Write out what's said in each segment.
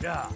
Yeah.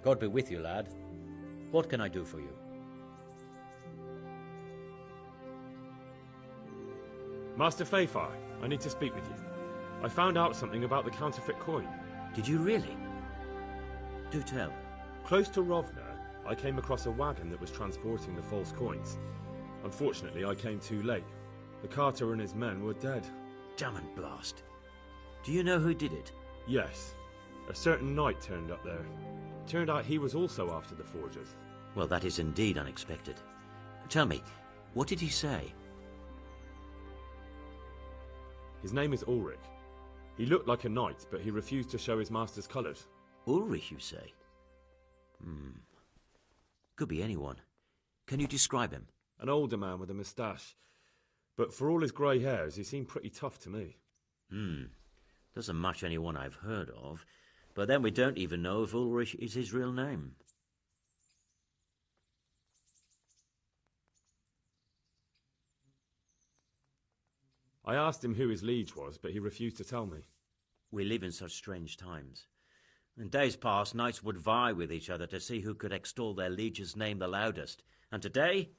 God be with you, lad. What can I do for you? Master Fayfar, I need to speak with you. I found out something about the counterfeit coin. Did you really? Do tell. Close to Rovna, I came across a wagon that was transporting the false coins. Unfortunately, I came too late. The carter and his men were dead. Damn and blast. Do you know who did it? Yes. A certain knight turned up there. Turned out he was also after the forgers. Well, that is indeed unexpected. Tell me, what did he say? His name is Ulrich. He looked like a knight, but he refused to show his master's colours. Ulrich, you say? Could be anyone. Can you describe him? An older man with a moustache. But for all his grey hairs, he seemed pretty tough to me. Doesn't match anyone I've heard of. But then we don't even know if Ulrich is his real name. I asked him who his liege was, but he refused to tell me. We live in such strange times. In days past, knights would vie with each other to see who could extol their liege's name the loudest. And today,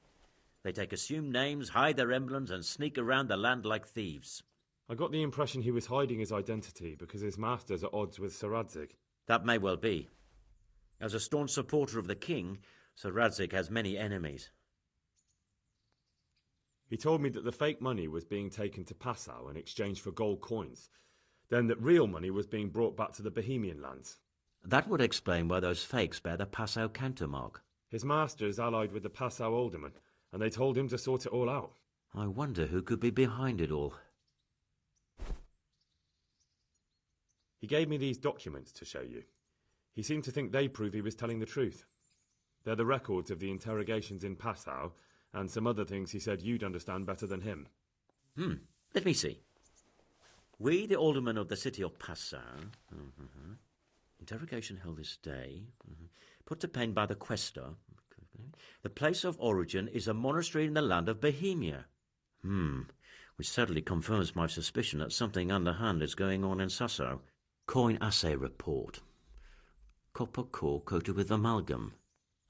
they take assumed names, hide their emblems, and sneak around the land like thieves. I got the impression he was hiding his identity because his master's at odds with Sir Radzig. That may well be. As a staunch supporter of the king, Sir Radzig has many enemies. He told me that the fake money was being taken to Passau in exchange for gold coins, then that real money was being brought back to the Bohemian lands. That would explain why those fakes bear the Passau countermark. His master is allied with the Passau alderman, and they told him to sort it all out. I wonder who could be behind it all. He gave me these documents to show you. He seemed to think they prove he was telling the truth. They're the records of the interrogations in Passau, and some other things he said you'd understand better than him. Let me see. We, the aldermen of the city of Passau... Interrogation held this day. Put to pen by the quaestor. The place of origin is a monastery in the land of Bohemia. Which certainly confirms my suspicion that something underhand is going on in Sasso. Coin assay report. Copper core coated with amalgam.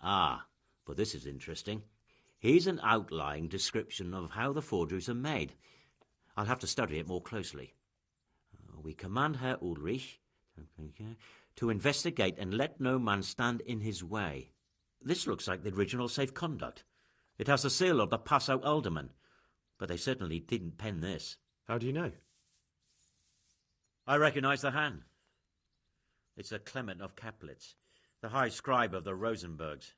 But this is interesting. Here's an outline description of how the forgeries are made. I'll have to study it more closely. We command Herr Ulrich to investigate and let no man stand in his way. This looks like the original safe conduct. It has the seal of the Passau alderman, but they certainly didn't pen this. How do you know? I recognize the hand. It's a Clement of Kaplitz, the high scribe of the Rosenbergs.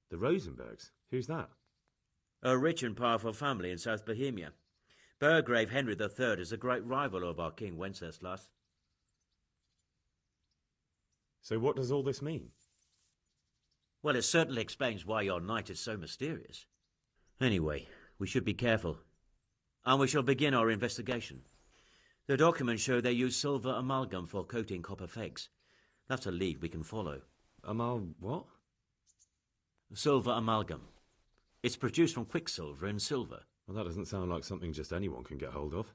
The Rosenbergs? Who's that? A rich and powerful family in South Bohemia. Burgrave Henry III is a great rival of our King Wenceslas. So what does all this mean? Well, it certainly explains why your knight is so mysterious. Anyway, we should be careful. And we shall begin our investigation. The documents show they use silver amalgam for coating copper fakes. That's a lead we can follow. What? Silver amalgam. It's produced from quicksilver and silver. Well, that doesn't sound like something just anyone can get hold of.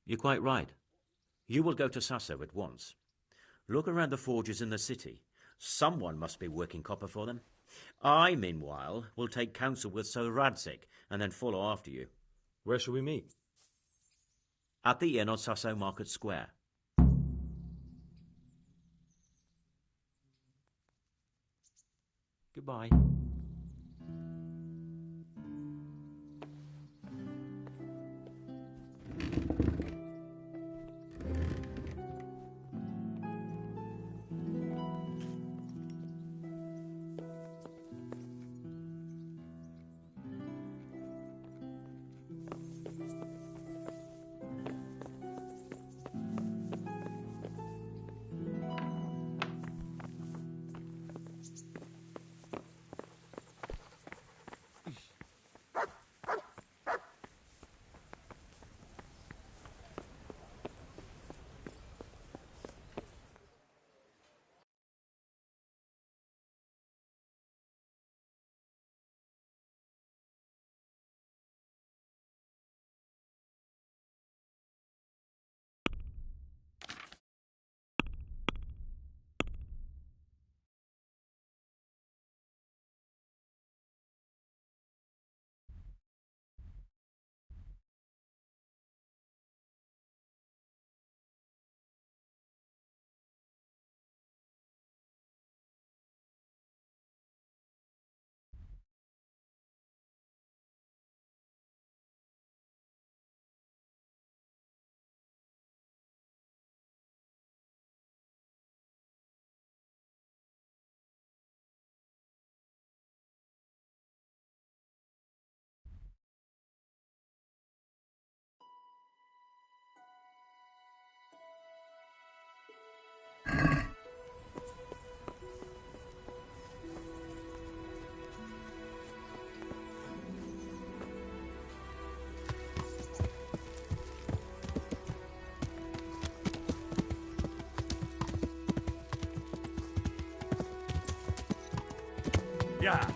You're quite right. You will go to Sasso at once. Look around the forges in the city. Someone must be working copper for them. I, meanwhile, will take counsel with Sir Radzik and then follow after you. Where shall we meet? At the inn on Sasso Market Square. Goodbye. Yeah.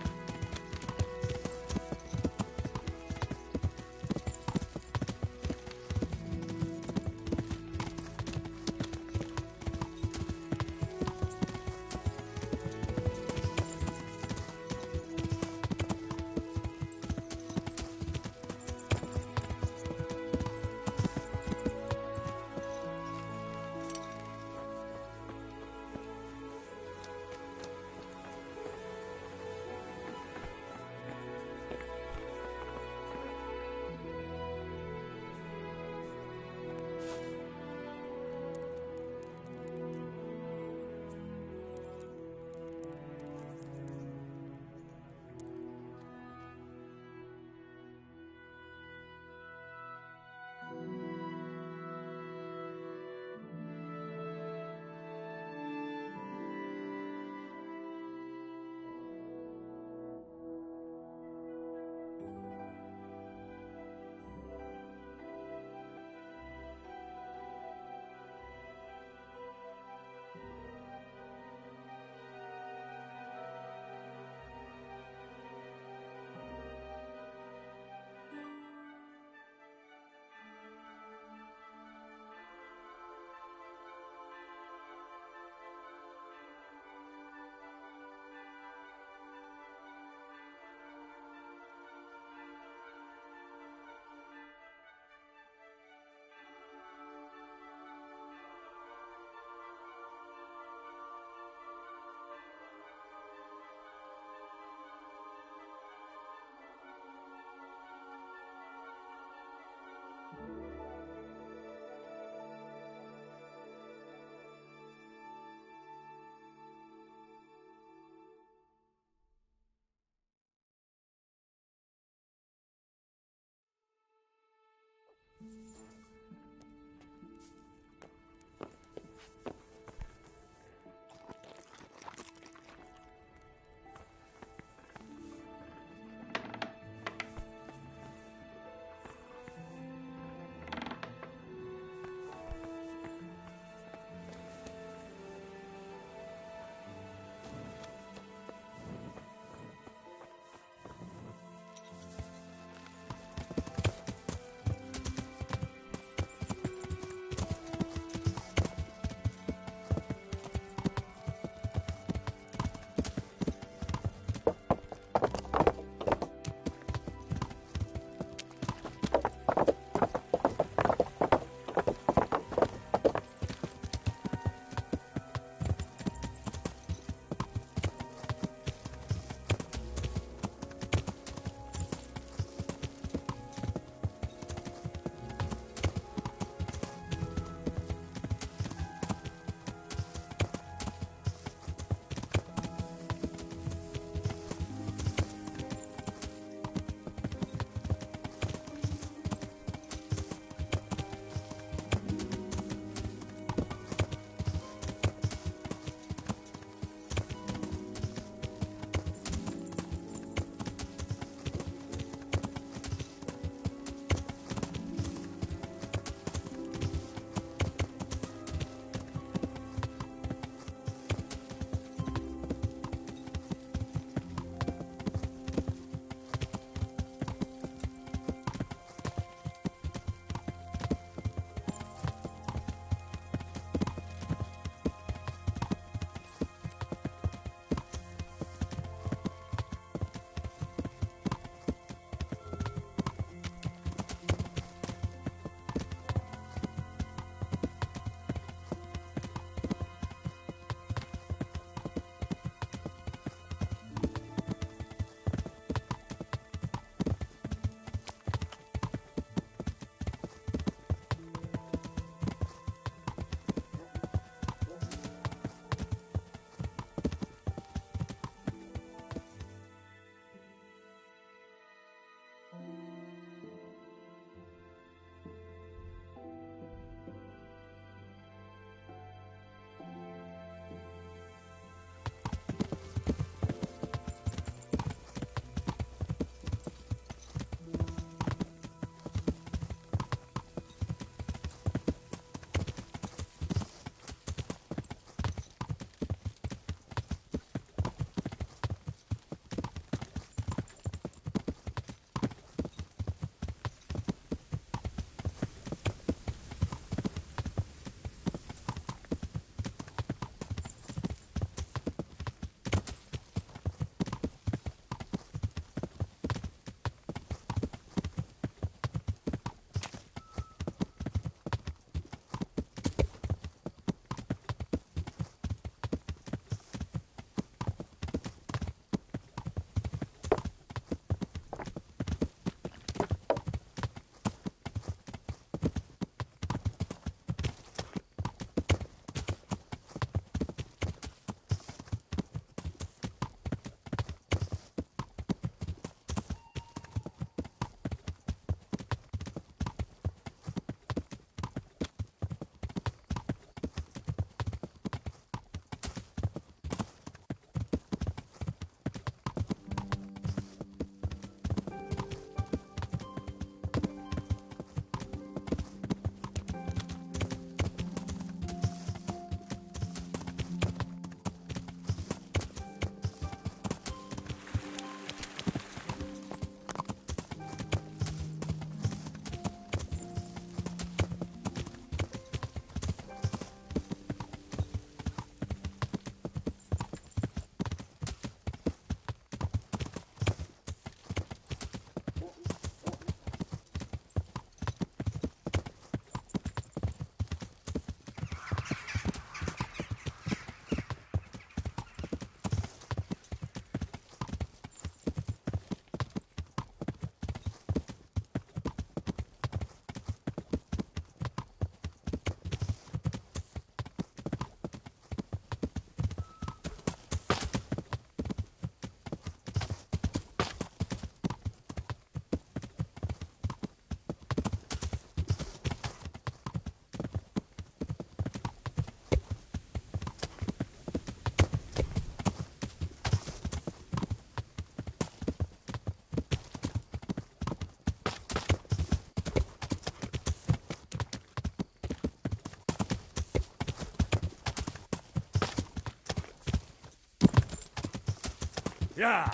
Yeah!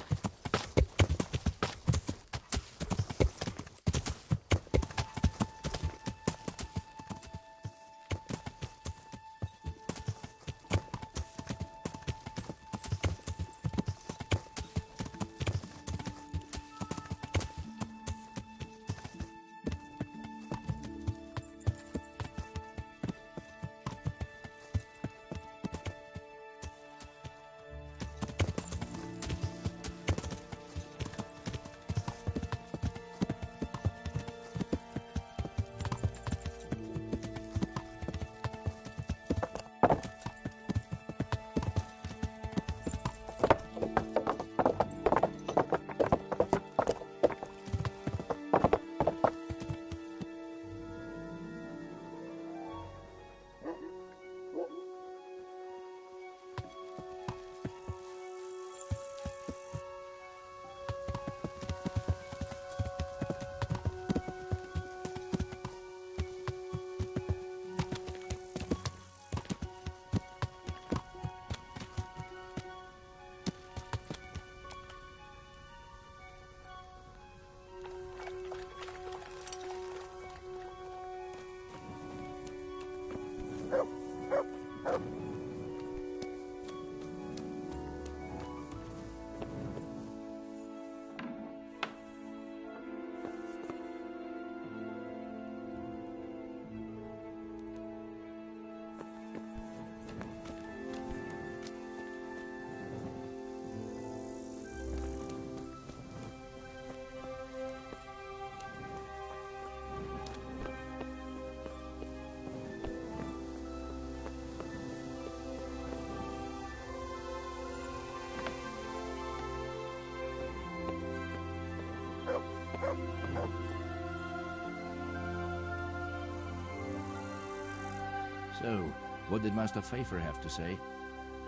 So, what did Master Pfeiffer have to say?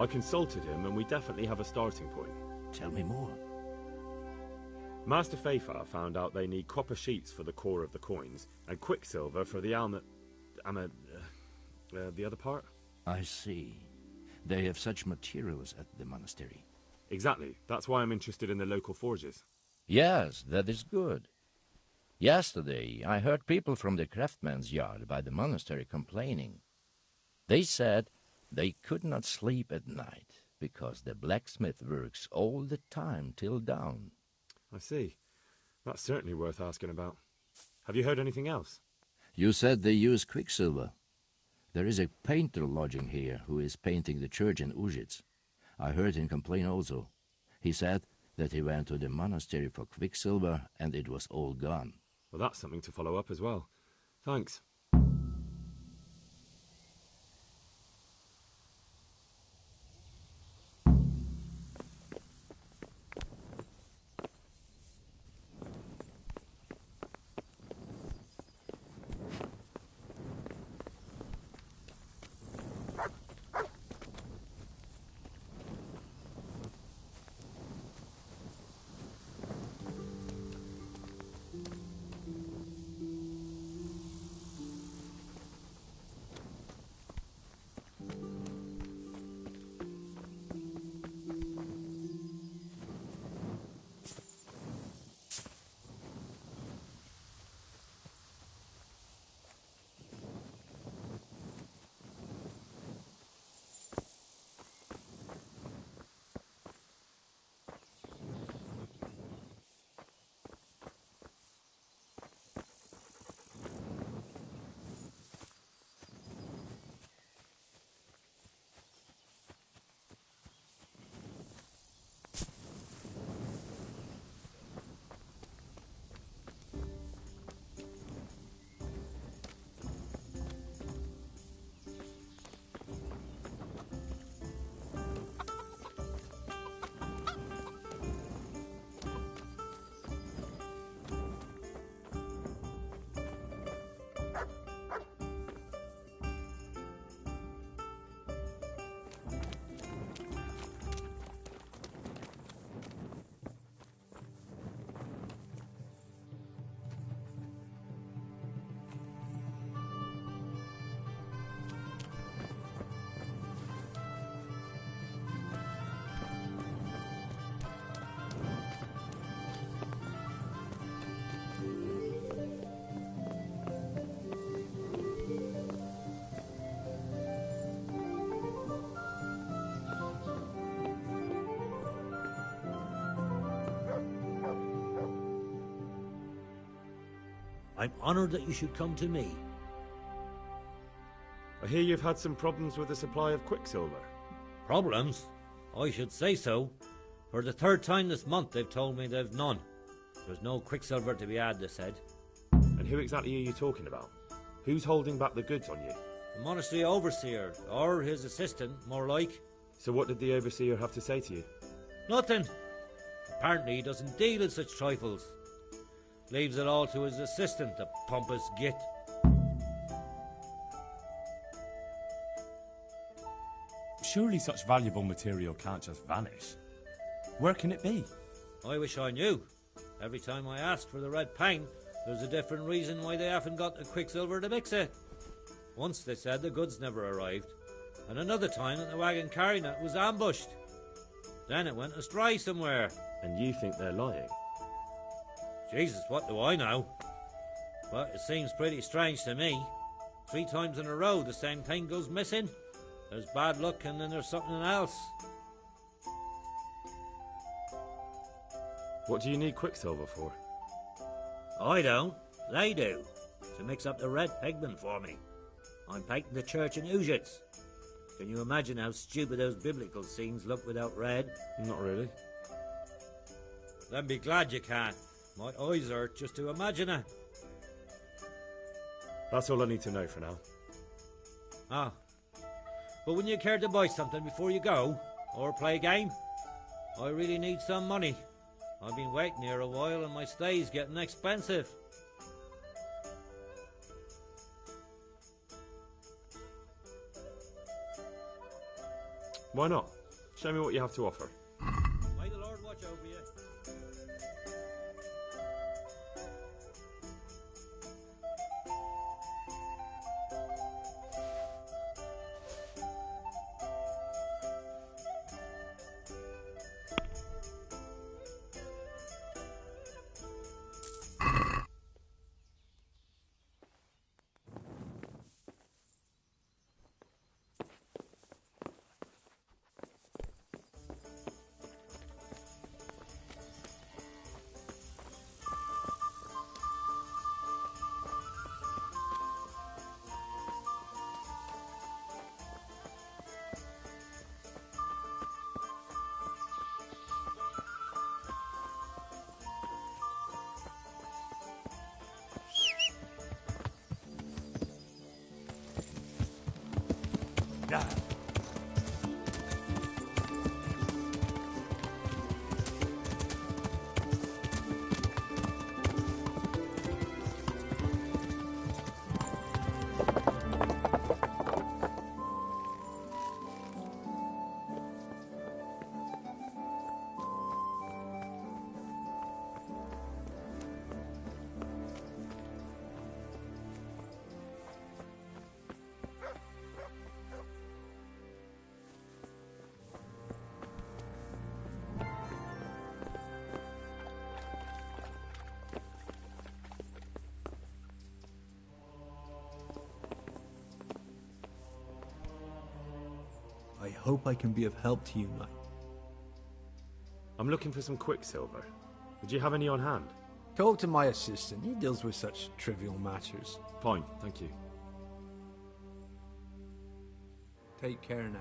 I consulted him, and we definitely have a starting point. Tell me more. Master Pfeiffer found out they need copper sheets for the core of the coins, and quicksilver for the the other part? I see. They have such materials at the monastery. Exactly. That's why I'm interested in the local forges. Yes, that is good. Yesterday, I heard people from the craftsman's yard by the monastery complaining. They said they could not sleep at night because the blacksmith works all the time till dawn. I see. That's certainly worth asking about. Have you heard anything else? You said they use quicksilver. There is a painter lodging here who is painting the church in Ujits. I heard him complain also. He said that he went to the monastery for quicksilver and it was all gone. Well, that's something to follow up as well. Thanks. I'm honoured that you should come to me. I hear you've had some problems with the supply of quicksilver. Problems? I should say so. For the third time this month they've told me they've none. There's no quicksilver to be had, they said. And who exactly are you talking about? Who's holding back the goods on you? The monastery overseer, or his assistant, more like. So what did the overseer have to say to you? Nothing. Apparently he doesn't deal in such trifles. Leaves it all to his assistant, the pompous git. Surely such valuable material can't just vanish. Where can it be? I wish I knew. Every time I ask for the red paint, there's a different reason why they haven't got the quicksilver to mix it. Once they said the goods never arrived, and another time that the wagon carrying it was ambushed. Then it went astray somewhere. And you think they're lying? Jesus, what do I know? But it seems pretty strange to me. 3 times in a row the same thing goes missing. There's bad luck and then there's something else. What do you need quicksilver for? I don't. They do. To mix up the red pigment for me. I'm painting the church in Ujits. Can you imagine how stupid those biblical scenes look without red? Not really. Then be glad you can. My eyes hurt just to imagine it. That's all I need to know for now. Ah. But wouldn't you care to buy something before you go? Or play a game? I really need some money. I've been waiting here a while and my stay's getting expensive. Why not? Show me what you have to offer. May the Lord watch over you. I hope I can be of help to you, knight. I'm looking for some quicksilver. Would you have any on hand? Talk to my assistant. He deals with such trivial matters. Fine, thank you. Take care now.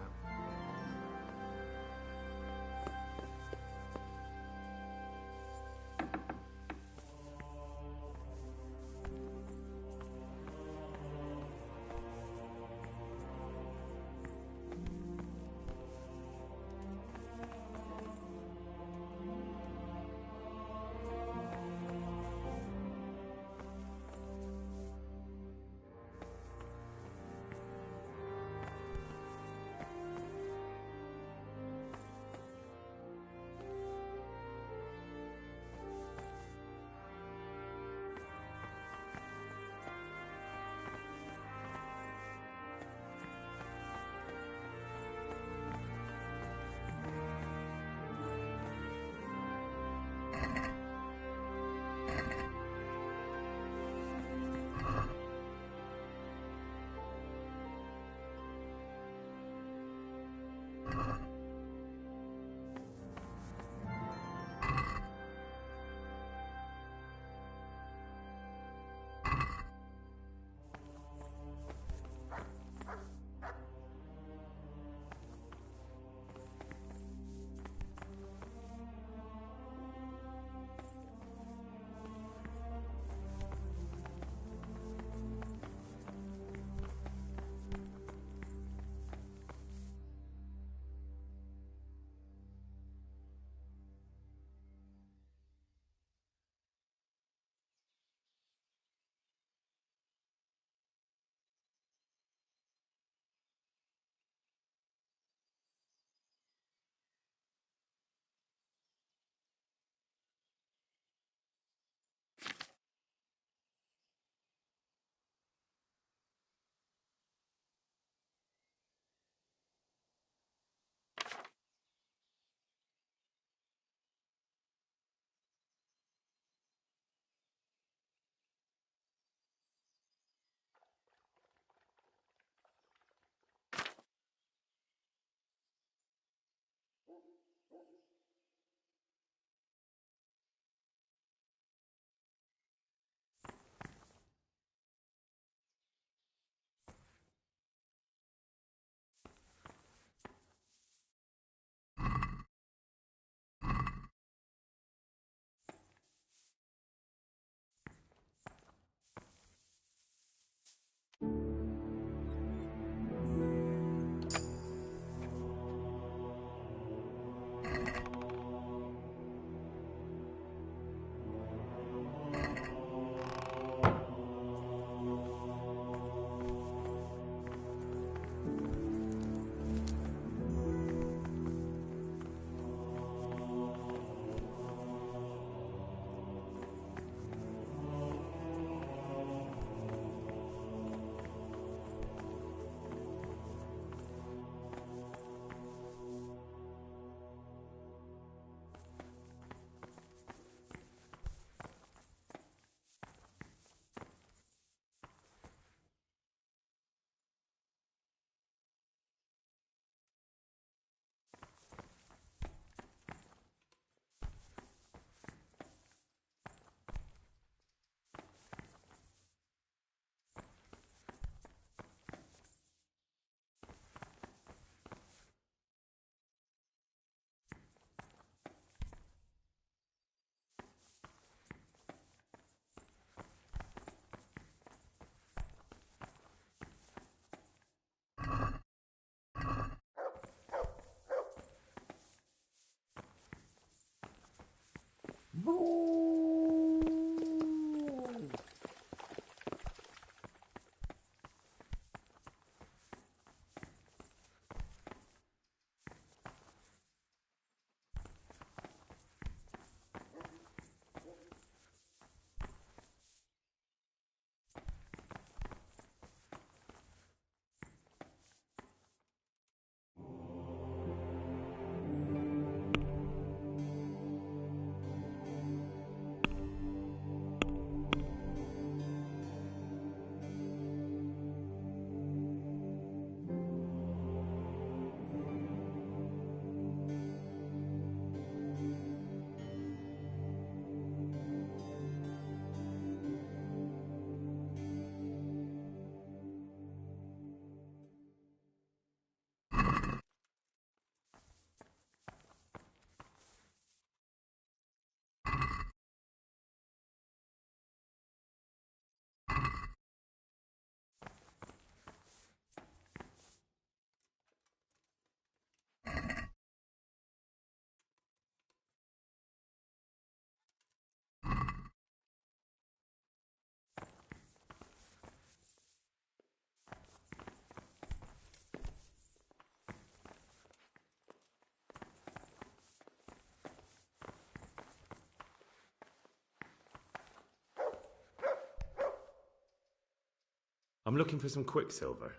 I'm looking for some quicksilver.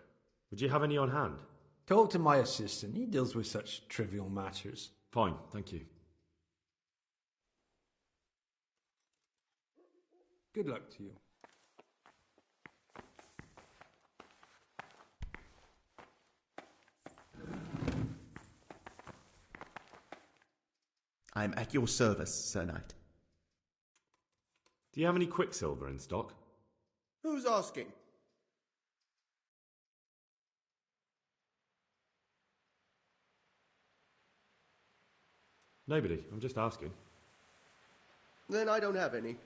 Would you have any on hand? Talk to my assistant. He deals with such trivial matters. Fine, thank you. Good luck to you. I am at your service, Sir Knight. Do you have any quicksilver in stock? Who's asking? Nobody, I'm just asking. Then I don't have any.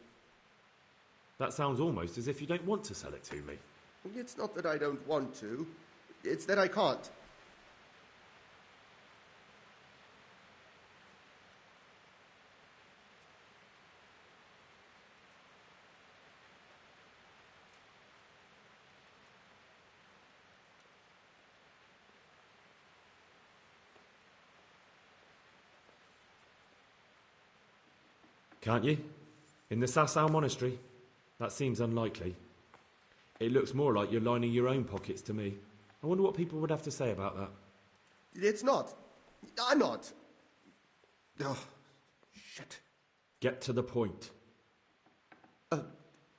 That sounds almost as if you don't want to sell it to me. It's not that I don't want to. It's that I can't. Can't you? In the Sasau monastery? That seems unlikely. It looks more like you're lining your own pockets to me. I wonder what people would have to say about that. It's not. I'm not. Oh, shit. Get to the point.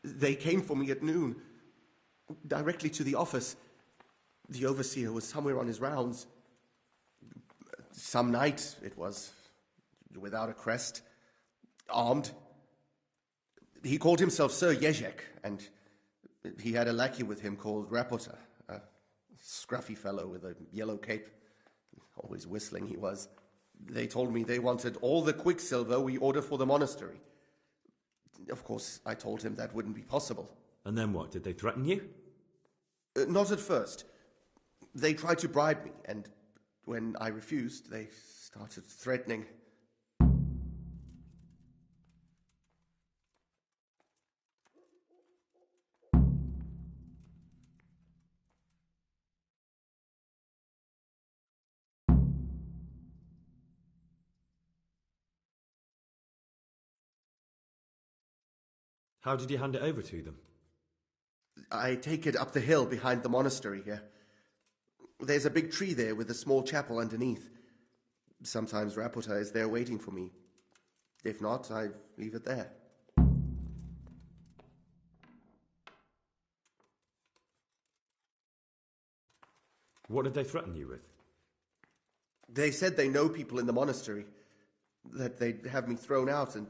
They came for me at noon. Directly to the office. The overseer was somewhere on his rounds. Some night, it was. Without a crest. Armed. He called himself Sir Jezek, and he had a lackey with him called Rapota, a scruffy fellow with a yellow cape. Always whistling he was. They told me they wanted all the quicksilver we order for the monastery. Of course, I told him that wouldn't be possible. And then what? Did they threaten you? Not at first. They tried to bribe me, and when I refused, they started threatening. How did you hand it over to them? I take it up the hill behind the monastery here. There's a big tree there with a small chapel underneath. Sometimes Rapota is there waiting for me. If not, I leave it there. What did they threaten you with? They said they know people in the monastery, that they'd have me thrown out and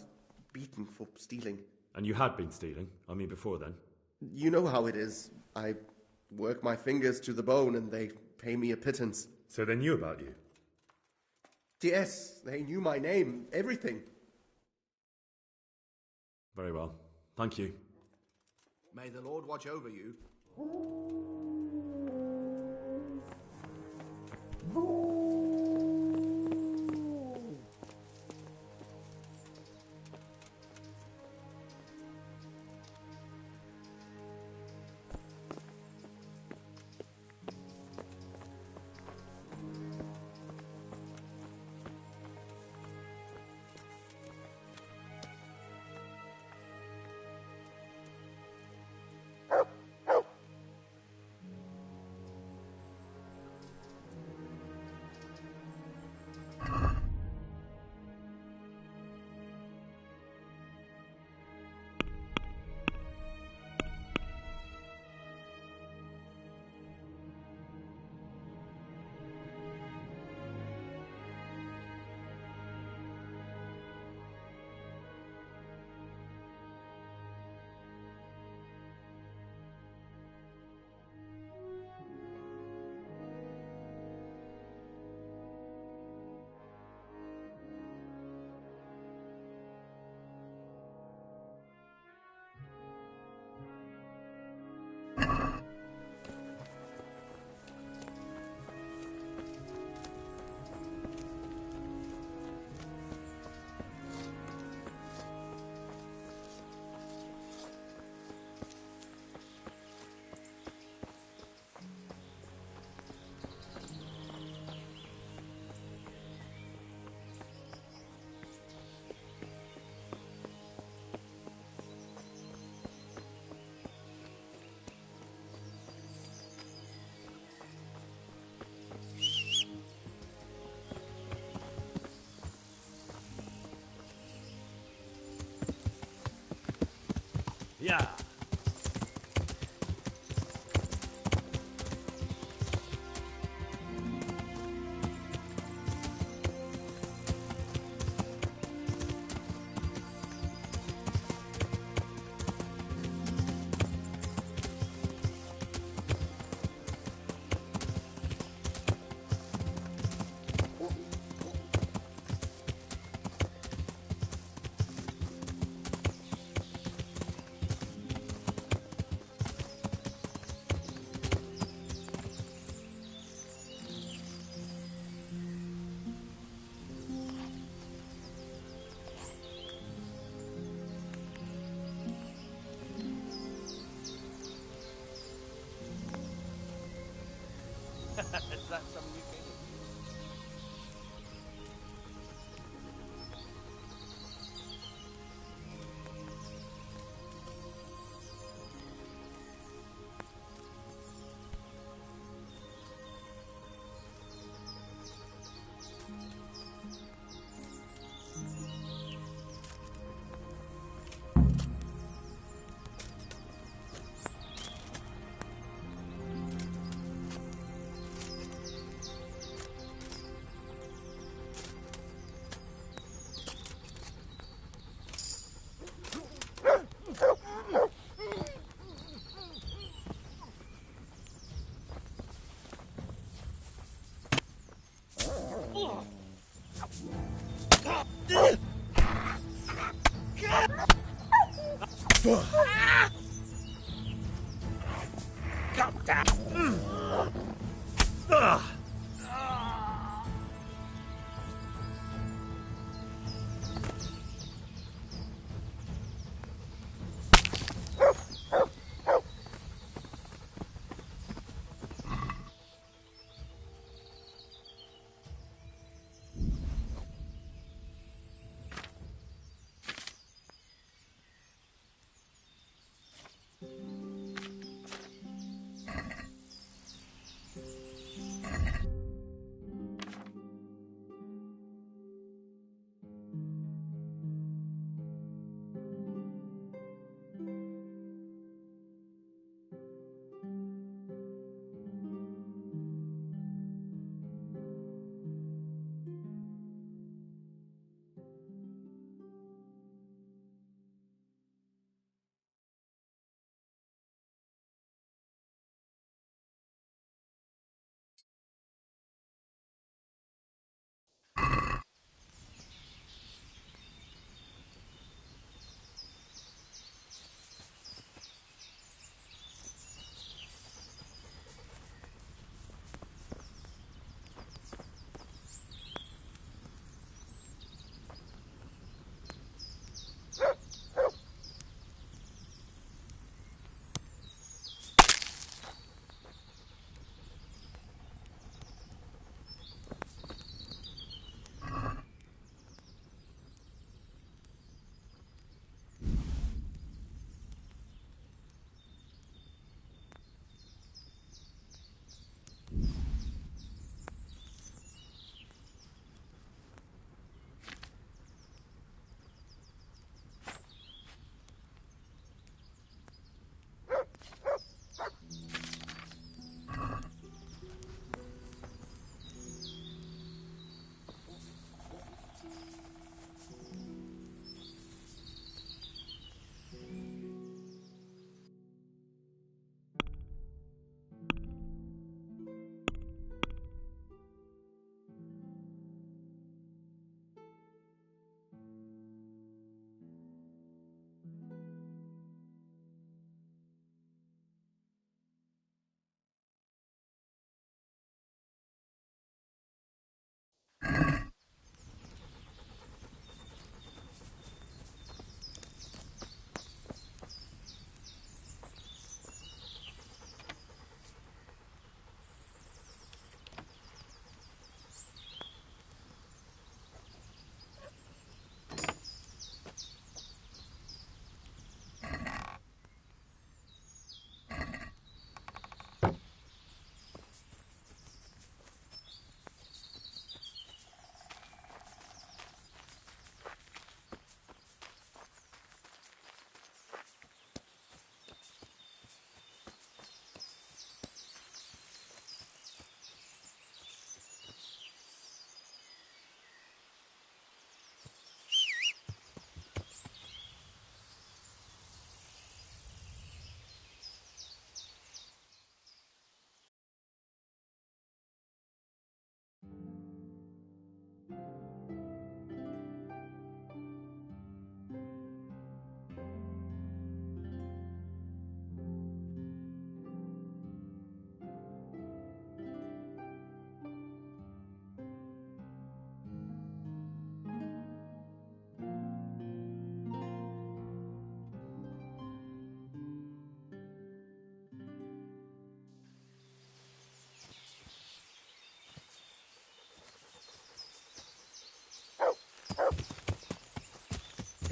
beaten for stealing. And you had been stealing? I mean, before then? You know how it is. I work my fingers to the bone and they pay me a pittance. So they knew about you? Yes, they knew my name, everything. Very well. Thank you. May the Lord watch over you. Yeah. Is that something you came with?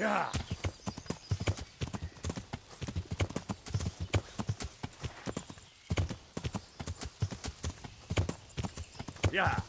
Yeah. Yeah.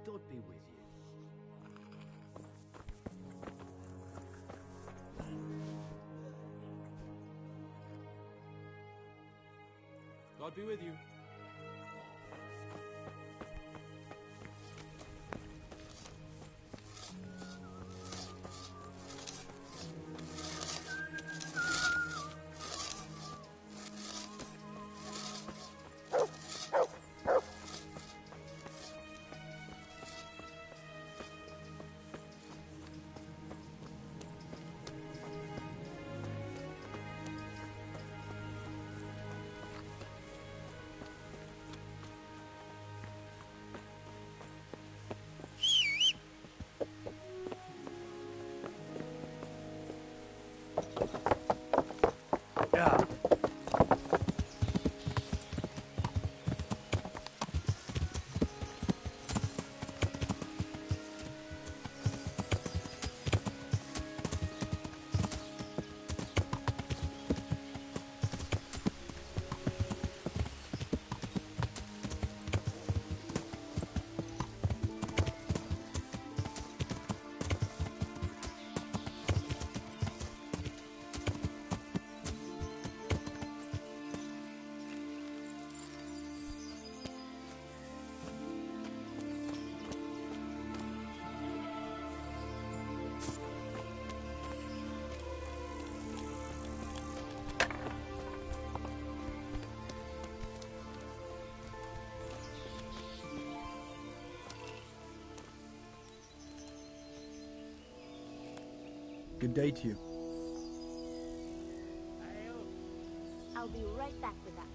God be with you. God be with you. Yeah. Good day to you. I'll be right back with that.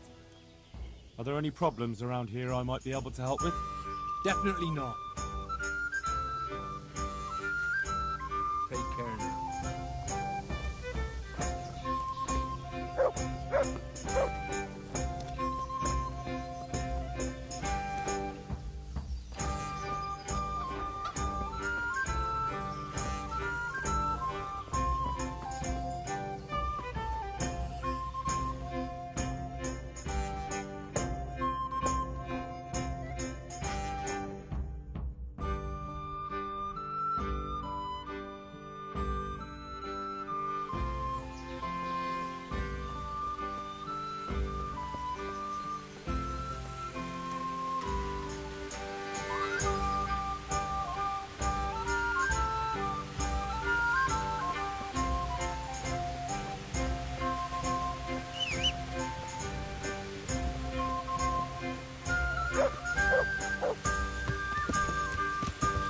Are there any problems around here I might be able to help with? Definitely not. Take care now.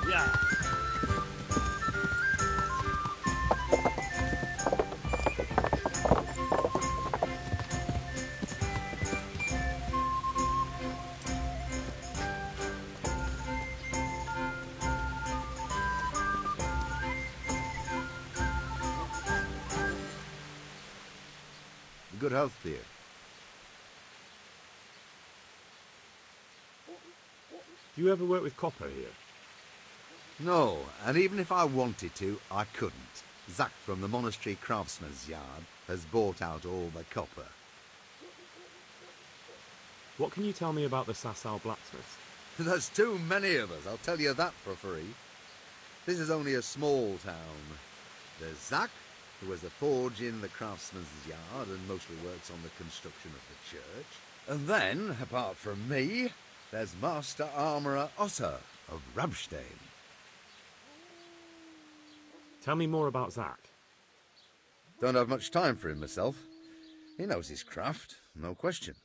Yeah. Good health to you. Do you ever work with copper here? No, and even if I wanted to, I couldn't. Zach from the monastery craftsman's yard has bought out all the copper. What can you tell me about the Sasau blacksmith? There's too many of us, I'll tell you that for free. This is only a small town. There's Zach, who has a forge in the craftsman's yard and mostly works on the construction of the church. And then, apart from me, there's Master Armourer Otter of Rabstein. Tell me more about Zack. Don't have much time for him myself. He knows his craft, no question.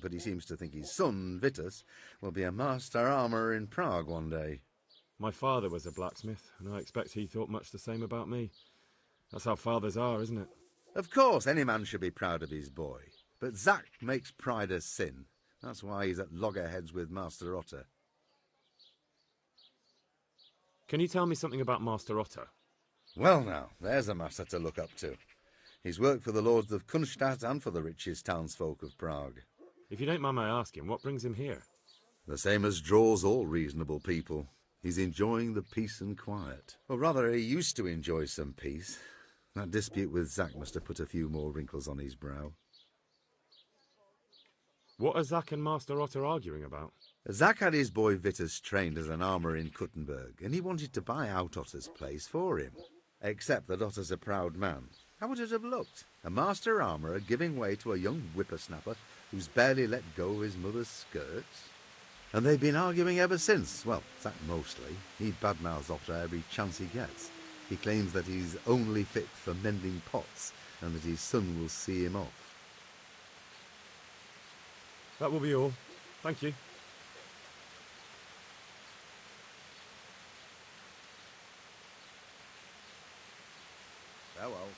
But he seems to think his son, Vitus, will be a master armourer in Prague one day. My father was a blacksmith, and I expect he thought much the same about me. That's how fathers are, isn't it? Of course, any man should be proud of his boy. But Zack makes pride a sin. That's why he's at loggerheads with Master Otter. Can you tell me something about Master Otter? Well now, there's a master to look up to. He's worked for the lords of Kunstadt and for the richest townsfolk of Prague. If you don't mind my asking, what brings him here? The same as draws all reasonable people. He's enjoying the peace and quiet. Or rather, he used to enjoy some peace. That dispute with Zack must have put a few more wrinkles on his brow. What are Zack and Master Otter arguing about? Zack had his boy Vitus trained as an armourer in Kuttenberg, and he wanted to buy out Otter's place for him. Except that Otter's a proud man. How would it have looked? A master armourer giving way to a young whippersnapper who's barely let go of his mother's skirts? And they've been arguing ever since. Well, Zack mostly. He badmouths Otter every chance he gets. He claims that he's only fit for mending pots, and that his son will see him off. That will be all. Thank you. Farewell.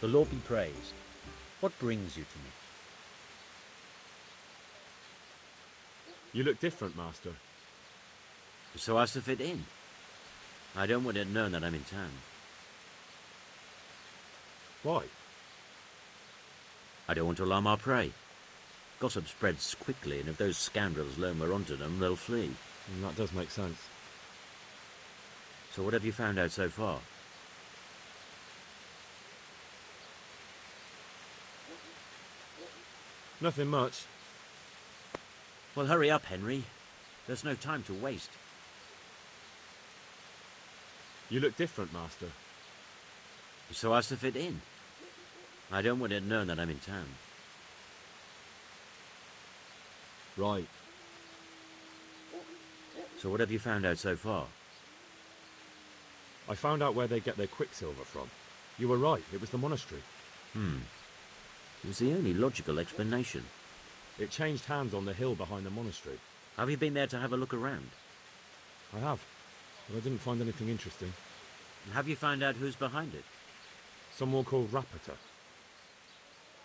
The Lord be praised. What brings you to me? You look different, Master. So as to fit in. I don't want it known that I'm in town. Why? I don't want to alarm our prey. Gossip spreads quickly, and if those scoundrels learn we're onto them, they'll flee. That does make sense. So what have you found out so far? Nothing much. Well, hurry up, Henry. There's no time to waste. You look different, Master. So as to fit in. I don't want it known that I'm in town. Right. So what have you found out so far? I found out where they get their quicksilver from. You were right, it was the monastery. It was the only logical explanation. It changed hands on the hill behind the monastery. Have you been there to have a look around? I have, but I didn't find anything interesting. And have you found out who's behind it? Someone called Rapota.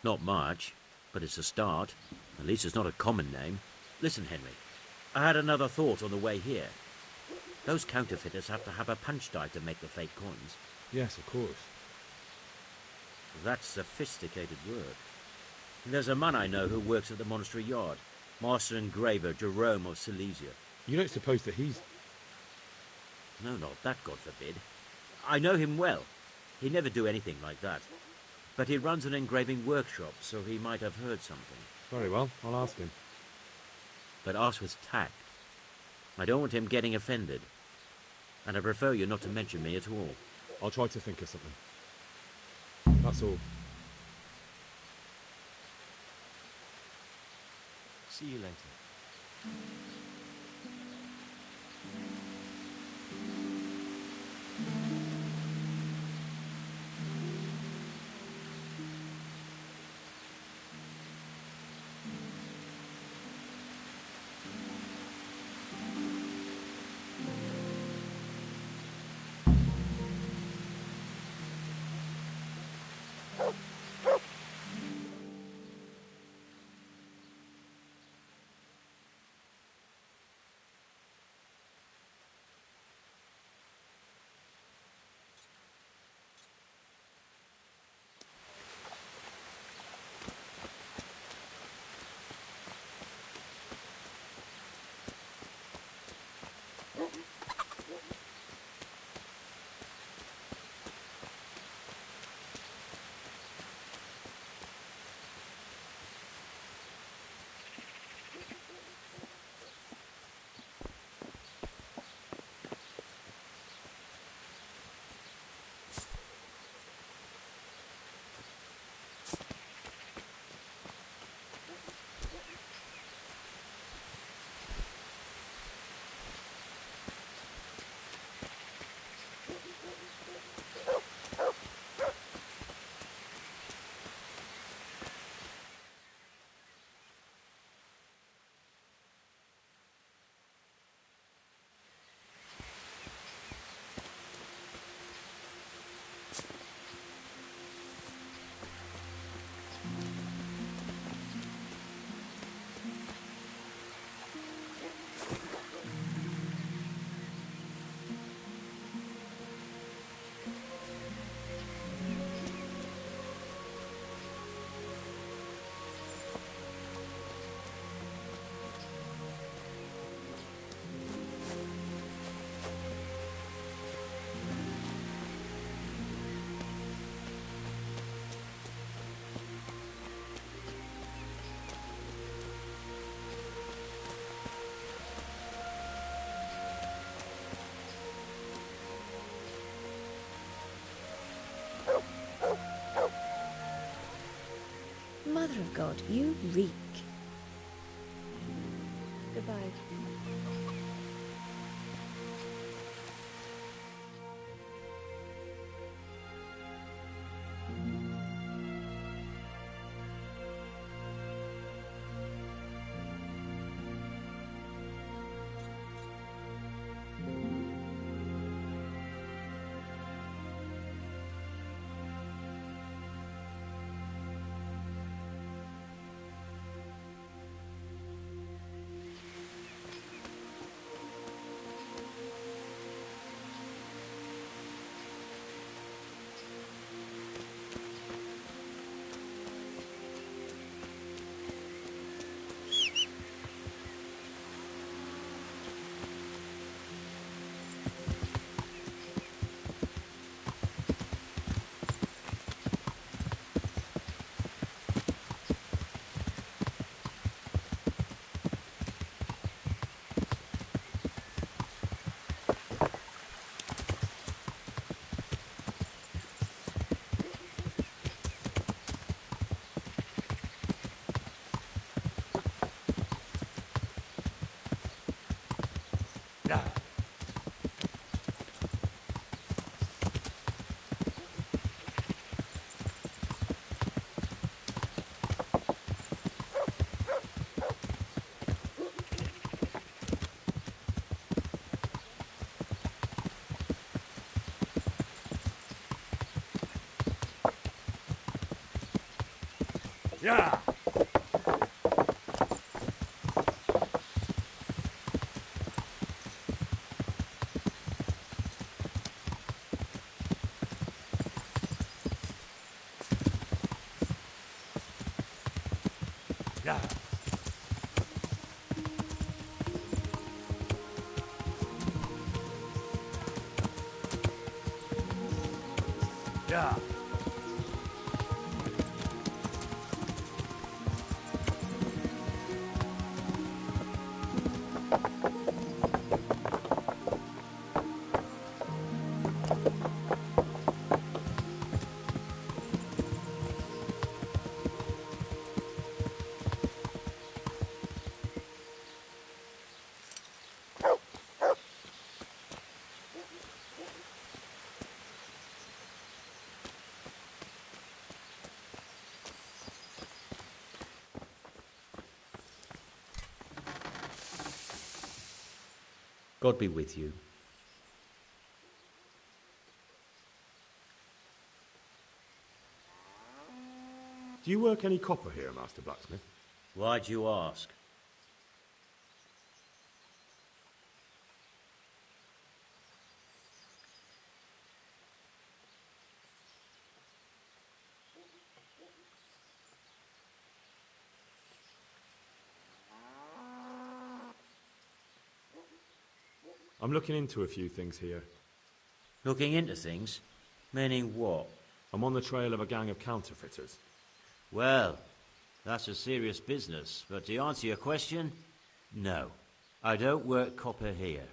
Not much, but it's a start. At least it's not a common name. Listen, Henry, I had another thought on the way here. Those counterfeiters have to have a punch die to make the fake coins. Yes, of course. That's sophisticated work. There's a man I know who works at the monastery yard, Master Engraver Jerome of Silesia. You don't suppose that he's... No, not that, God forbid. I know him well. He'd never do anything like that. But he runs an engraving workshop, so he might have heard something. Very well, I'll ask him. But ask with tact. I don't want him getting offended. And I prefer you not to mention me at all. I'll try to think of something. That's all. See you later. Mother of God, you reek. Goodbye. Yeah. Yeah. Yeah. God be with you. Do you work any copper here, Master Blacksmith? Why'd you ask? I'm looking into a few things here. Looking into things? Meaning what? I'm on the trail of a gang of counterfeiters. Well, that's a serious business, but to answer your question, no. I don't work copper here.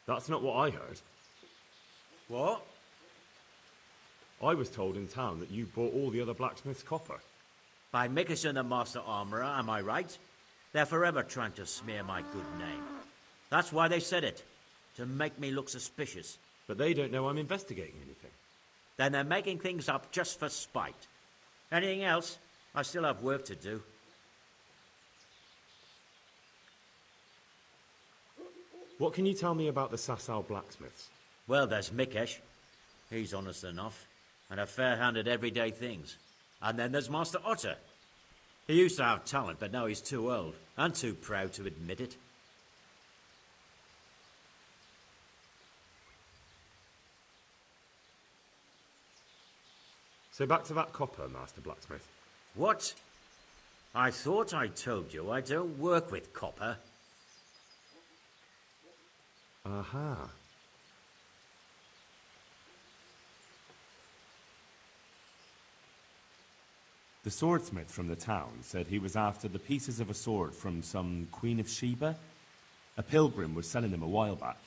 That's not what I heard. What? I was told in town that you bought all the other blacksmiths' copper. By Mickerson, the Master Armourer, am I right? They're forever trying to smear my good name. That's why they said it, to make me look suspicious. But they don't know I'm investigating anything. Then they're making things up just for spite. Anything else? I still have work to do. What can you tell me about the Sasau blacksmiths? Well, there's Mikesh. He's honest enough, and a fair-handed everyday things. And then there's Master Otter. He used to have talent, but now he's too old, and too proud to admit it. So back to that copper, Master Blacksmith. What? I thought I told you I don't work with copper. Aha. The swordsmith from the town said he was after the pieces of a sword from some Queen of Sheba. A pilgrim was selling them a while back.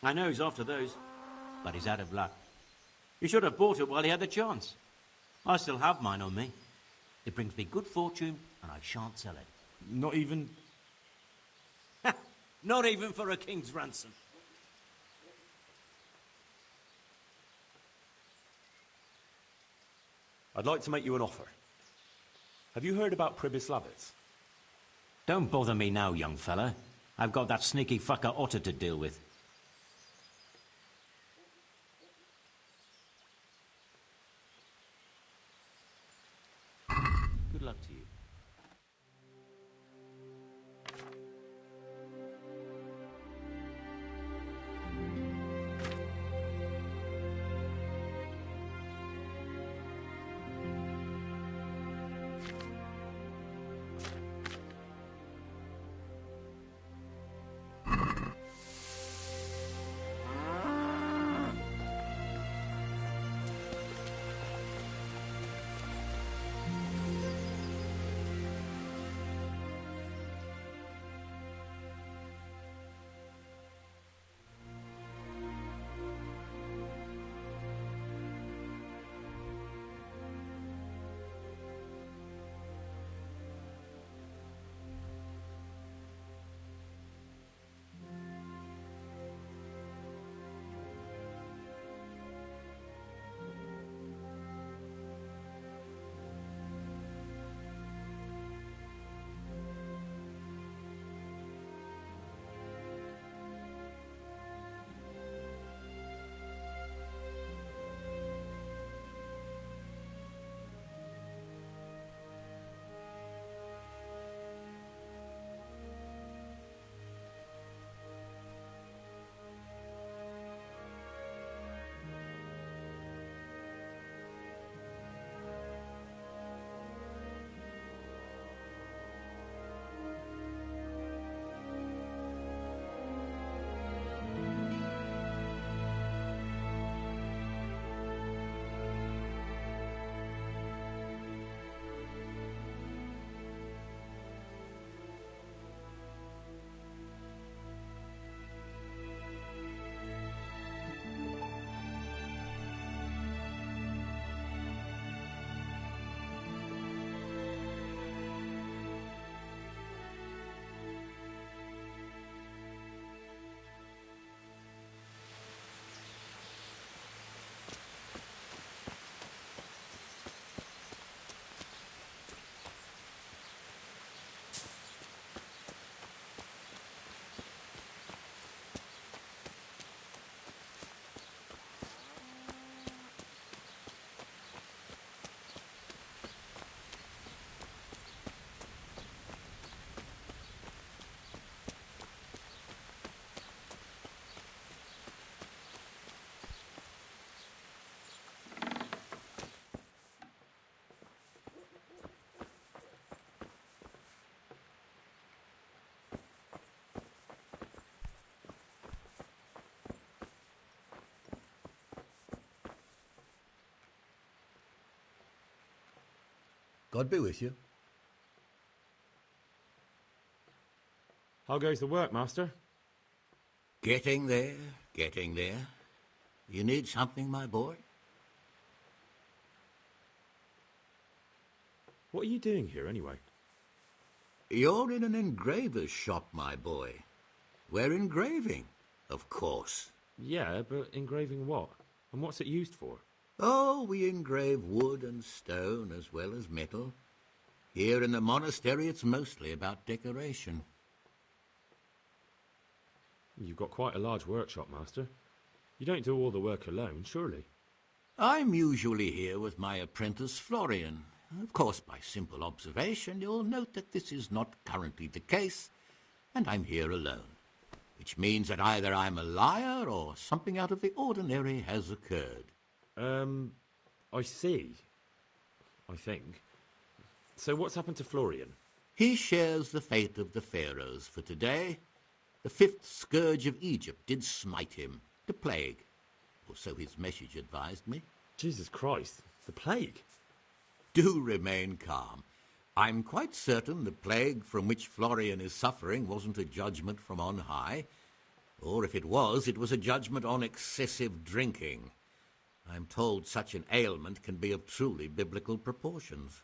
I know he's after those, but he's out of luck. He should have bought it while he had the chance. I still have mine on me. It brings me good fortune, and I shan't sell it. Not even... Not even for a king's ransom. I'd like to make you an offer. Have you heard about Pribyslavitz? Don't bother me now, young fella. I've got that sneaky fucker Otter to deal with. Good luck to you. God be with you. How goes the work, Master? Getting there, getting there. You need something, my boy? What are you doing here, anyway? You're in an engraver's shop, my boy. We're engraving, of course. Yeah, but engraving what? And what's it used for? Oh, we engrave wood and stone as well as metal. Here in the monastery, it's mostly about decoration. You've got quite a large workshop, Master. You don't do all the work alone, surely? I'm usually here with my apprentice Florian. Of course, by simple observation, you'll note that this is not currently the case, and I'm here alone, which means that either I'm a liar or something out of the ordinary has occurred. I see. I think. So what's happened to Florian? He shares the fate of the pharaohs for today. The fifth scourge of Egypt did smite him, the plague, or so his message advised me. Jesus Christ, the plague? Do remain calm. I'm quite certain the plague from which Florian is suffering wasn't a judgment from on high, or if it was a judgment on excessive drinking. I'm told such an ailment can be of truly biblical proportions.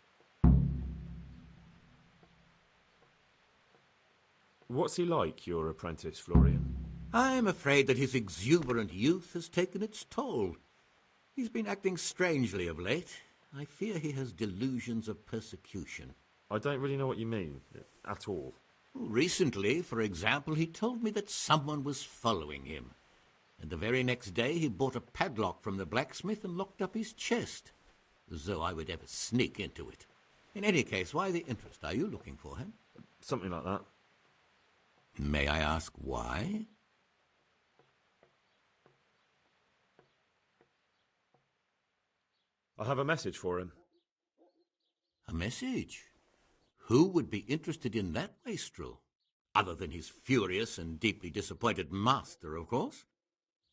What's he like, your apprentice, Florian? I'm afraid that his exuberant youth has taken its toll. He's been acting strangely of late. I fear he has delusions of persecution. I don't really know what you mean, at all. Recently, for example, he told me that someone was following him. And the very next day he bought a padlock from the blacksmith and locked up his chest, as though I would ever sneak into it. In any case, why the interest? Are you looking for him? Something like that. May I ask why? I have a message for him. A message? Who would be interested in that wastrel? Other than his furious and deeply disappointed master, of course.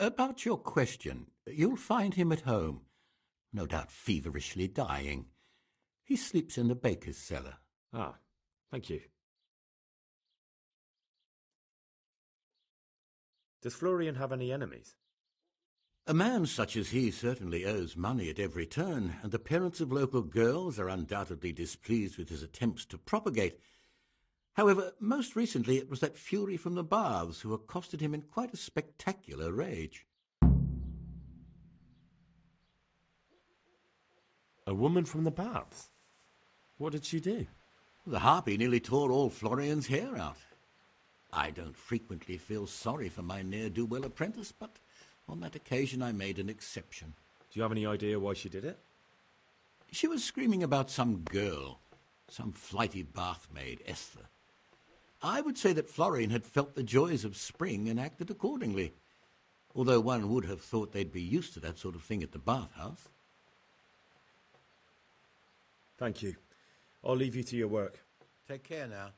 About your question, you'll find him at home, no doubt feverishly dying. He sleeps in the baker's cellar. Ah, thank you. Does Florian have any enemies? A man such as he certainly owes money at every turn, and the parents of local girls are undoubtedly displeased with his attempts to propagate. However, most recently it was that fury from the baths who accosted him in quite a spectacular rage. A woman from the baths? What did she do? The harpy nearly tore all Florian's hair out. I don't frequently feel sorry for my ne'er-do-well apprentice, but on that occasion I made an exception. Do you have any idea why she did it? She was screaming about some girl, some flighty bath-maid, Esther. I would say that Florian had felt the joys of spring and acted accordingly, although one would have thought they'd be used to that sort of thing at the bathhouse. Thank you. I'll leave you to your work. Take care now.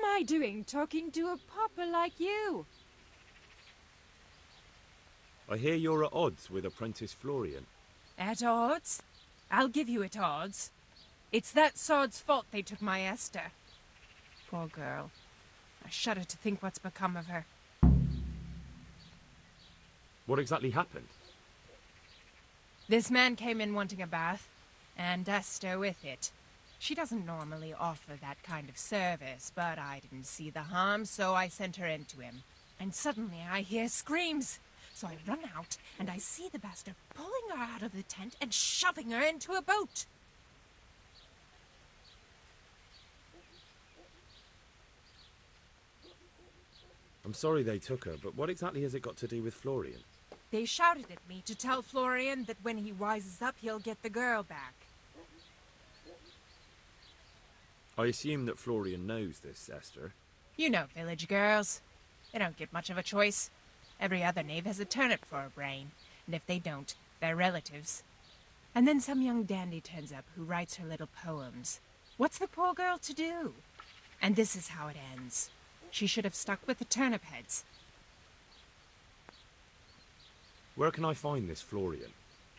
am I doing talking to a pauper like you? I hear you're at odds with Apprentice Florian. At odds? I'll give you at odds. It's that sod's fault they took my Esther. Poor girl. I shudder to think what's become of her. What exactly happened? This man came in wanting a bath, and Esther with it. She doesn't normally offer that kind of service, but I didn't see the harm, so I sent her in to him. And suddenly I hear screams. So I run out, and I see the bastard pulling her out of the tent and shoving her into a boat. I'm sorry they took her, but what exactly has it got to do with Florian? They shouted at me to tell Florian that when he wises up, he'll get the girl back. I assume that Florian knows this, Esther. You know village girls. They don't get much of a choice. Every other knave has a turnip for a brain, and if they don't, they're relatives. And then some young dandy turns up who writes her little poems. What's the poor girl to do? And this is how it ends. She should have stuck with the turnip heads. Where can I find this Florian?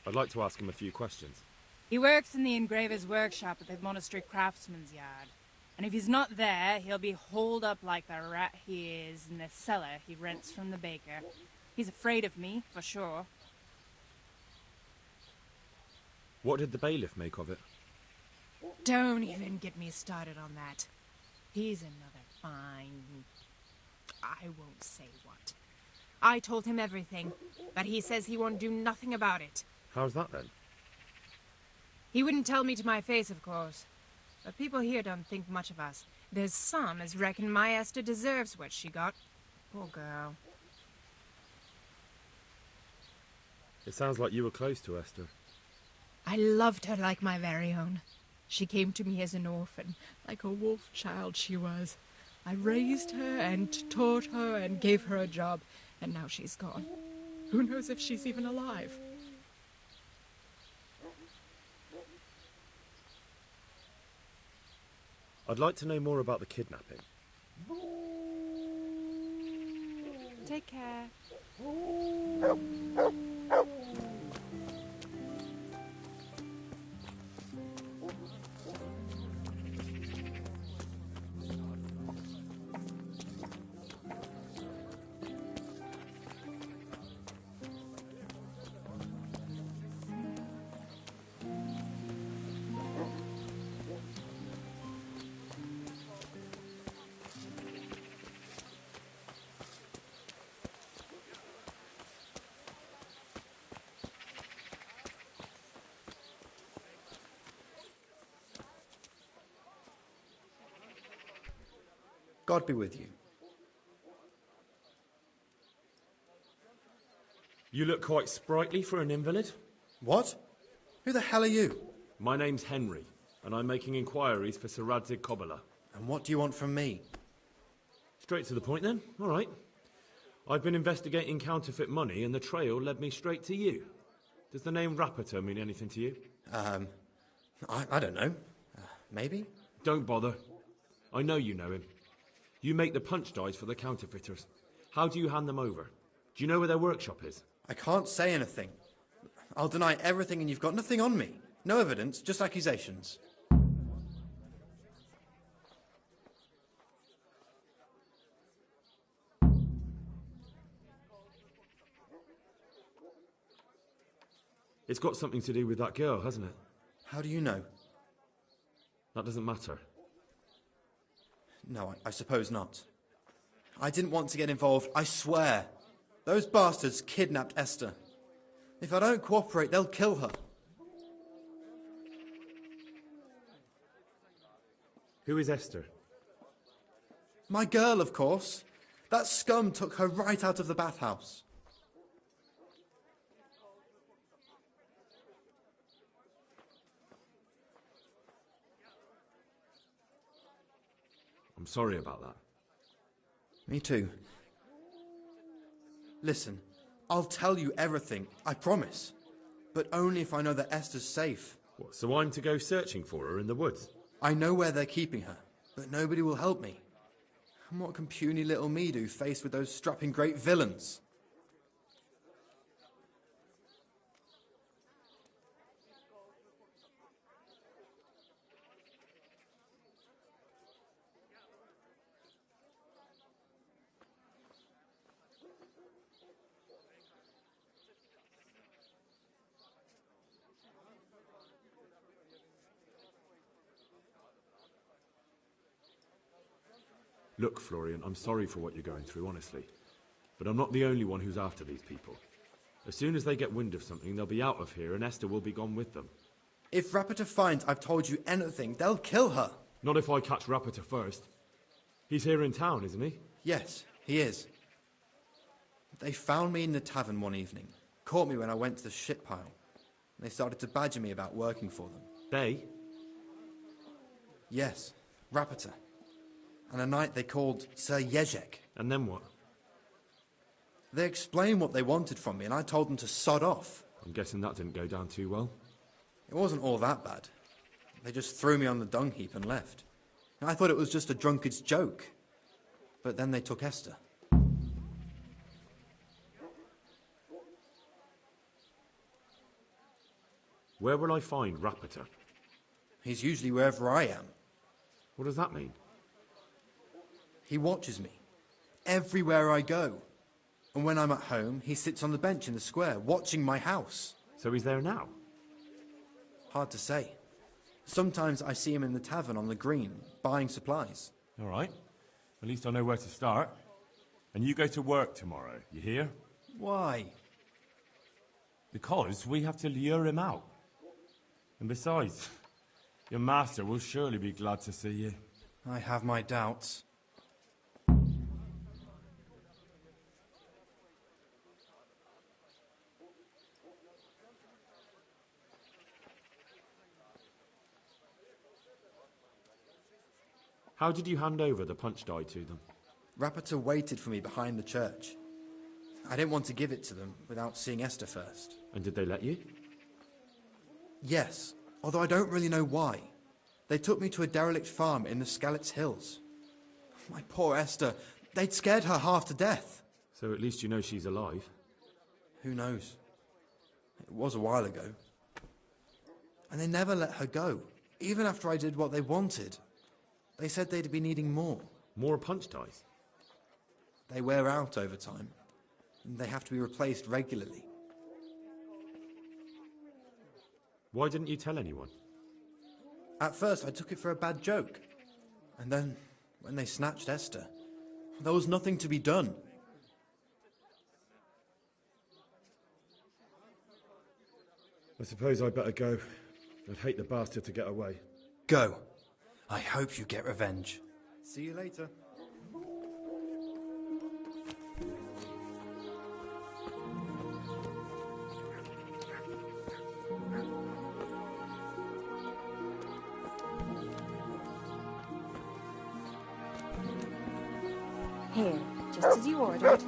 I'd like to ask him a few questions. He works in the engraver's workshop at the monastery craftsman's yard. And if he's not there, he'll be holed up like the rat he is in the cellar he rents from the baker. He's afraid of me, for sure. What did the bailiff make of it? Don't even get me started on that. He's another fine... I won't say what. I told him everything, but he says he won't do nothing about it. How's that then? He wouldn't tell me to my face, of course. But people here don't think much of us. There's some as reckon my Esther deserves what she got. Poor girl. It sounds like you were close to Esther. I loved her like my very own. She came to me as an orphan, like a wolf child she was. I raised her and taught her and gave her a job, and now she's gone. Who knows if she's even alive? I'd like to know more about the kidnapping. Take care. God be with you. You look quite sprightly for an invalid. What? Who the hell are you? My name's Henry, and I'm making inquiries for Sir Radzig Kobyla. And what do you want from me? Straight to the point then. All right. I've been investigating counterfeit money, and the trail led me straight to you. Does the name Rapporteur mean anything to you? I don't know. Maybe? Don't bother. I know you know him. You make the punch dies for the counterfeiters. How do you hand them over? Do you know where their workshop is? I can't say anything. I'll deny everything and you've got nothing on me. No evidence, just accusations. It's got something to do with that girl, hasn't it? How do you know? That doesn't matter. No, I suppose not. I didn't want to get involved, I swear. Those bastards kidnapped Esther. If I don't cooperate, they'll kill her. Who is Esther? My girl, of course. That scum took her right out of the bathhouse. I'm sorry about that. Me too. Listen, I'll tell you everything, I promise. But only if I know that Esther's safe. What, so I'm to go searching for her in the woods? I know where they're keeping her, but nobody will help me. And what can puny little me do faced with those strapping great villains? Look, Florian, I'm sorry for what you're going through, honestly. But I'm not the only one who's after these people. As soon as they get wind of something, they'll be out of here and Esther will be gone with them. If Rapita finds I've told you anything, they'll kill her. Not if I catch Rapita first. He's here in town, isn't he? Yes, he is. They found me in the tavern one evening, caught me when I went to the shit pile. They started to badger me about working for them. They? Yes, Rapita. And a knight they called Sir Jezek. And then what? They explained what they wanted from me, and I told them to sod off. I'm guessing that didn't go down too well. It wasn't all that bad. They just threw me on the dung heap and left. And I thought it was just a drunkard's joke. But then they took Esther. Where will I find Rapita? He's usually wherever I am. What does that mean? He watches me. Everywhere I go. And when I'm at home, he sits on the bench in the square, watching my house. So he's there now? Hard to say. Sometimes I see him in the tavern on the green, buying supplies. All right. At least I know where to start. And you go to work tomorrow, you hear? Why? Because we have to lure him out. And besides, your master will surely be glad to see you. I have my doubts. How did you hand over the punch die to them? Rapita waited for me behind the church. I didn't want to give it to them without seeing Esther first. And did they let you? Yes, although I don't really know why. They took me to a derelict farm in the Skalitz Hills. My poor Esther, they'd scared her half to death. So at least you know she's alive. Who knows? It was a while ago. And they never let her go, even after I did what they wanted. They said they'd be needing more. More punch dice? They wear out over time, and they have to be replaced regularly. Why didn't you tell anyone? At first, I took it for a bad joke. And then, when they snatched Esther, there was nothing to be done. I suppose I'd better go. I'd hate the bastard to get away. Go. I hope you get revenge. See you later. Here, just as you ordered.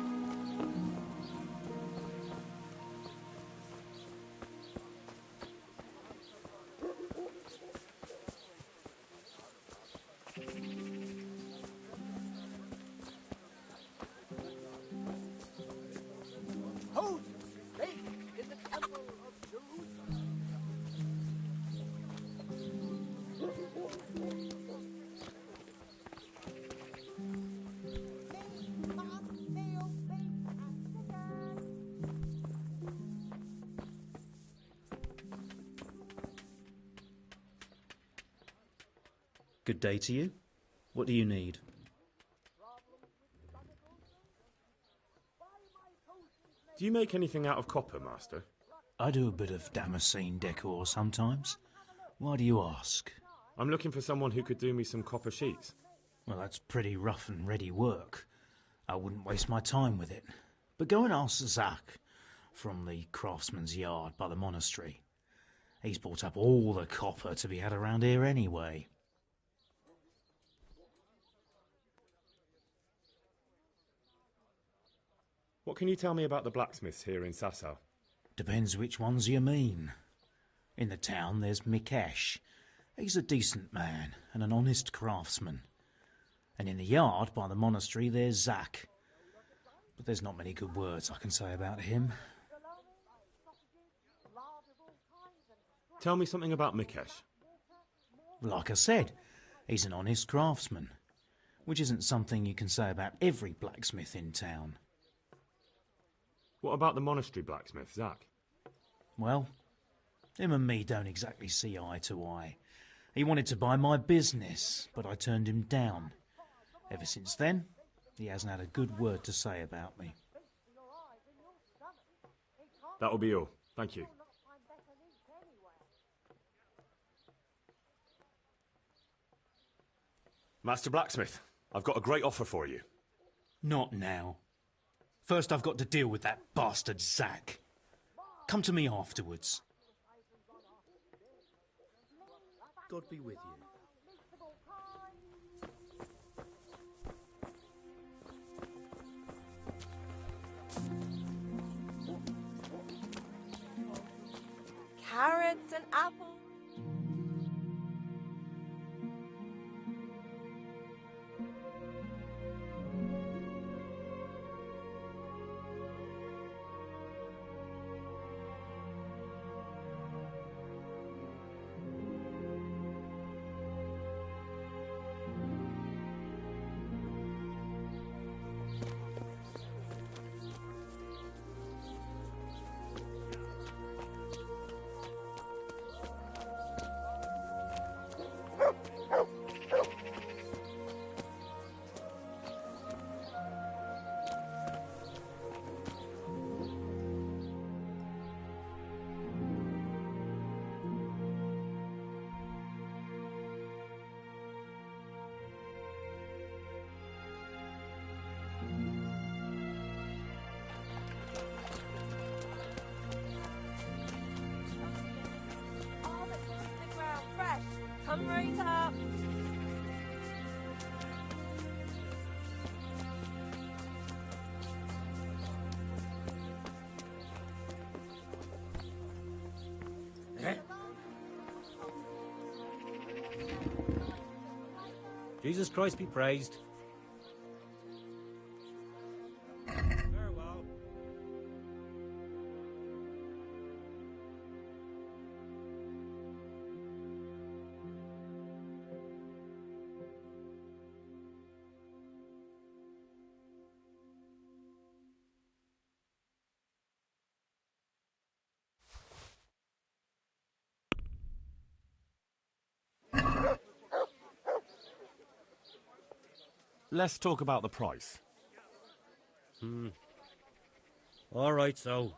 Good day to you. What do you need? Do you make anything out of copper, Master? I do a bit of Damascene decor sometimes. Why do you ask? I'm looking for someone who could do me some copper sheets. Well, that's pretty rough and ready work. I wouldn't waste my time with it. But go and ask Zach from the craftsman's yard by the monastery. He's bought up all the copper to be had around here anyway. What can you tell me about the blacksmiths here in Sasau? Depends which ones you mean. In the town there's Mikesh. He's a decent man and an honest craftsman. And in the yard by the monastery there's Zach. But there's not many good words I can say about him. Tell me something about Mikesh. Like I said, he's an honest craftsman, which isn't something you can say about every blacksmith in town. What about the monastery blacksmith, Zach? Well, him and me don't exactly see eye to eye. He wanted to buy my business, but I turned him down. Ever since then, he hasn't had a good word to say about me. That will be all. Thank you. Master Blacksmith, I've got a great offer for you. Not now. First I've got to deal with that bastard Zach. Come to me afterwards. God be with you. Carrots and apples. Come right up. Jesus Christ be praised. Farewell. Let's talk about the price. All right, so.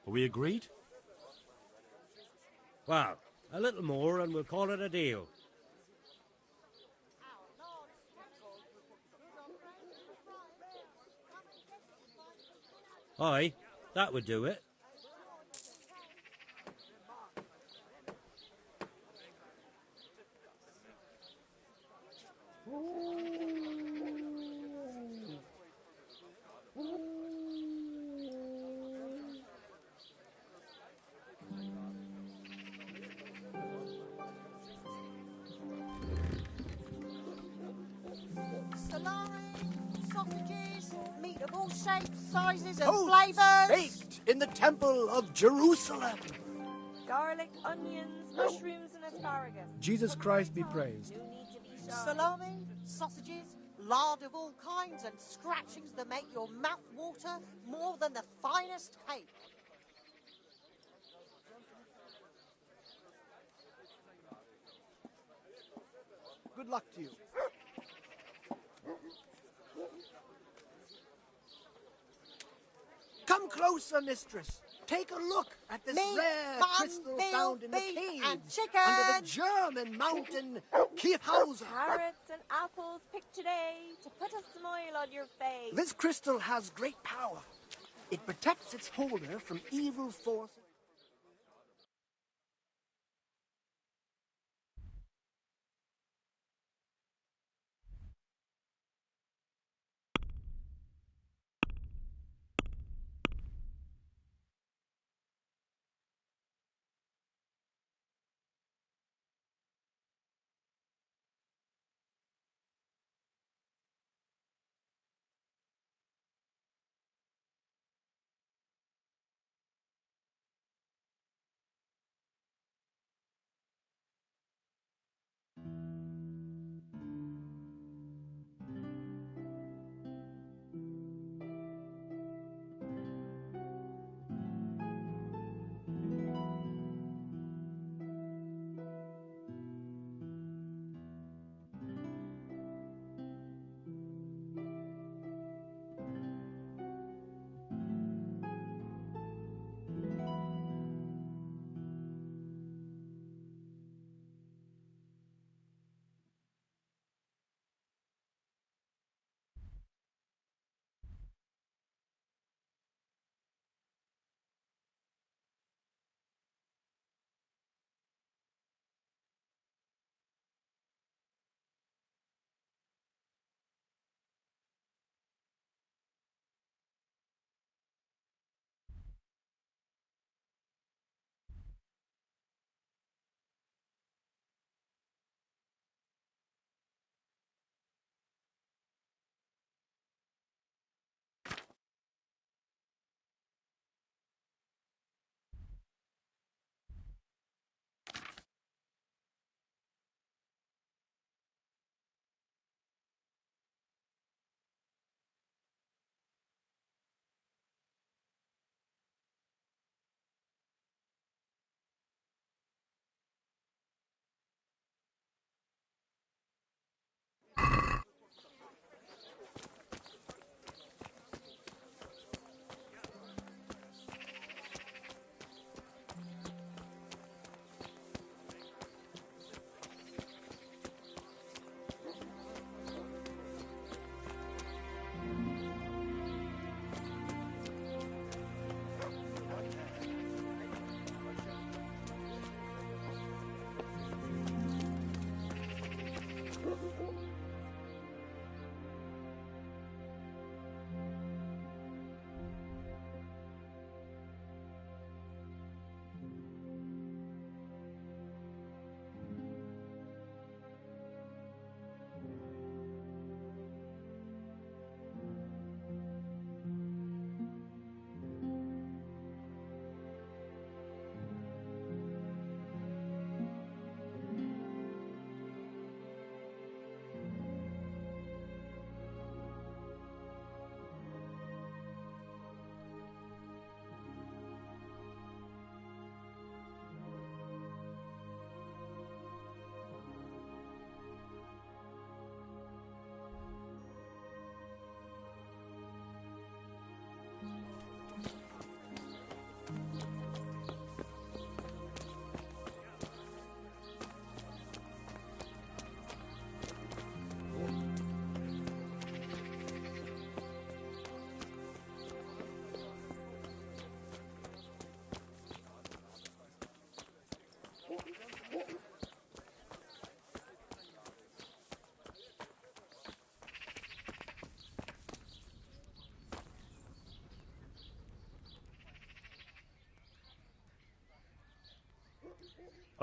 Are we agreed? Well, a little more and we'll call it a deal. Aye, that would do it. Salami, sausages, meat of all shapes, sizes and flavours. Baked in the temple of Jerusalem. Garlic, onions, mushrooms and asparagus. Jesus Christ be praised. Salami, sausages, lard of all kinds and scratchings that make your mouth water more than the finest cake. Good luck to you. Come closer, mistress. Take a look at this Meat, rare mutton, crystal veal, found in the beef cave and chicken. under the German mountain Kiefhauser. Carrots and apples picked today to put a smile on your face. This crystal has great power. It protects its holder from evil forces.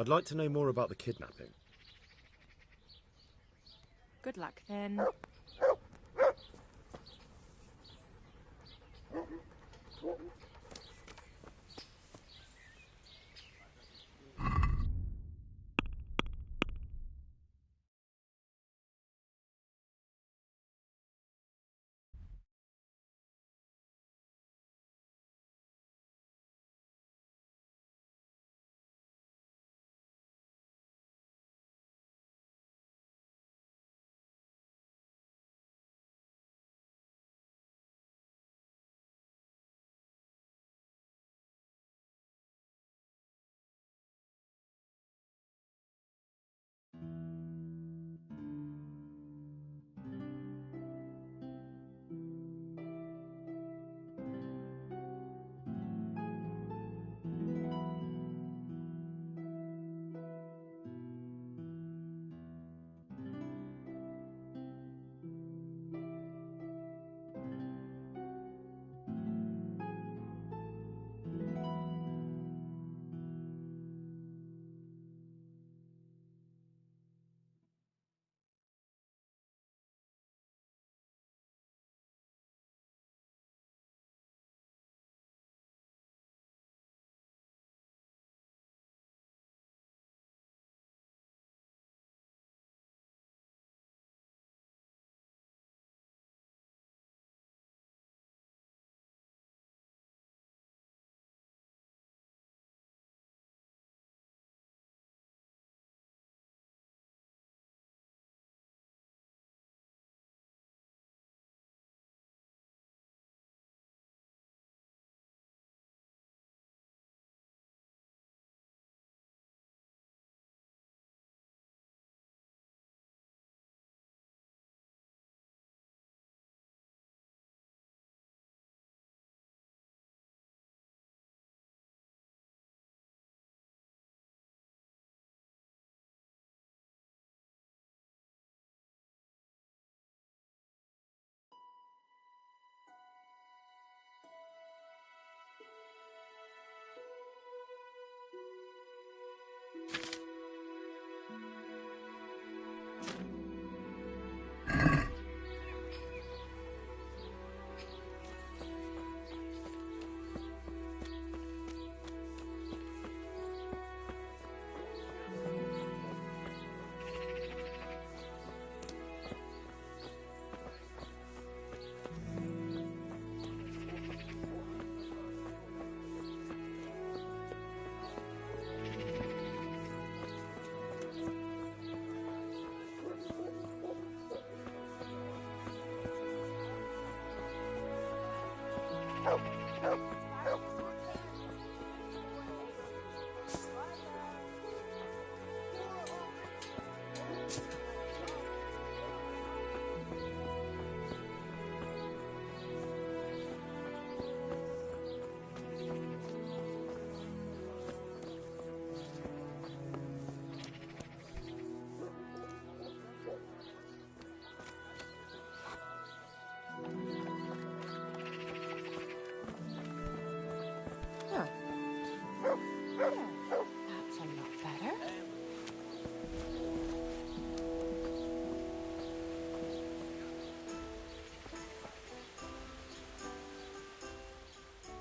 I'd like to know more about the kidnapping. Good luck, then.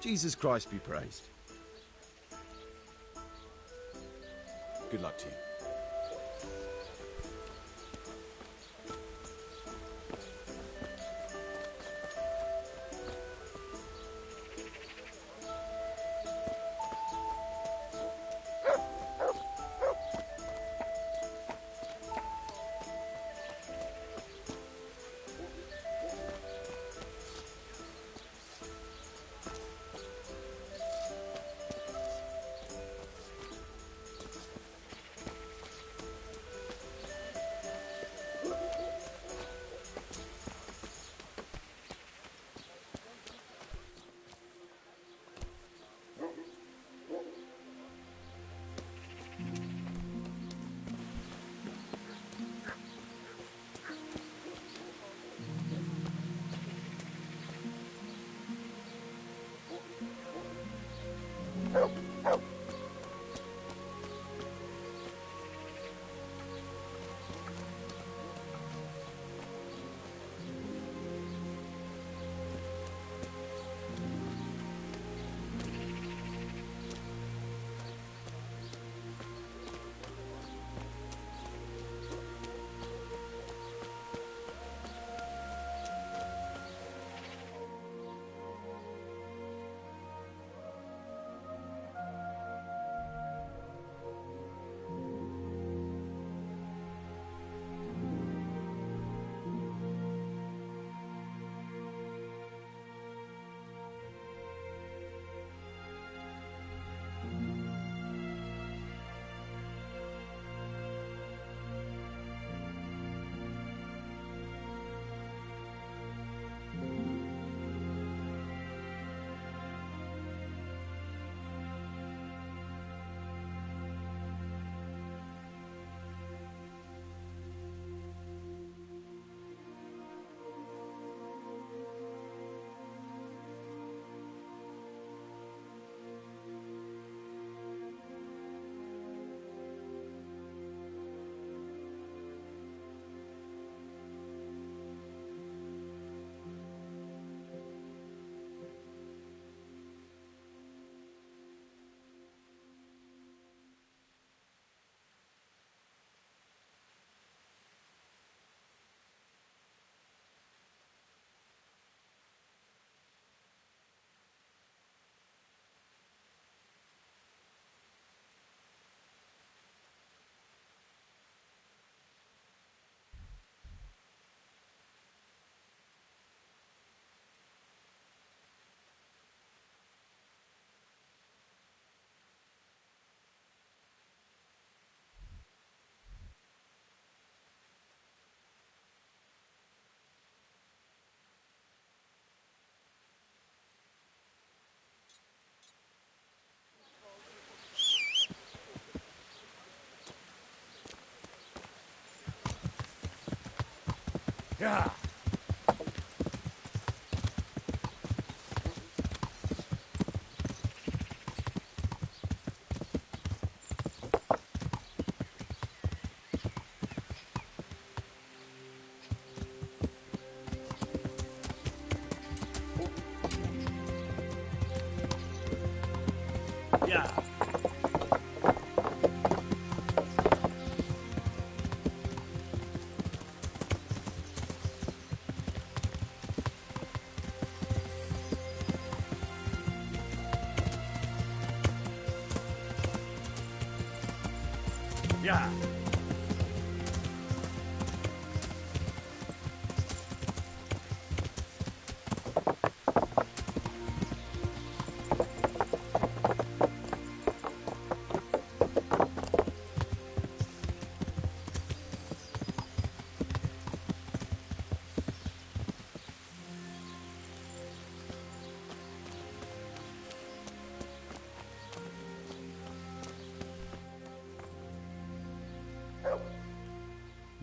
Jesus Christ be praised. Good luck to you. Yeah. Yeah. Yeah.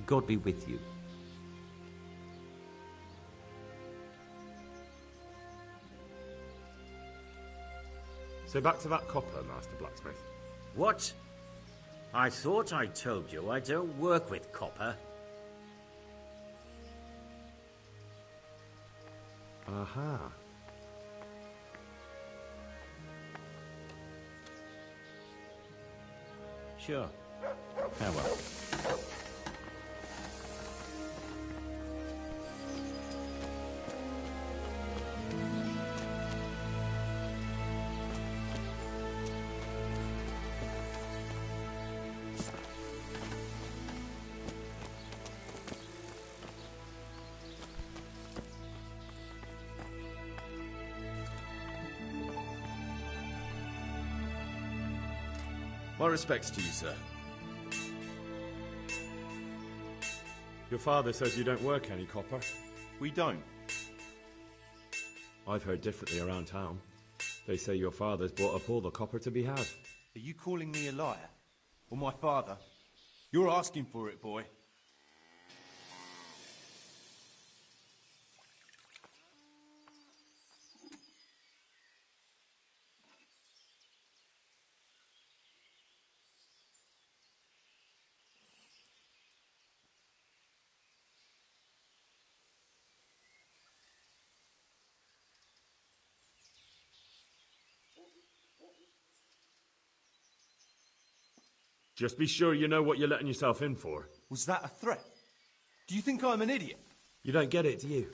God be with you. So back to that copper, Master Blacksmith. What? I thought I told you I don't work with copper. Aha. Sure. Farewell. My respects to you, sir. Your father says you don't work any copper. We don't. I've heard differently around town. They say your father's bought up all the copper to be had. Are you calling me a liar? Or my father? You're asking for it, boy. Just be sure you know what you're letting yourself in for. Was that a threat? Do you think I'm an idiot? You don't get it, do you?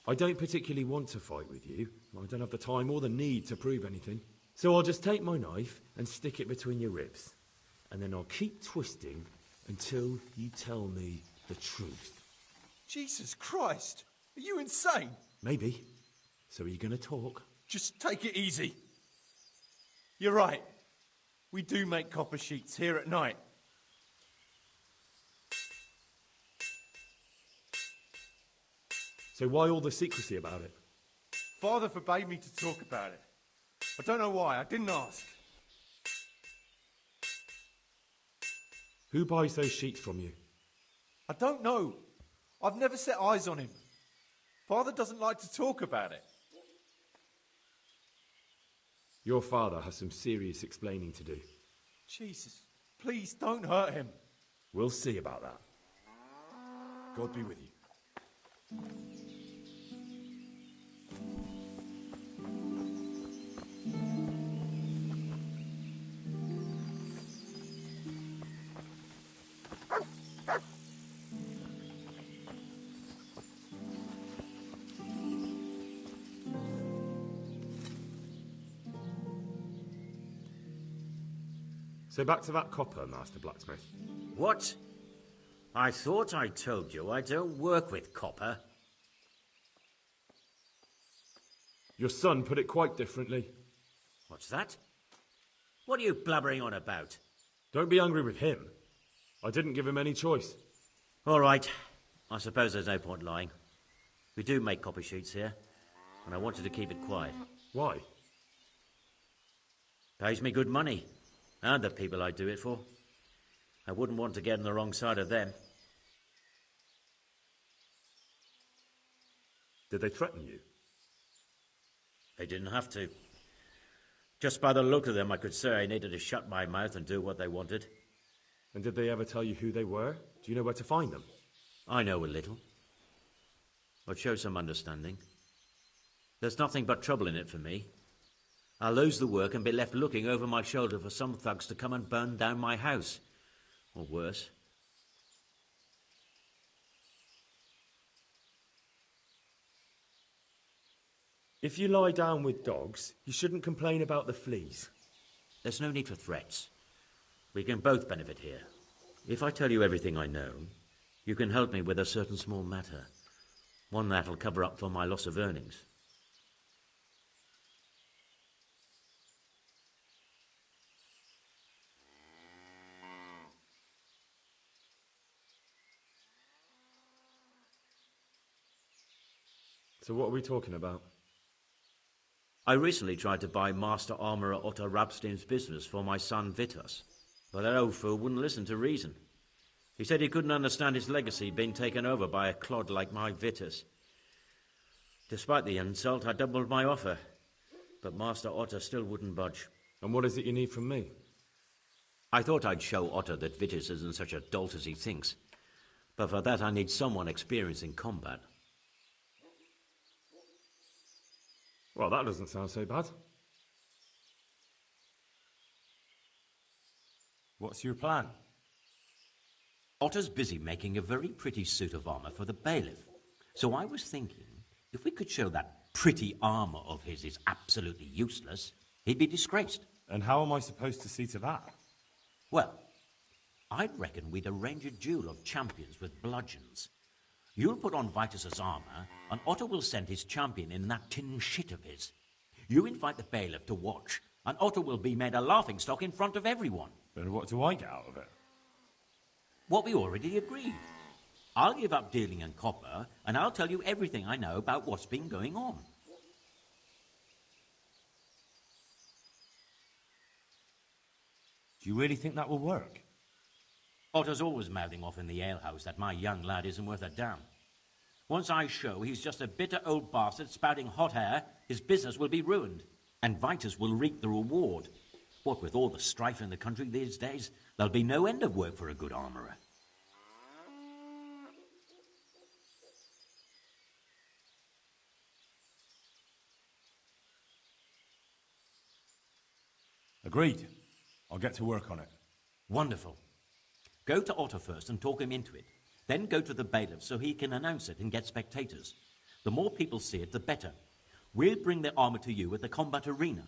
I don't particularly want to fight with you. I don't have the time or the need to prove anything. So I'll just take my knife and stick it between your ribs. And then I'll keep twisting until you tell me the truth. Jesus Christ! Are you insane? Maybe. So are you going to talk? Just take it easy. You're right. We do make copper sheets here at night. So why all the secrecy about it? Father forbade me to talk about it. I don't know why. I didn't ask. Who buys those sheets from you? I don't know. I've never set eyes on him. Father doesn't like to talk about it. Your father has some serious explaining to do. Jesus, please don't hurt him. We'll see about that. God be with you. So back to that copper, Master Blacksmith. What? I thought I told you I don't work with copper. Your son put it quite differently. What's that? What are you blabbering on about? Don't be angry with him. I didn't give him any choice. All right. I suppose there's no point lying. We do make copper sheets here, and I wanted to keep it quiet. Why? Pays me good money, and the people I do it for. I wouldn't want to get on the wrong side of them. Did they threaten you? They didn't have to. Just by the look of them, I could say I needed to shut my mouth and do what they wanted. And did they ever tell you who they were? Do you know where to find them? I know a little. I'd show some understanding. There's nothing but trouble in it for me. I'll lose the work and be left looking over my shoulder for some thugs to come and burn down my house. Or worse. If you lie down with dogs, you shouldn't complain about the fleas. There's no need for threats. We can both benefit here. If I tell you everything I know, you can help me with a certain small matter. One that'll cover up for my loss of earnings. So what are we talking about? I recently tried to buy Master Armourer Otto Rabstein's business for my son Vitus, but that old fool wouldn't listen to reason. He said he couldn't understand his legacy being taken over by a clod like my Vitus. Despite the insult, I doubled my offer, but Master Otto still wouldn't budge. And what is it you need from me? I thought I'd show Otto that Vitus isn't such a dolt as he thinks, but for that I need someone experienced in combat. Well, that doesn't sound so bad. What's your plan? Otter's busy making a very pretty suit of armour for the bailiff. So I was thinking, if we could show that pretty armour of his is absolutely useless, he'd be disgraced. And how am I supposed to see to that? Well, I'd reckon we'd arrange a duel of champions with bludgeons. You'll put on Vitus's armour, and Otter will send his champion in that tin shit of his. You invite the bailiff to watch, and Otter will be made a laughingstock in front of everyone. But what do I get out of it? What we already agreed. I'll give up dealing in copper, and I'll tell you everything I know about what's been going on. Do you really think that will work? Otter's always mouthing off in the alehouse that my young lad isn't worth a damn. Once I show he's just a bitter old bastard spouting hot air, his business will be ruined, and Vitus will reap the reward. What with all the strife in the country these days, there'll be no end of work for a good armourer. Agreed. I'll get to work on it. Wonderful. Go to Otter first and talk him into it. Then go to the bailiff so he can announce it and get spectators. The more people see it, the better. We'll bring their armour to you at the combat arena.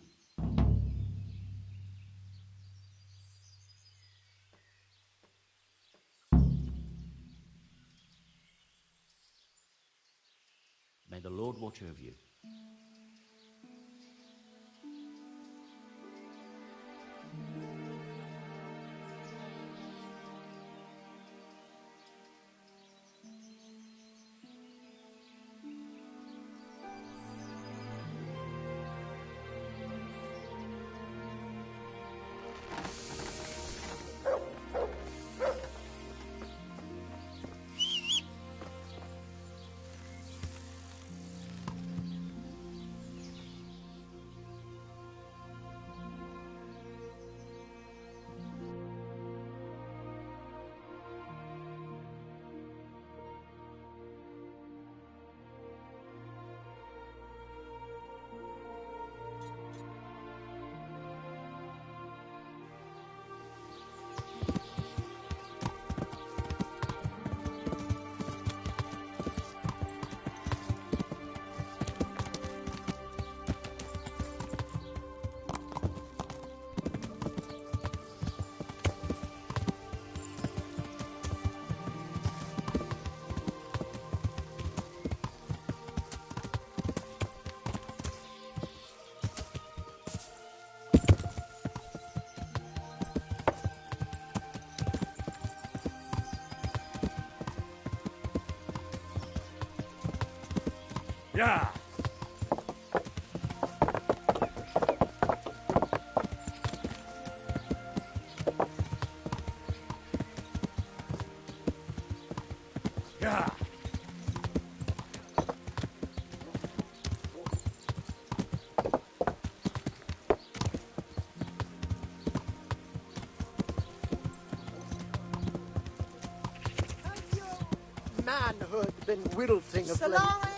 May the Lord watch over you. Yeah! Yeah! Manhood been wilting of late. Salami,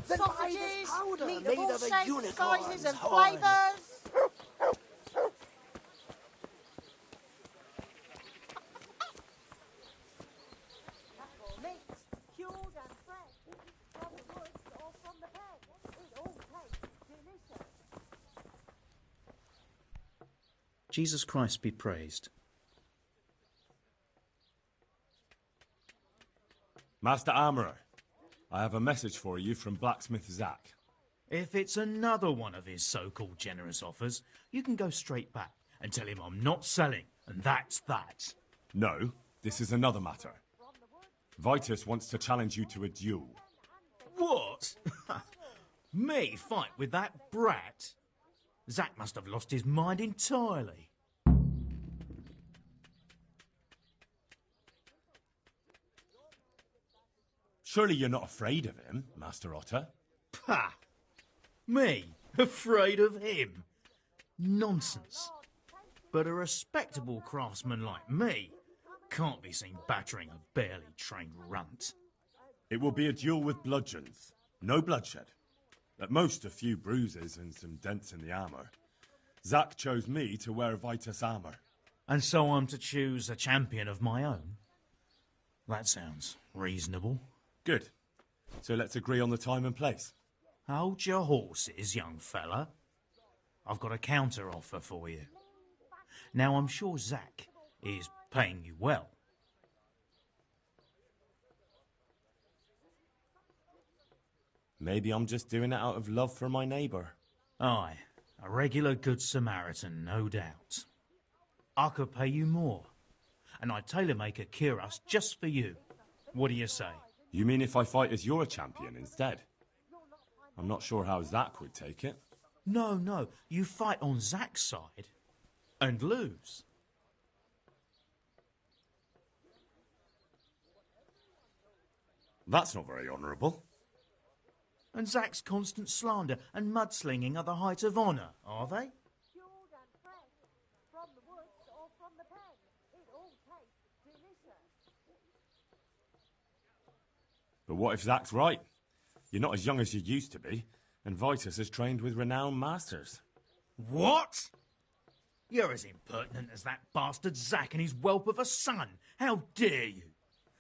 Then buy sausages, this powder meat made of all of a shapes, unicorn's sizes and horn. flavours. Meat, cured and fresh, from the woods or from the pen. It all tastes delicious. Jesus Christ be praised. Master Armourer, I have a message for you from Blacksmith Zack. If it's another one of his so-called generous offers, you can go straight back and tell him I'm not selling, and that's that. No, this is another matter. Vitus wants to challenge you to a duel. What? Me fight with that brat? Zack must have lost his mind entirely. Surely you're not afraid of him, Master Otter? Pah! Me? Afraid of him? Nonsense. But a respectable craftsman like me can't be seen battering a barely trained runt. It will be a duel with bludgeons. No bloodshed. At most, a few bruises and some dents in the armour. Zack chose me to wear Vitus armour. And so I'm to choose a champion of my own? That sounds reasonable. Good. So let's agree on the time and place. Hold your horses, young fella. I've got a counter offer for you. Now, I'm sure Zack is paying you well. Maybe I'm just doing it out of love for my neighbour. Aye, a regular good Samaritan, no doubt. I could pay you more, and I'd tailor-make a cuirass just for you. What do you say? You mean if I fight as your champion instead? I'm not sure how Zack would take it. No, you fight on Zack's side and lose. That's not very honourable. And Zack's constant slander and mudslinging are the height of honour, are they? Cured and fresh, from the woods or from the pen. It all tastes delicious. But what if Zack's right? You're not as young as you used to be, and Vitus has trained with renowned masters. What? You're as impertinent as that bastard Zack and his whelp of a son. How dare you?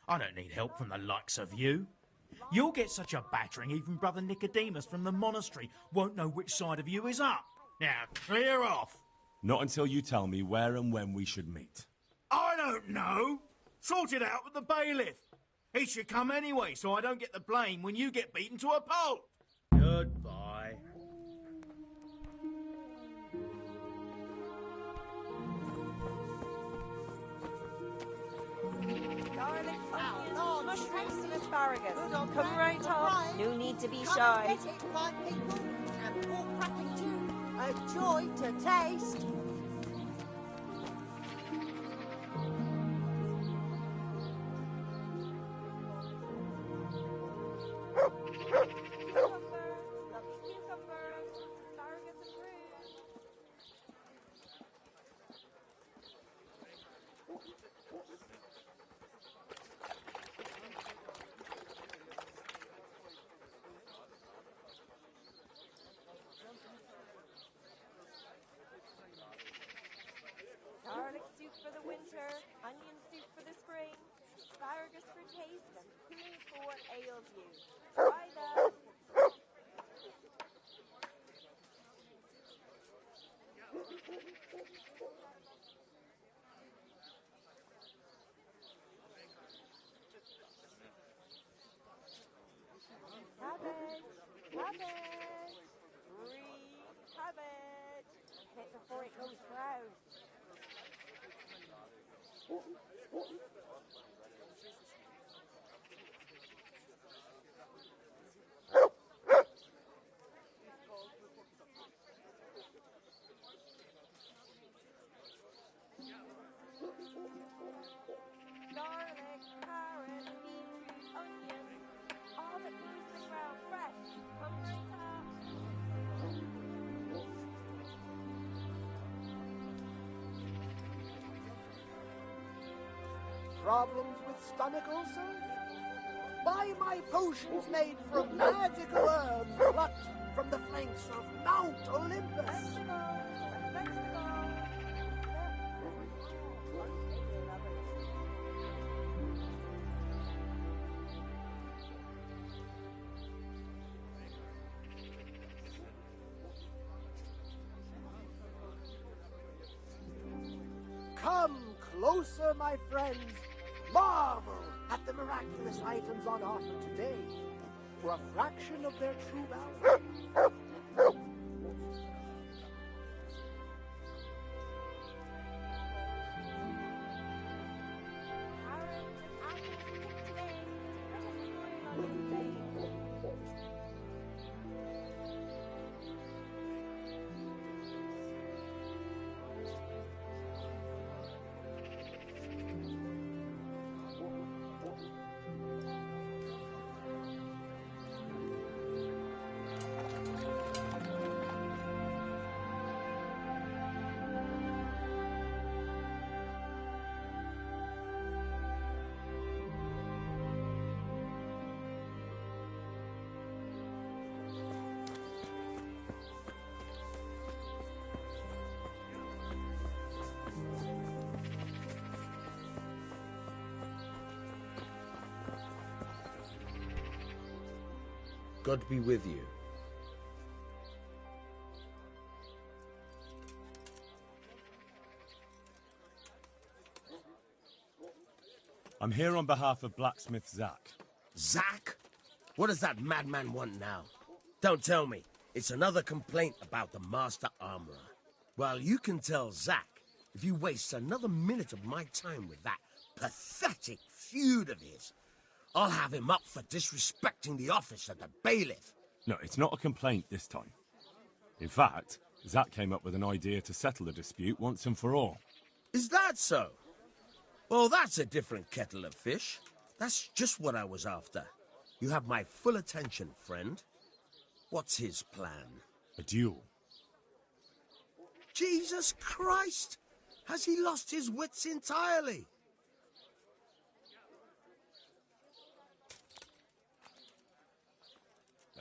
I don't need help from the likes of you. You'll get such a battering even Brother Nicodemus from the monastery won't know which side of you is up. Now, clear off. Not until you tell me where and when we should meet. I don't know. Sort it out with the bailiff. He should come anyway, so I don't get the blame when you get beaten to a pulp. Goodbye. Garlic, onions, mushrooms and asparagus. Come right on. No need to be shy. Get it, fine people, and pork crackling too. A joy to taste. Garlic soup for the winter, onion soup for the spring, asparagus for taste, and prunes for what ails you. Try them. Cabbage, cabbage, green cabbage. Hit before it goes brown. Garlic, carrot, beetroot, onion, all that grows in the ground fresh. Come right up. Problems with stomach ulcers? Buy my potions made from magical herbs plucked from the flanks of Mount Olympus. Come closer, my friends. Marvel at the miraculous items on offer today for a fraction of their true value. God be with you. I'm here on behalf of blacksmith Zach. Zach? What does that madman want now? Don't tell me. It's another complaint about the Master Armorer. Well, you can tell Zach if he wastes another minute of my time with that pathetic feud of his. I'll have him up for disrespecting the office of the bailiff. No, it's not a complaint this time. In fact, Zach came up with an idea to settle the dispute once and for all. Is that so? Well, that's a different kettle of fish. That's just what I was after. You have my full attention, friend. What's his plan? A duel. Jesus Christ! Has he lost his wits entirely?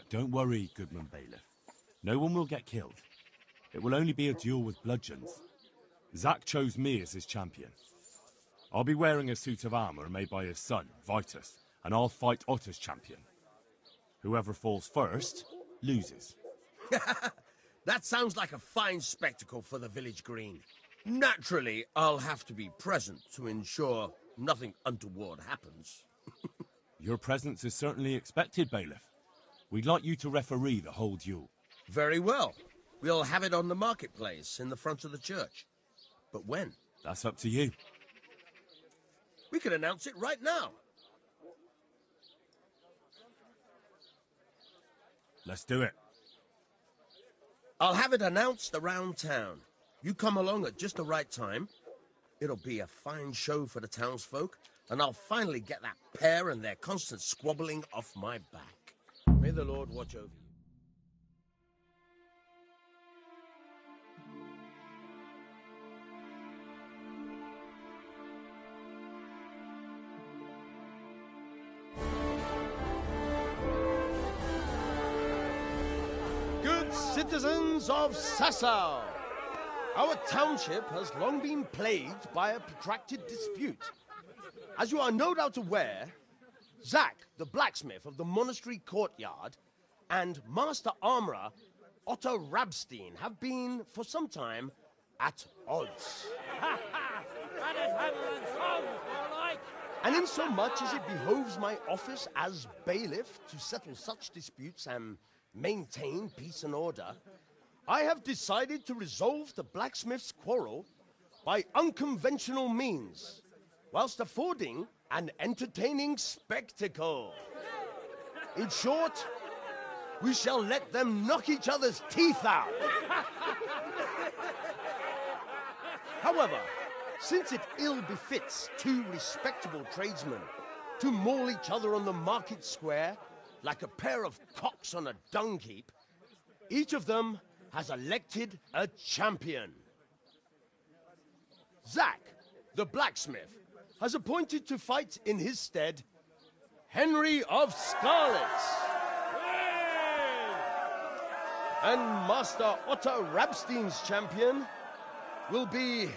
Don't worry, Goodman Bailiff. No one will get killed. It will only be a duel with bludgeons. Zach chose me as his champion. I'll be wearing a suit of armour made by his son, Vitus, and I'll fight Otter's champion. Whoever falls first, loses. That sounds like a fine spectacle for the village green. Naturally, I'll have to be present to ensure nothing untoward happens. Your presence is certainly expected, Bailiff. We'd like you to referee the whole duel. Very well. We'll have it on the marketplace in the front of the church. But when? That's up to you. We can announce it right now. Let's do it. I'll have it announced around town. You come along at just the right time. It'll be a fine show for the townsfolk, and I'll finally get that pair and their constant squabbling off my back. May the Lord watch over you. Good citizens of Sasau, our township has long been plagued by a protracted dispute. As you are no doubt aware, Zach, the blacksmith of the monastery courtyard, and Master Armourer Otto Rabstein have been, for some time, at odds. That is hammer and tongs, more like. And insomuch as it behoves my office as bailiff to settle such disputes and maintain peace and order, I have decided to resolve the blacksmith's quarrel by unconventional means, whilst affording an entertaining spectacle. In short, we shall let them knock each other's teeth out. However, since it ill befits two respectable tradesmen to maul each other on the market square like a pair of cocks on a dung heap, each of them has elected a champion. Zach, the blacksmith, has appointed to fight in his stead Henry of Scarlet. And Master Otto Rabstein's champion will be...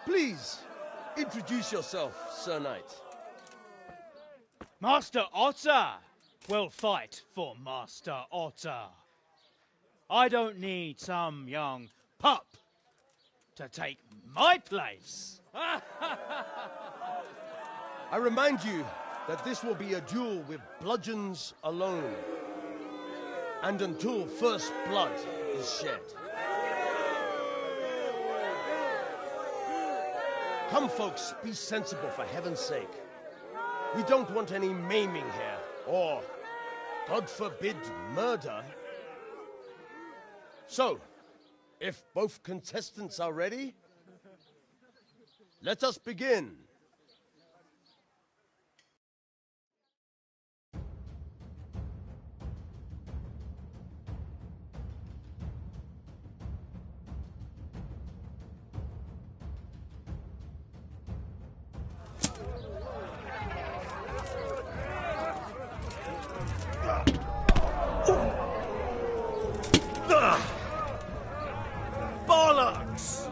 Please, introduce yourself, Sir Knight. Master Otter will fight for Master Otter. I don't need some young pup to take my place. I remind you that this will be a duel with bludgeons alone, and until first blood is shed. Come, folks, be sensible for heaven's sake. We don't want any maiming here, or, God forbid, murder. So, if both contestants are ready, let us begin. Bollocks!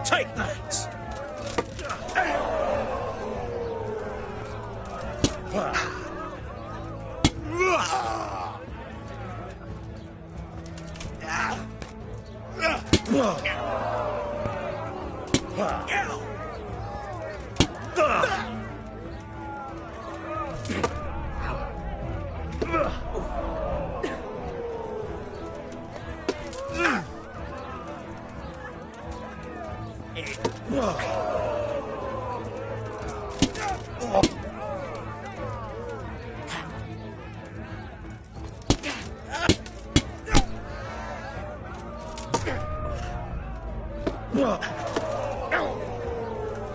Take that!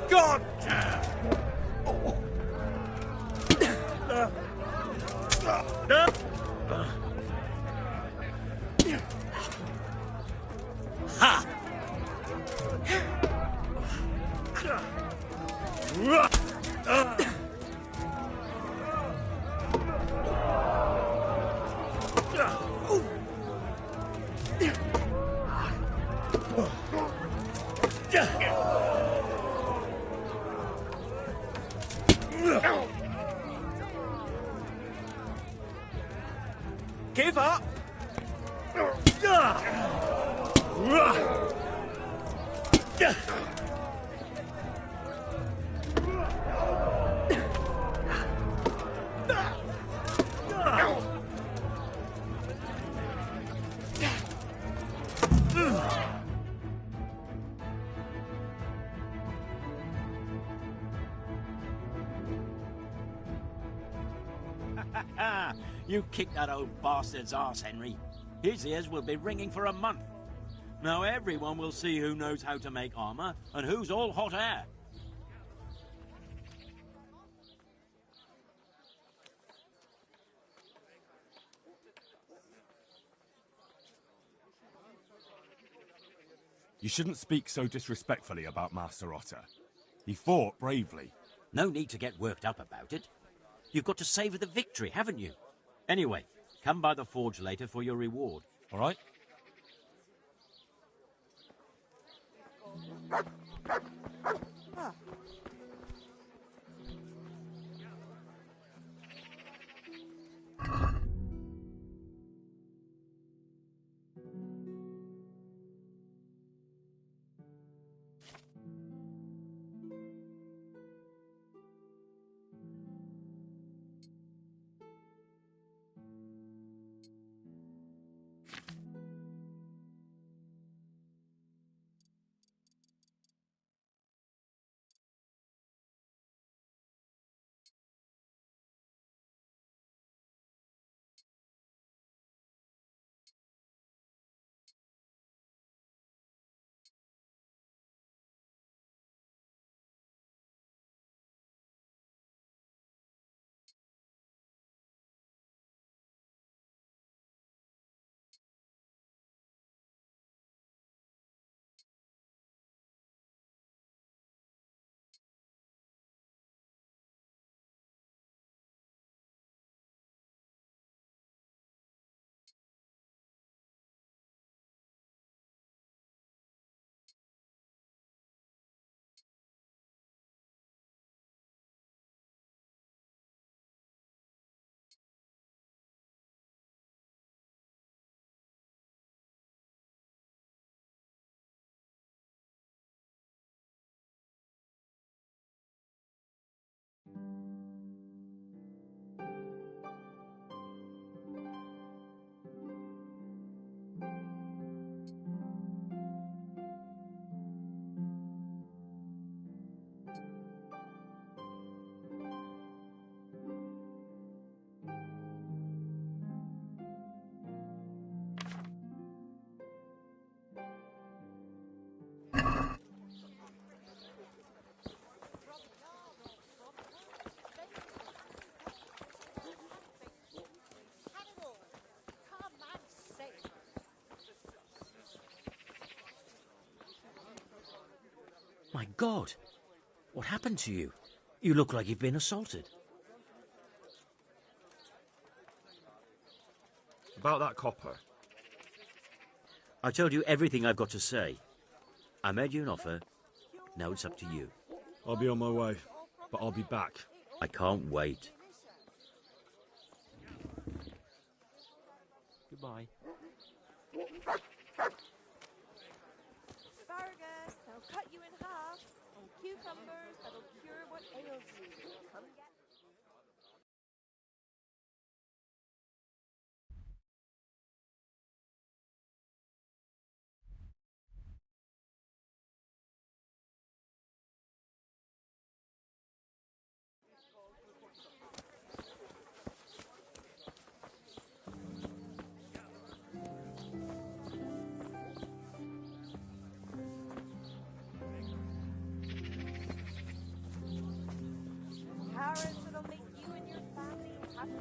God! Ha! Give up! You kicked that old bastard's arse, Henry. His ears will be ringing for a month. Now everyone will see who knows how to make armor and who's all hot air. You shouldn't speak so disrespectfully about Master Otter. He fought bravely. No need to get worked up about it. You've got to savour the victory, haven't you? Anyway, come by the forge later for your reward, all right? My God! What happened to you? You look like you've been assaulted. About that copper. I told you everything I've got to say. I made you an offer. Now it's up to you. I'll be on my way, but I'll be back. I can't wait. Goodbye. Asparagus, they'll cut you in half. And cucumbers, that'll cure what ails you. Come get carrots that'll make you and your family happy.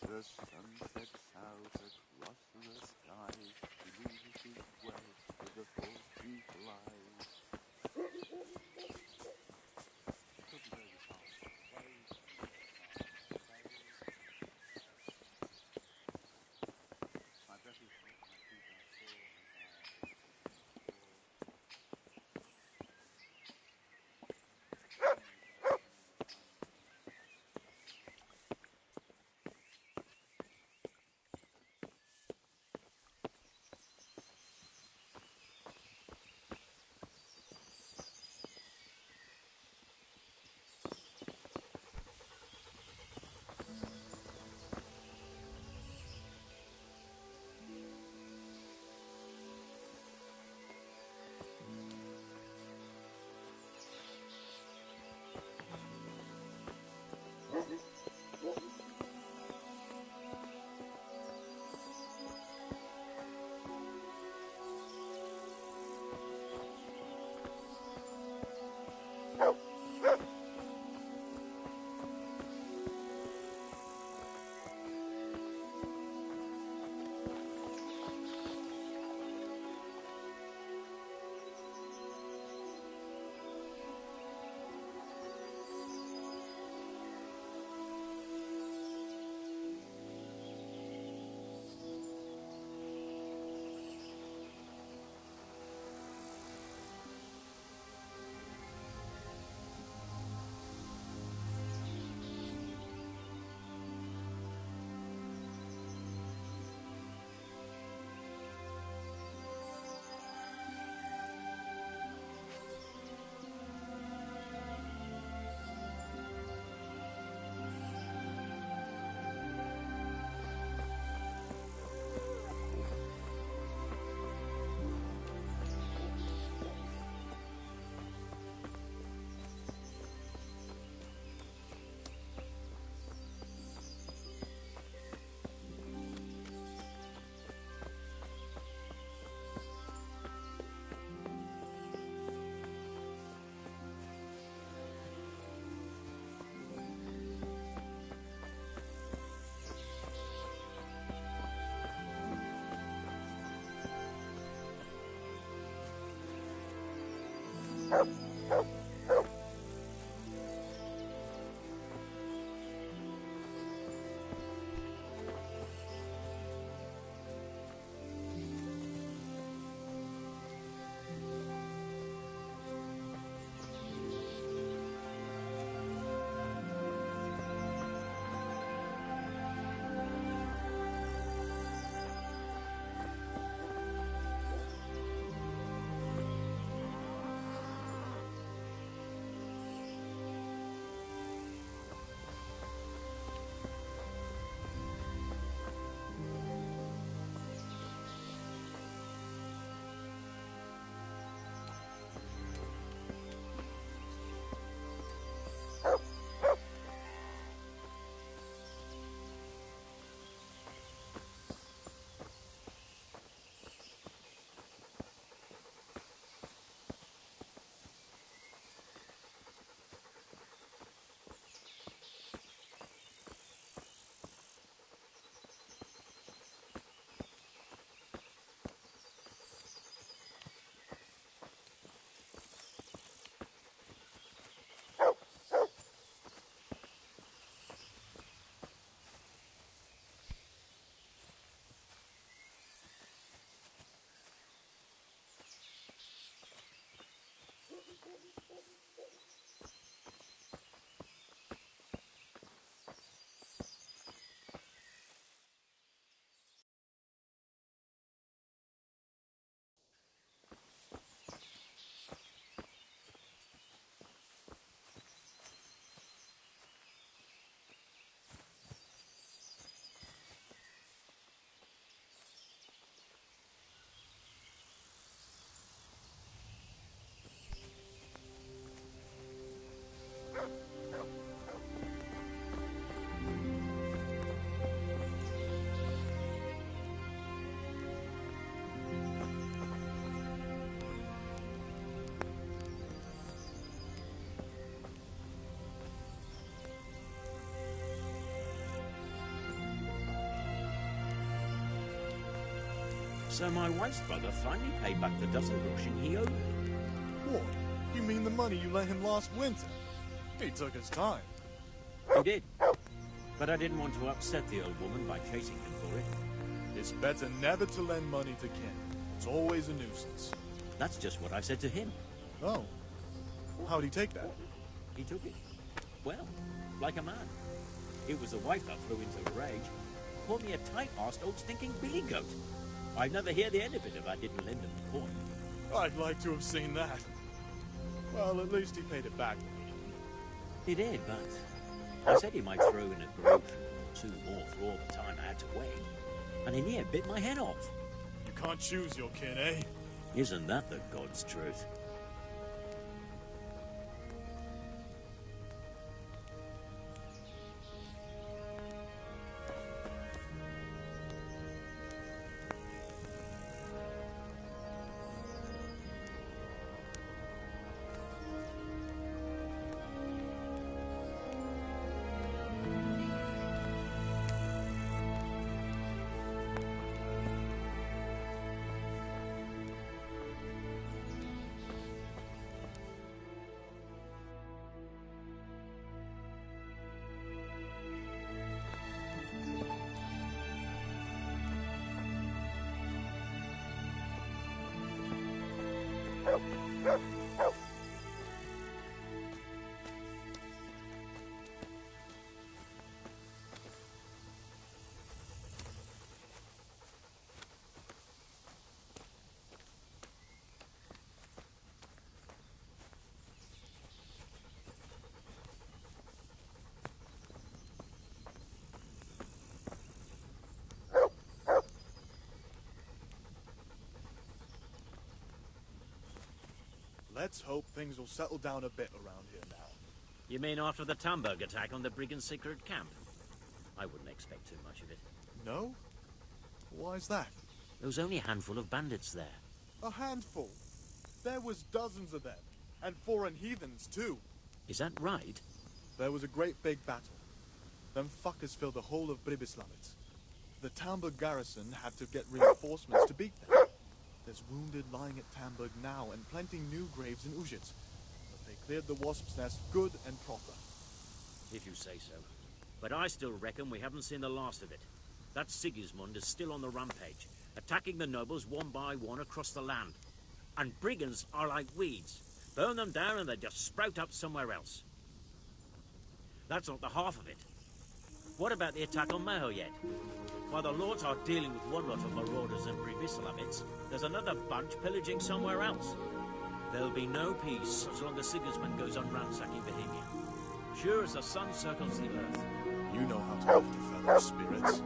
The sun sets out across the sky, he loses his way where the forty flies. My breath is short, my feet are sore, So my wife's brother finally paid back the dozen groschen he owed me. What? You mean the money you lent him last winter? He took his time. He did. But I didn't want to upset the old woman by chasing him for it. It's better never to lend money to kin. It's always a nuisance. That's just what I said to him. Oh. How'd he take that? He took it. Well, like a man. It was the wife that flew into a rage. Called me a tight-arsed old stinking billy goat. I'd never hear the end of it if I didn't lend him the coin. I'd like to have seen that. Well, at least he paid it back. He did, but I said he might throw in a groschen or two more for all the time I had to wait. And he near bit my head off. You can't choose your kin, eh? Isn't that the God's truth? Let's hope things will settle down a bit around here now. You mean after the Tamberg attack on the Brigand secret camp? I wouldn't expect too much of it. No? Why's that? There was only a handful of bandits there. A handful? There was dozens of them. And foreign heathens, too. Is that right? There was a great big battle. Them fuckers filled the whole of Bribislavitz. The Tamberg garrison had to get reinforcements to beat them. There's wounded lying at Tamburg now, and plenty new graves in Ujit. But they cleared the wasp's nest good and proper. If you say so. But I still reckon we haven't seen the last of it. That Sigismund is still on the rampage, attacking the nobles one by one across the land. And brigands are like weeds. Burn them down and they just sprout up somewhere else. That's not the half of it. What about the attack on Mahoyet? While the lords are dealing with one lot of marauders and Privislavits, there's another bunch pillaging somewhere else. There'll be no peace as long as Sigismund goes on ransacking Bohemia. Sure as the sun circles the earth. You know how to lift a fellow's spirits.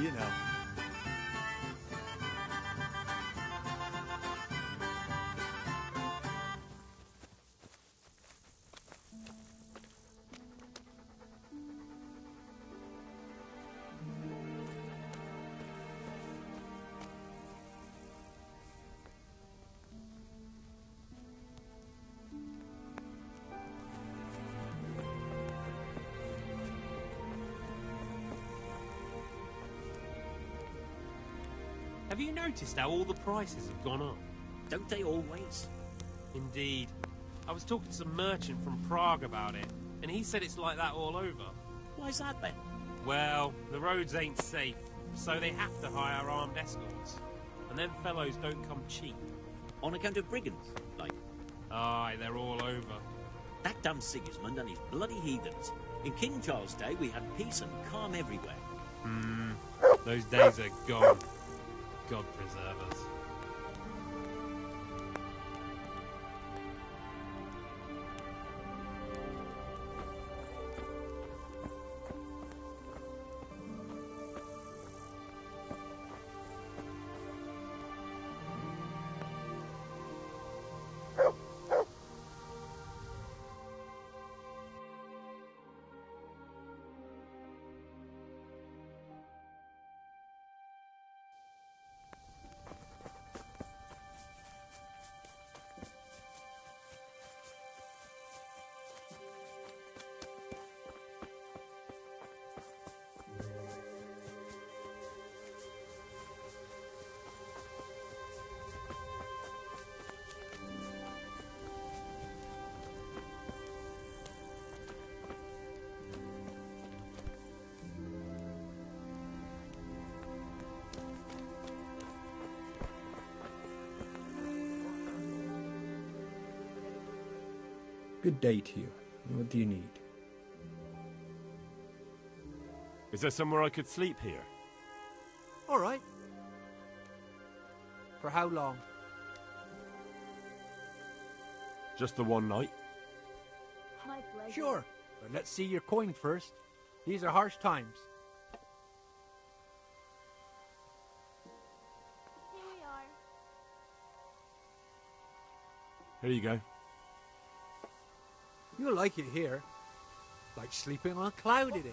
You know. Have you noticed how all the prices have gone up? Don't they always? Indeed. I was talking to some merchant from Prague about it, and he said it's like that all over. Why's that then? Well, the roads ain't safe, so they have to hire armed escorts. And them fellows don't come cheap. On account of brigands, like? Aye, they're all over. That damn Sigismund and his bloody heathens. In King Charles' day, we had peace and calm everywhere. Those days are gone. God preserve us. Good day to you. What do you need? Is there somewhere I could sleep here? All right. For how long? Just the one night? My pleasure. Sure, but let's see your coin first. These are harsh times. Here we are. Here you go. You'll like it here. Like sleeping on a cloud it is.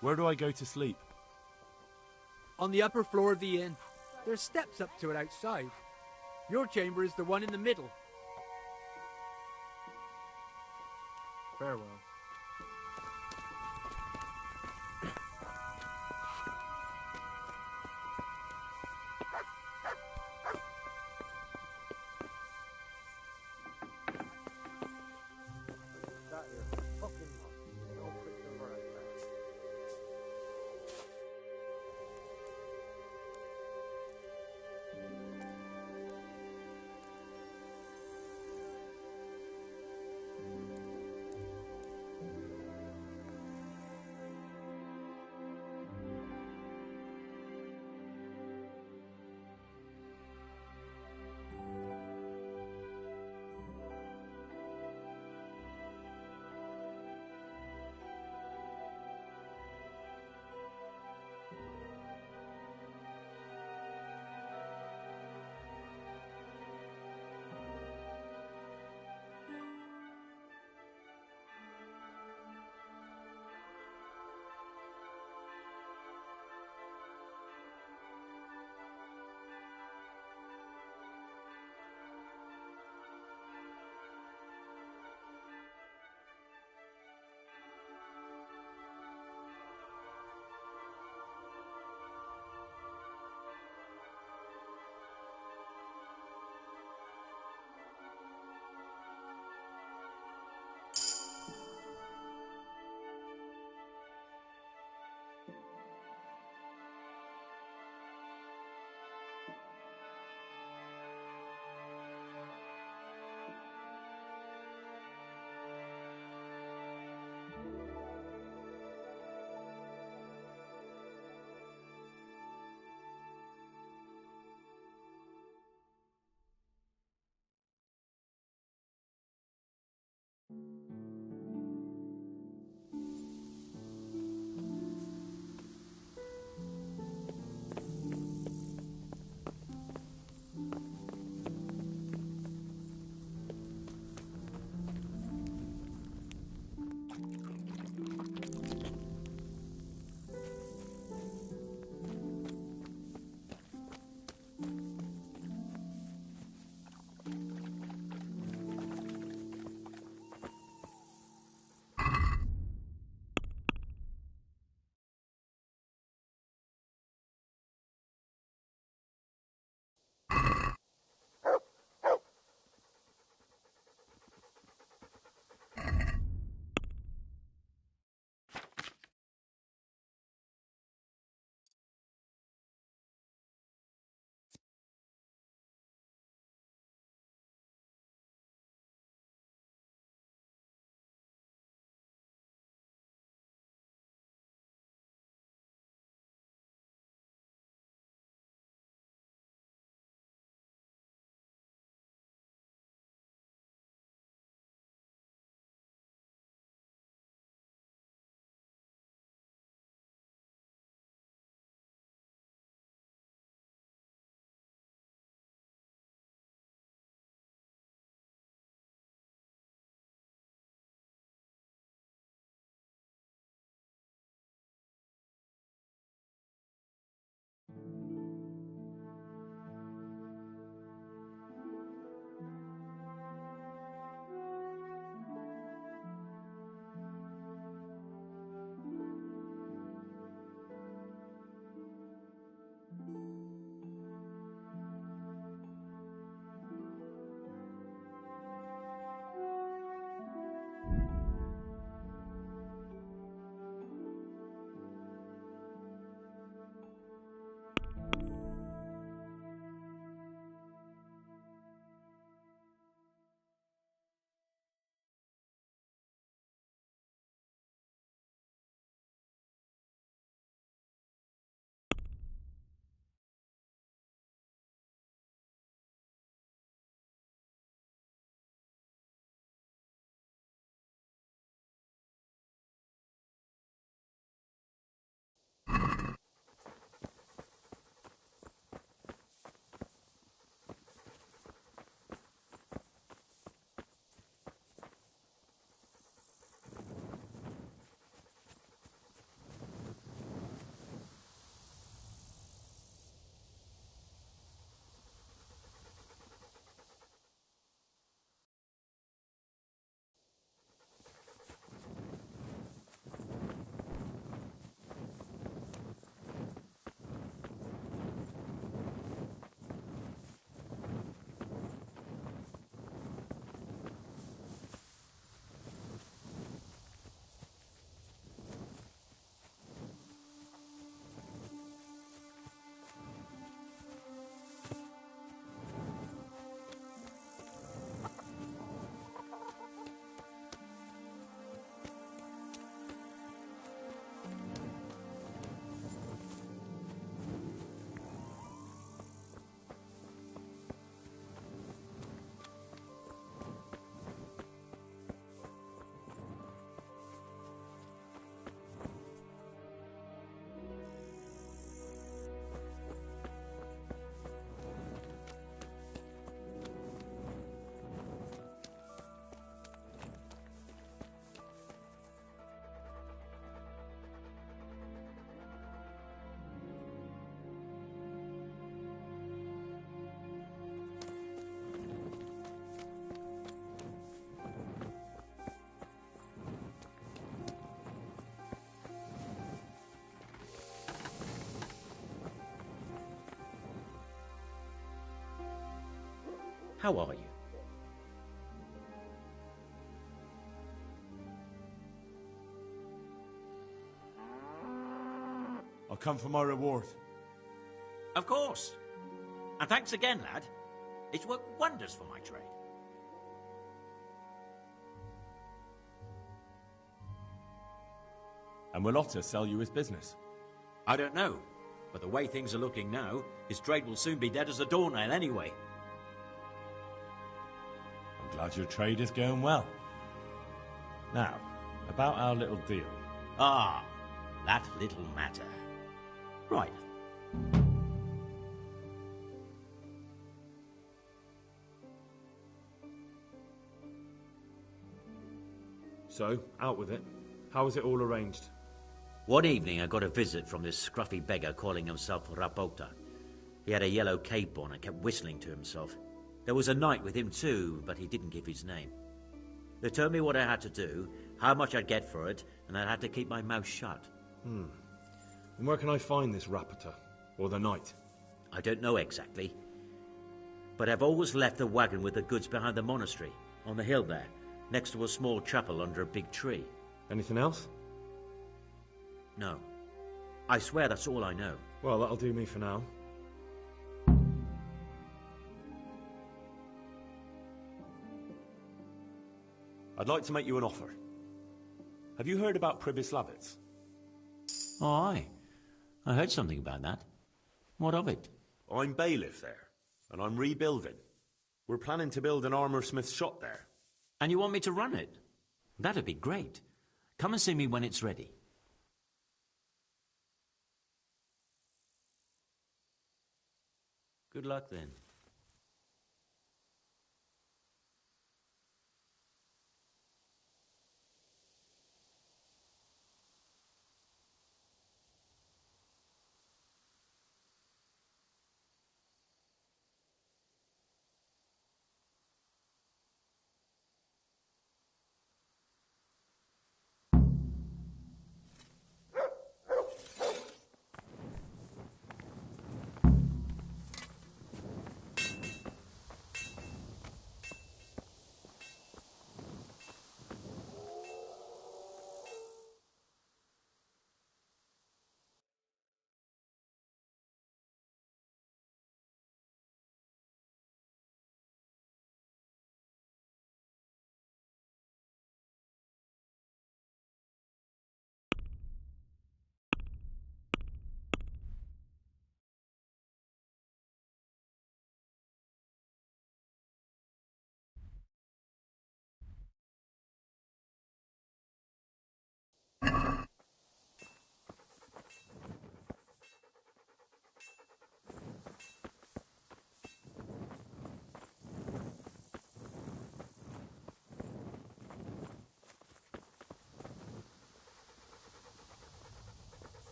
Where do I go to sleep? On the upper floor of the inn. There's steps up to it outside. Your chamber is the one in the middle. Farewell. How are you? I'll come for my reward. Of course. And thanks again, lad. It's worked wonders for my trade. And will Otter sell you his business? I don't know, but the way things are looking now, his trade will soon be dead as a doornail anyway. I'm glad your trade is going well. Now, about our little deal. Ah, that little matter. Right. So, out with it. How is it all arranged? One evening I got a visit from this scruffy beggar calling himself Rapota. He had a yellow cape on and kept whistling to himself. There was a knight with him too, but he didn't give his name. They told me what I had to do, how much I'd get for it, and I had to keep my mouth shut. And where can I find this Rapota? Or the knight? I don't know exactly. But I've always left the wagon with the goods behind the monastery, on the hill there, next to a small chapel under a big tree. Anything else? No. I swear that's all I know. Well, that'll do me for now. I'd like to make you an offer. Have you heard about Pribyslavitz? Oh, aye. I heard something about that. What of it? I'm bailiff there, and I'm rebuilding. We're planning to build an armoursmith's shop there. And you want me to run it? That'd be great. Come and see me when it's ready. Good luck then.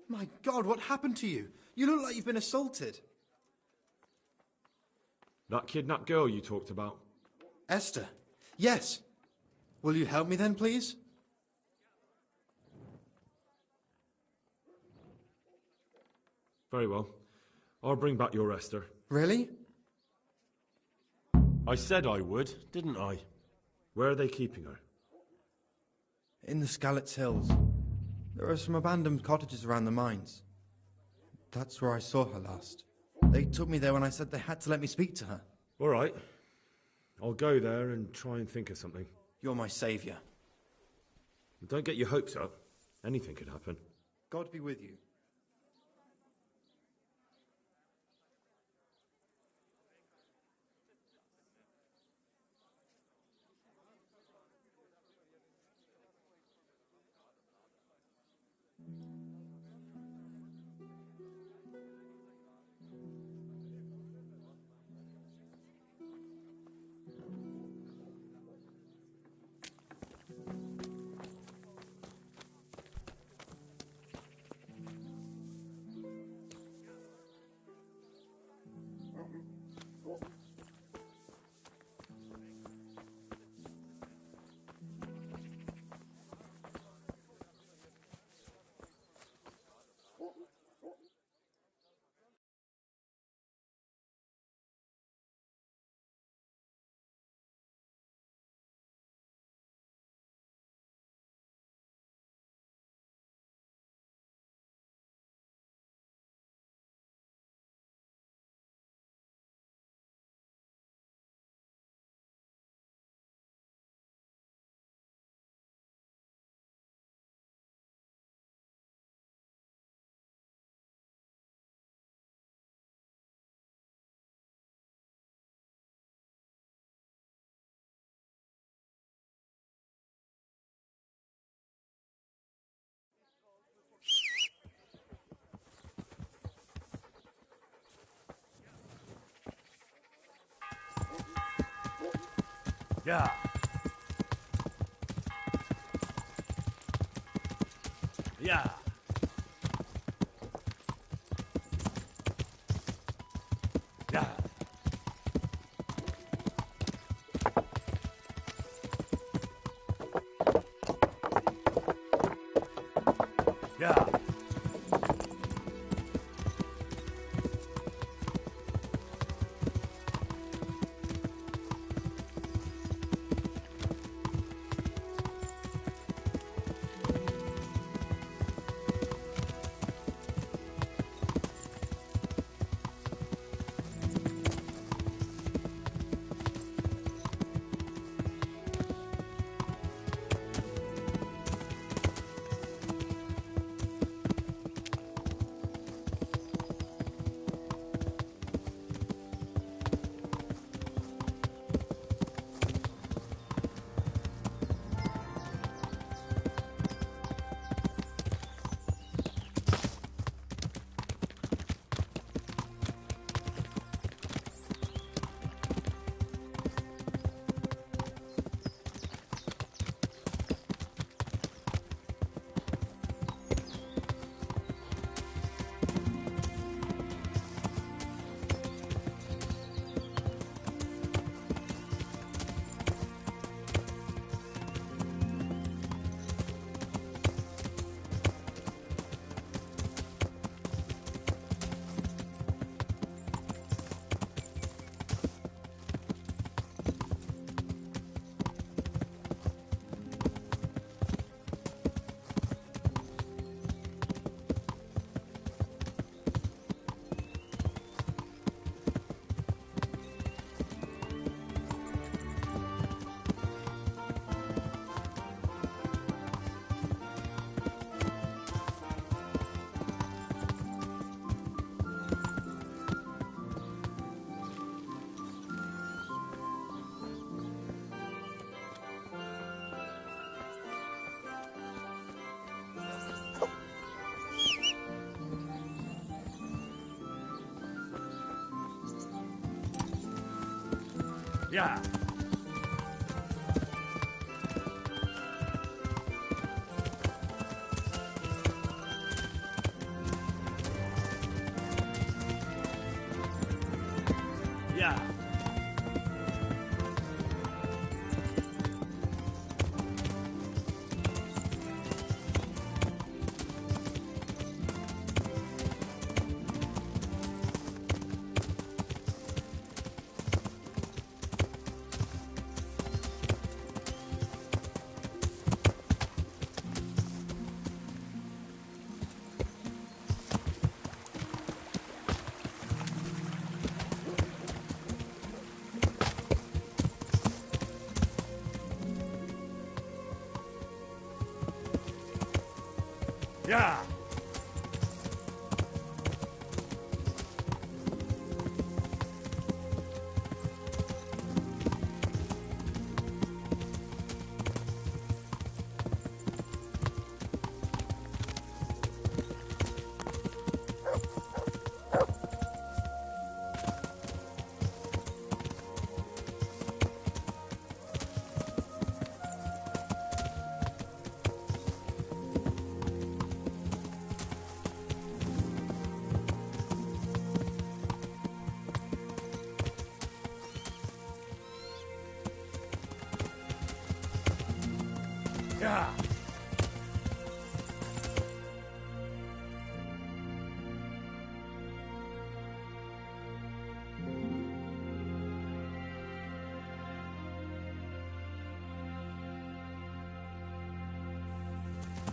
My God, what happened to you? You look like you've been assaulted. That kidnapped girl you talked about? Esther? Yes. Will you help me then, please? Very well. I'll bring back your Esther. Really? I said I would, didn't I? Where are they keeping her? In the Skalitz Hills. There are some abandoned cottages around the mines. That's where I saw her last. They took me there when I said they had to let me speak to her. All right. I'll go there and try and think of something. You're my saviour. Don't get your hopes up. Anything could happen. God be with you. Yeah. Yeah. Yeah. Yeah. Yeah. Yeah! Yeah!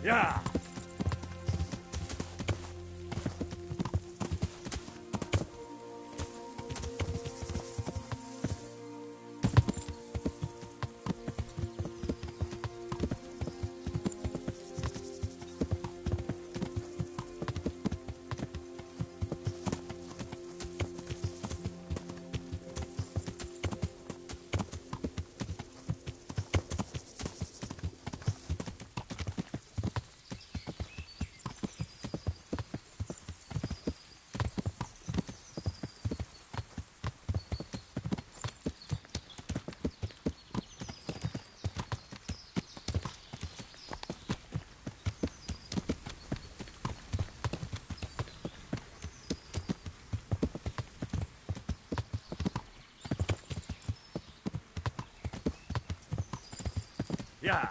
Yeah! Yeah! Yeah!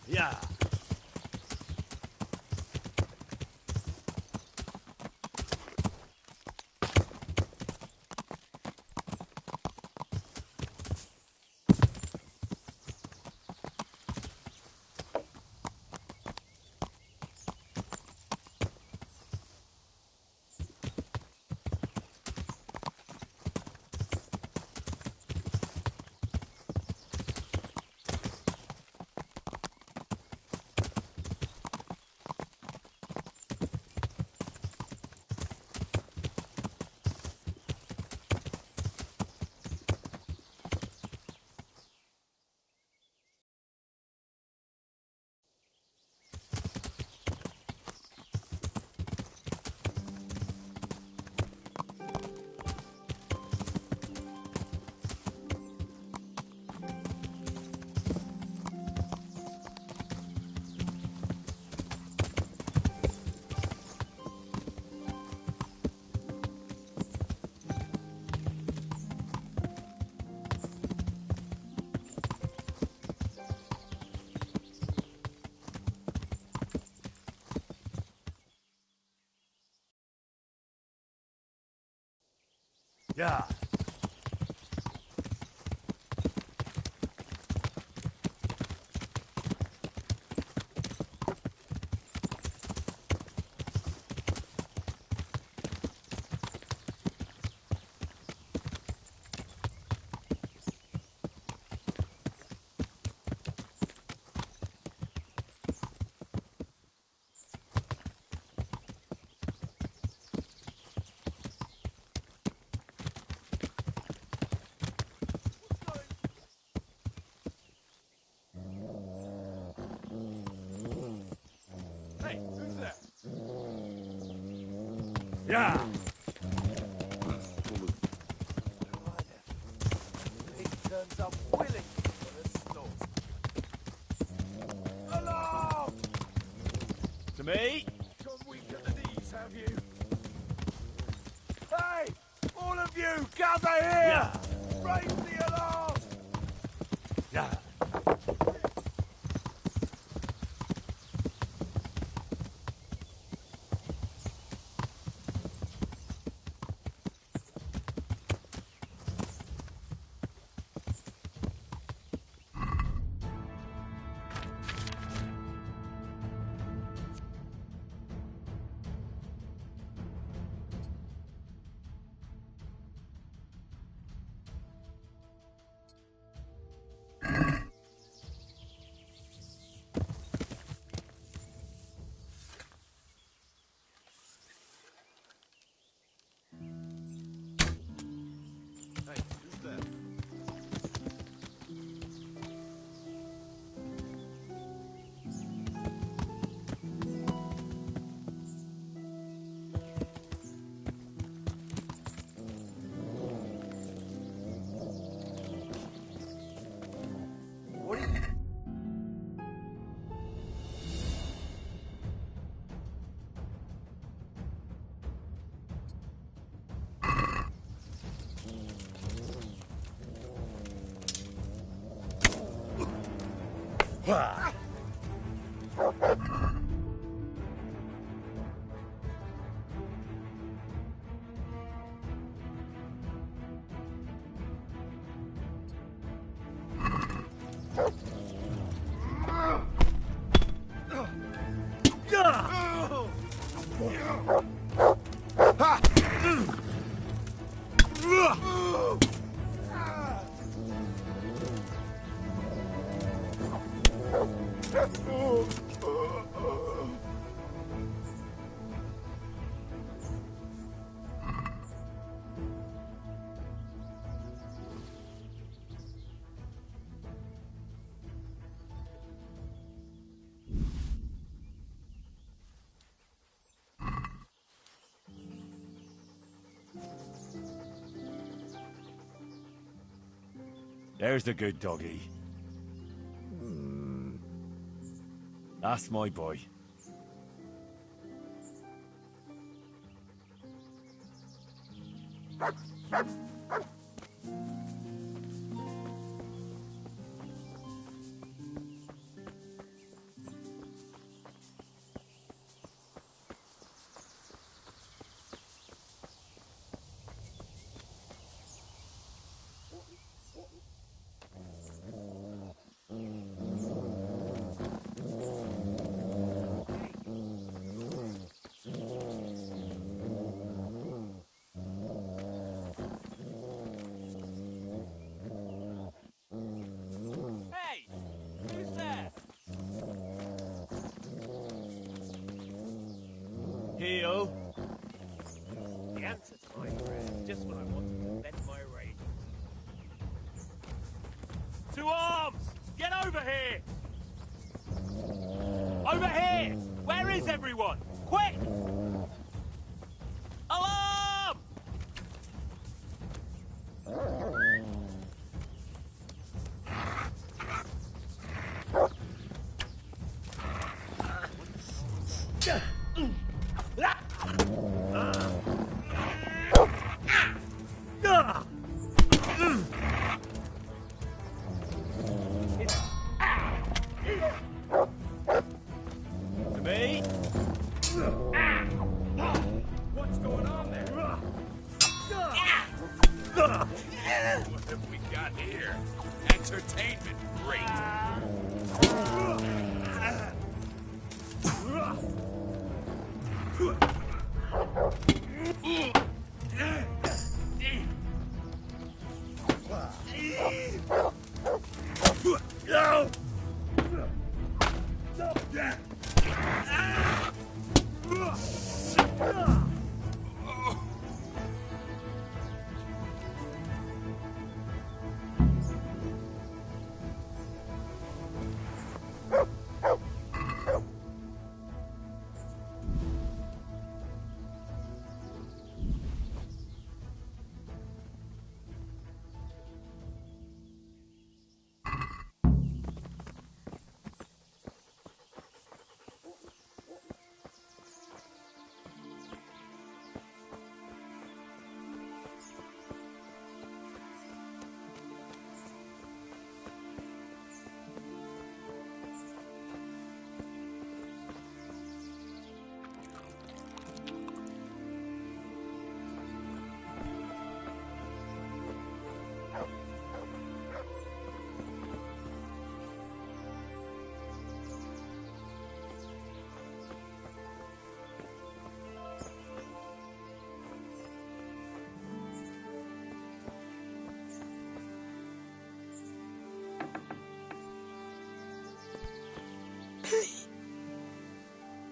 Yeah! Yeah! Hey, who's there? Yeah. Pig turns up willingly for the slaughter. Alarm! To me? Gone weak at the knees, have you? Hey! All of you, gather here! Yeah. Raise the alarm! Yeah. Hey, who's there? What are you... There's the good doggy. That's my boy. Hey! Who's there? Heel. The answer to my prayer is just what I wanted to vent my rage. To arms! Get over here! Over here! Where is everyone? Quick! Alarm! To me? What's going on there? What have we got here? Entertainment, great.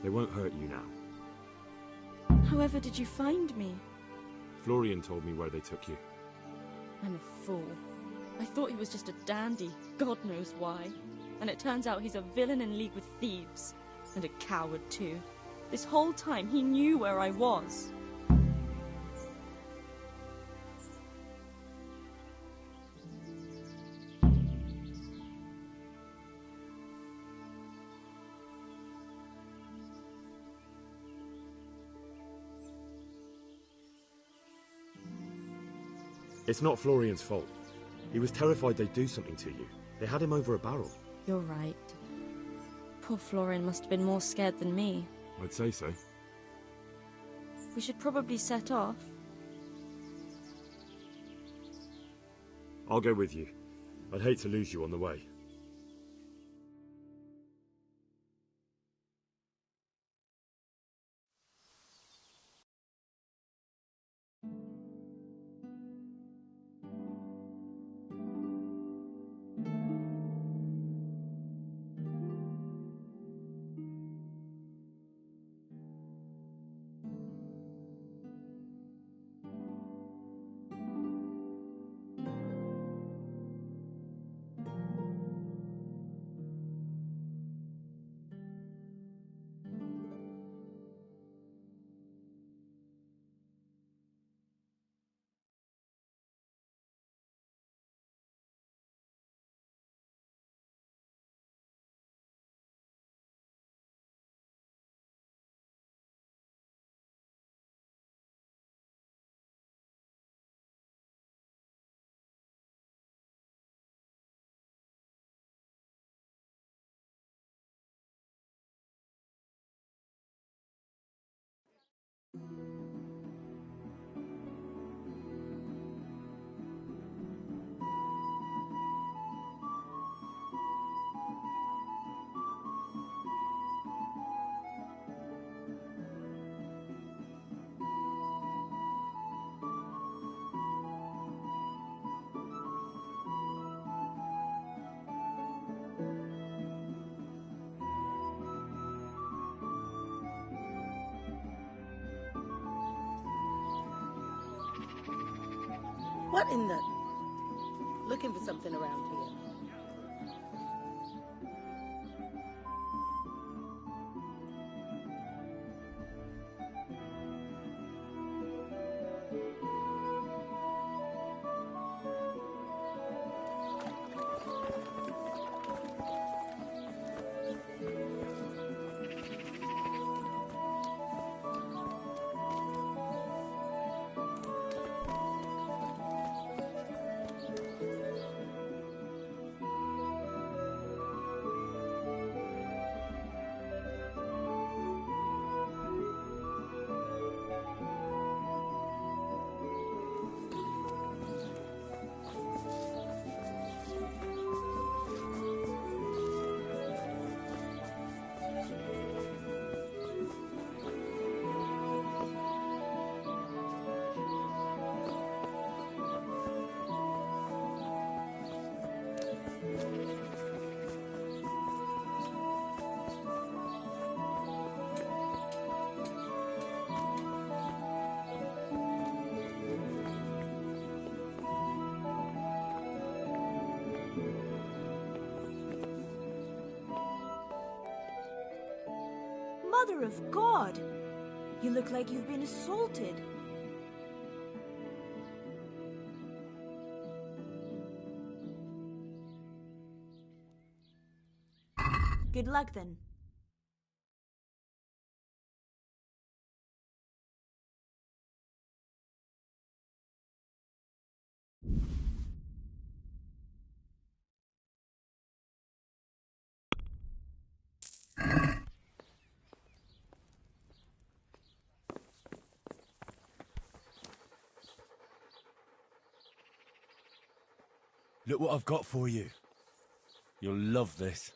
They won't hurt you now. However did you find me? Florian told me where they took you. I'm a fool. I thought he was just a dandy, God knows why. And it turns out he's a villain in league with thieves. And a coward too. This whole time he knew where I was. It's not Florian's fault. He was terrified they'd do something to you. They had him over a barrel. You're right. Poor Florian must have been more scared than me. I'd say so. We should probably set off. I'll go with you. I'd hate to lose you on the way. What in the... Looking for something around here. Mother of God! You look like you've been assaulted. Good luck then. Look what I've got for you. You'll love this.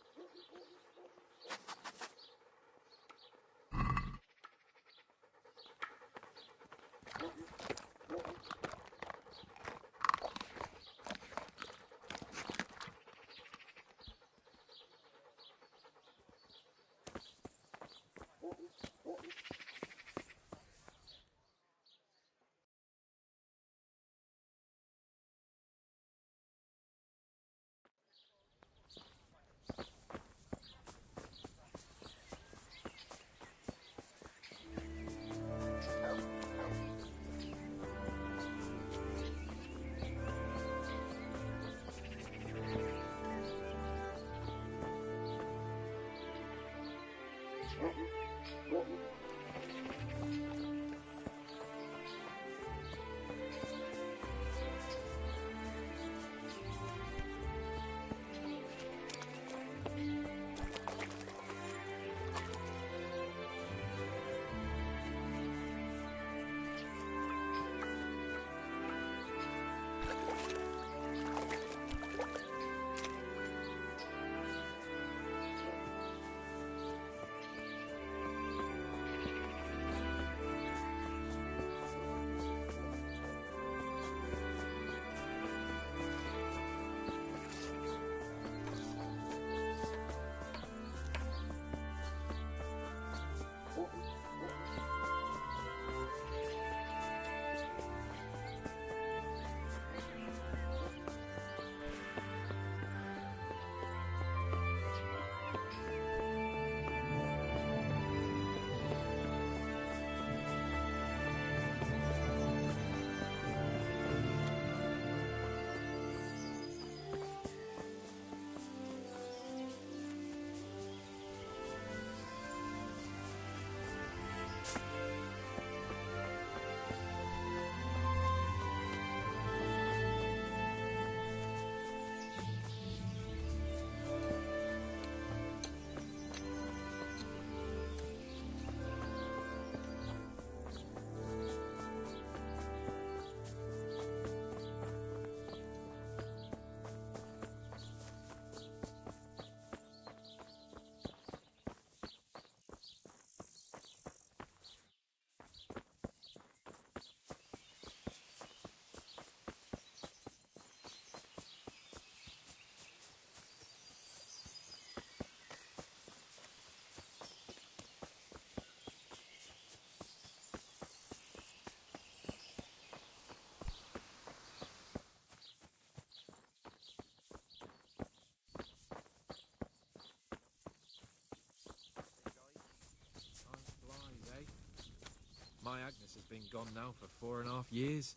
My Agnes has been gone now for 4.5 years.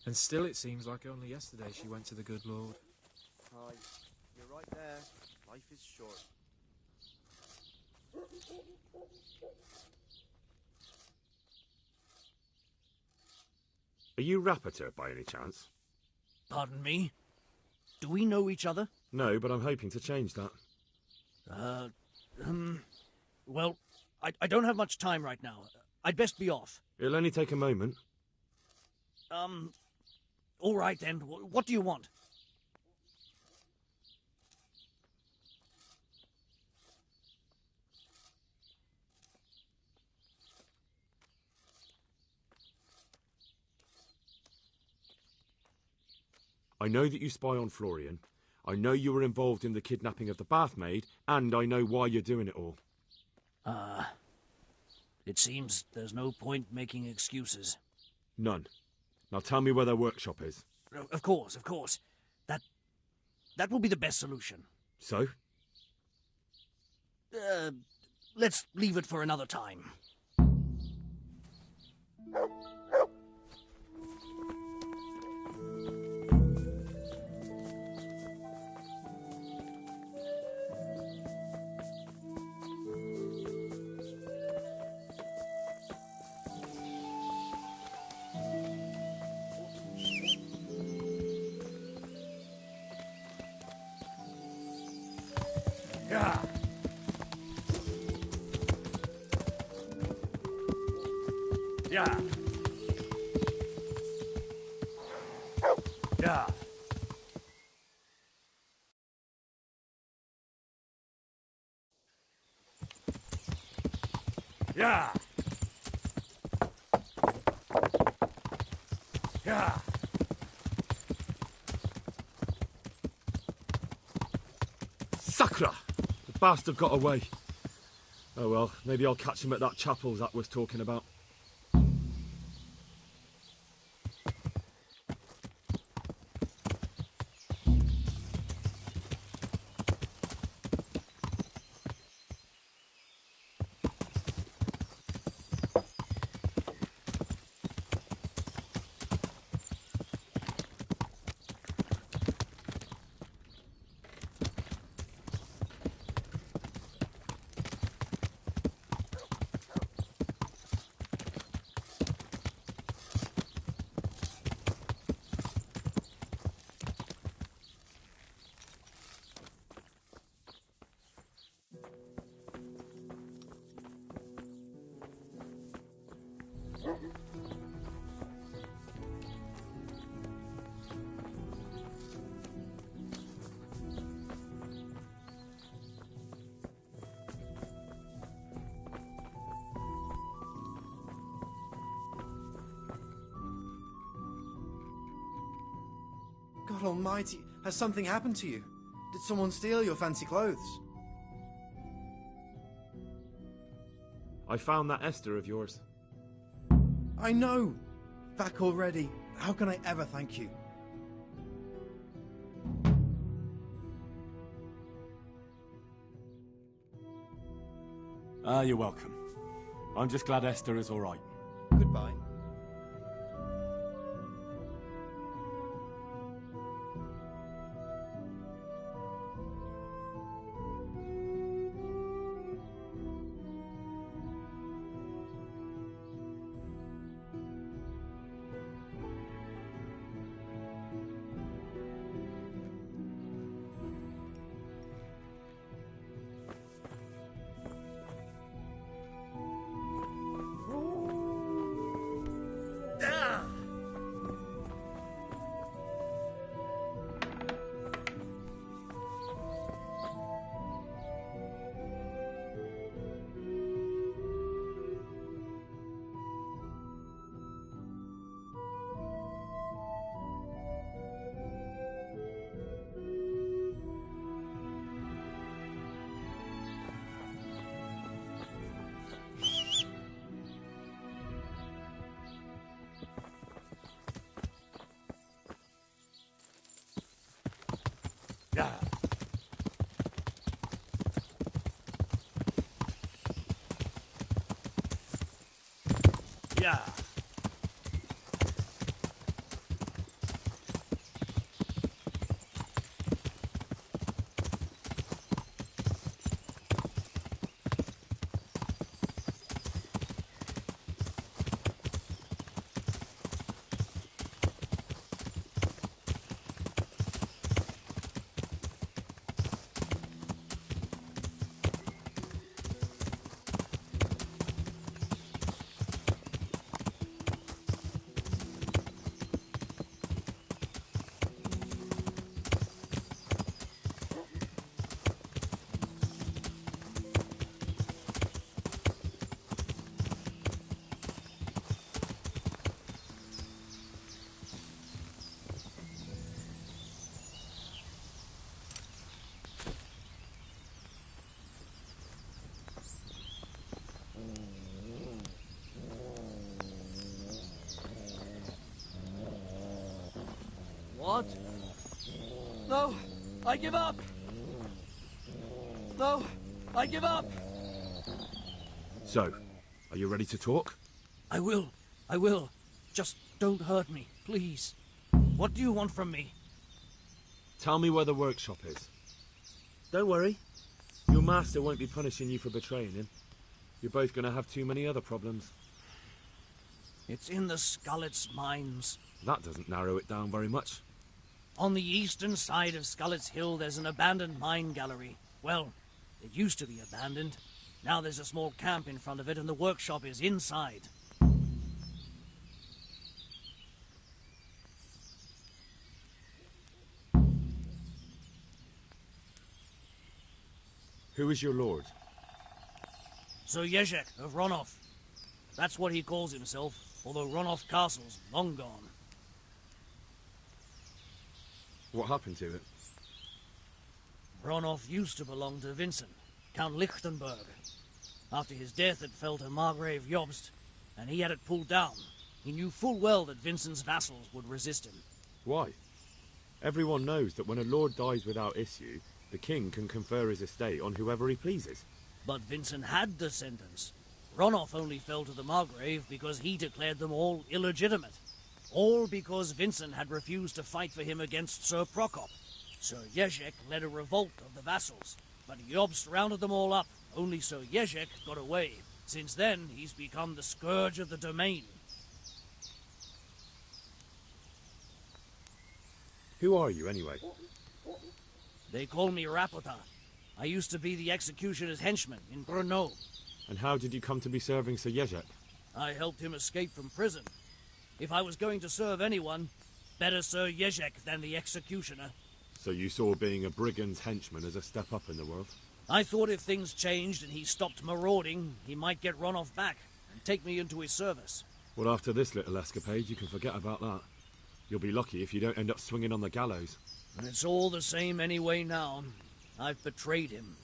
And still it seems like only yesterday she went to the good Lord. Aye, you're right there. Life is short. Are you Rapiter by any chance? Pardon me? Do we know each other? No, but I'm hoping to change that. Well, I don't have much time right now. I'd best be off. It'll only take a moment. All right then. What do you want? I know that you spy on Florian. I know you were involved in the kidnapping of the bathmaid, and I know why you're doing it all. It seems there's no point making excuses. None. Now tell me where their workshop is. Of course. That will be the best solution. So? Let's leave it for another time. Yeah. Yeah. Yeah. Yeah. Yeah. Sakra! The bastard got away. Oh well, maybe I'll catch him at that chapel Zach was talking about. God Almighty, has something happened to you? Did someone steal your fancy clothes? I found that Esther of yours. I know! Back already. How can I ever thank you? You're welcome. I'm just glad Esther is all right. Goodbye. Yeah. Yeah. What? No! I give up! No! I give up! So, are you ready to talk? I will. I will. Just don't hurt me, please. What do you want from me? Tell me where the workshop is. Don't worry. Your master won't be punishing you for betraying him. You're both going to have too many other problems. It's in the Skullet's mines. That doesn't narrow it down very much. On the eastern side of Skullet's Hill, there's an abandoned mine gallery. Well, it used to be abandoned. Now there's a small camp in front of it, and the workshop is inside. Who is your lord? Sir Jezek of Ronov. That's what he calls himself, although Ronov Castle's long gone. What happened to it? Ronov used to belong to Vincent, Count Lichtenberg. After his death, it fell to Margrave Jobst, and he had it pulled down. He knew full well that Vincent's vassals would resist him. Why? Everyone knows that when a lord dies without issue, the king can confer his estate on whoever he pleases. But Vincent had descendants. Ronov only fell to the Margrave because he declared them all illegitimate. All because Vincent had refused to fight for him against Sir Prokop. Sir Jezek led a revolt of the vassals, but Jobst rounded them all up. Only Sir Jezek got away. Since then, he's become the scourge of the domain. Who are you, anyway? They call me Rapota. I used to be the executioner's henchman in Grenoble. And how did you come to be serving Sir Jezek? I helped him escape from prison. If I was going to serve anyone, better Sir Jezek than the executioner. So you saw being a brigand's henchman as a step up in the world? I thought if things changed and he stopped marauding, he might get Ronov back and take me into his service. Well, after this little escapade, you can forget about that. You'll be lucky if you don't end up swinging on the gallows. It's all the same anyway now. I've betrayed him.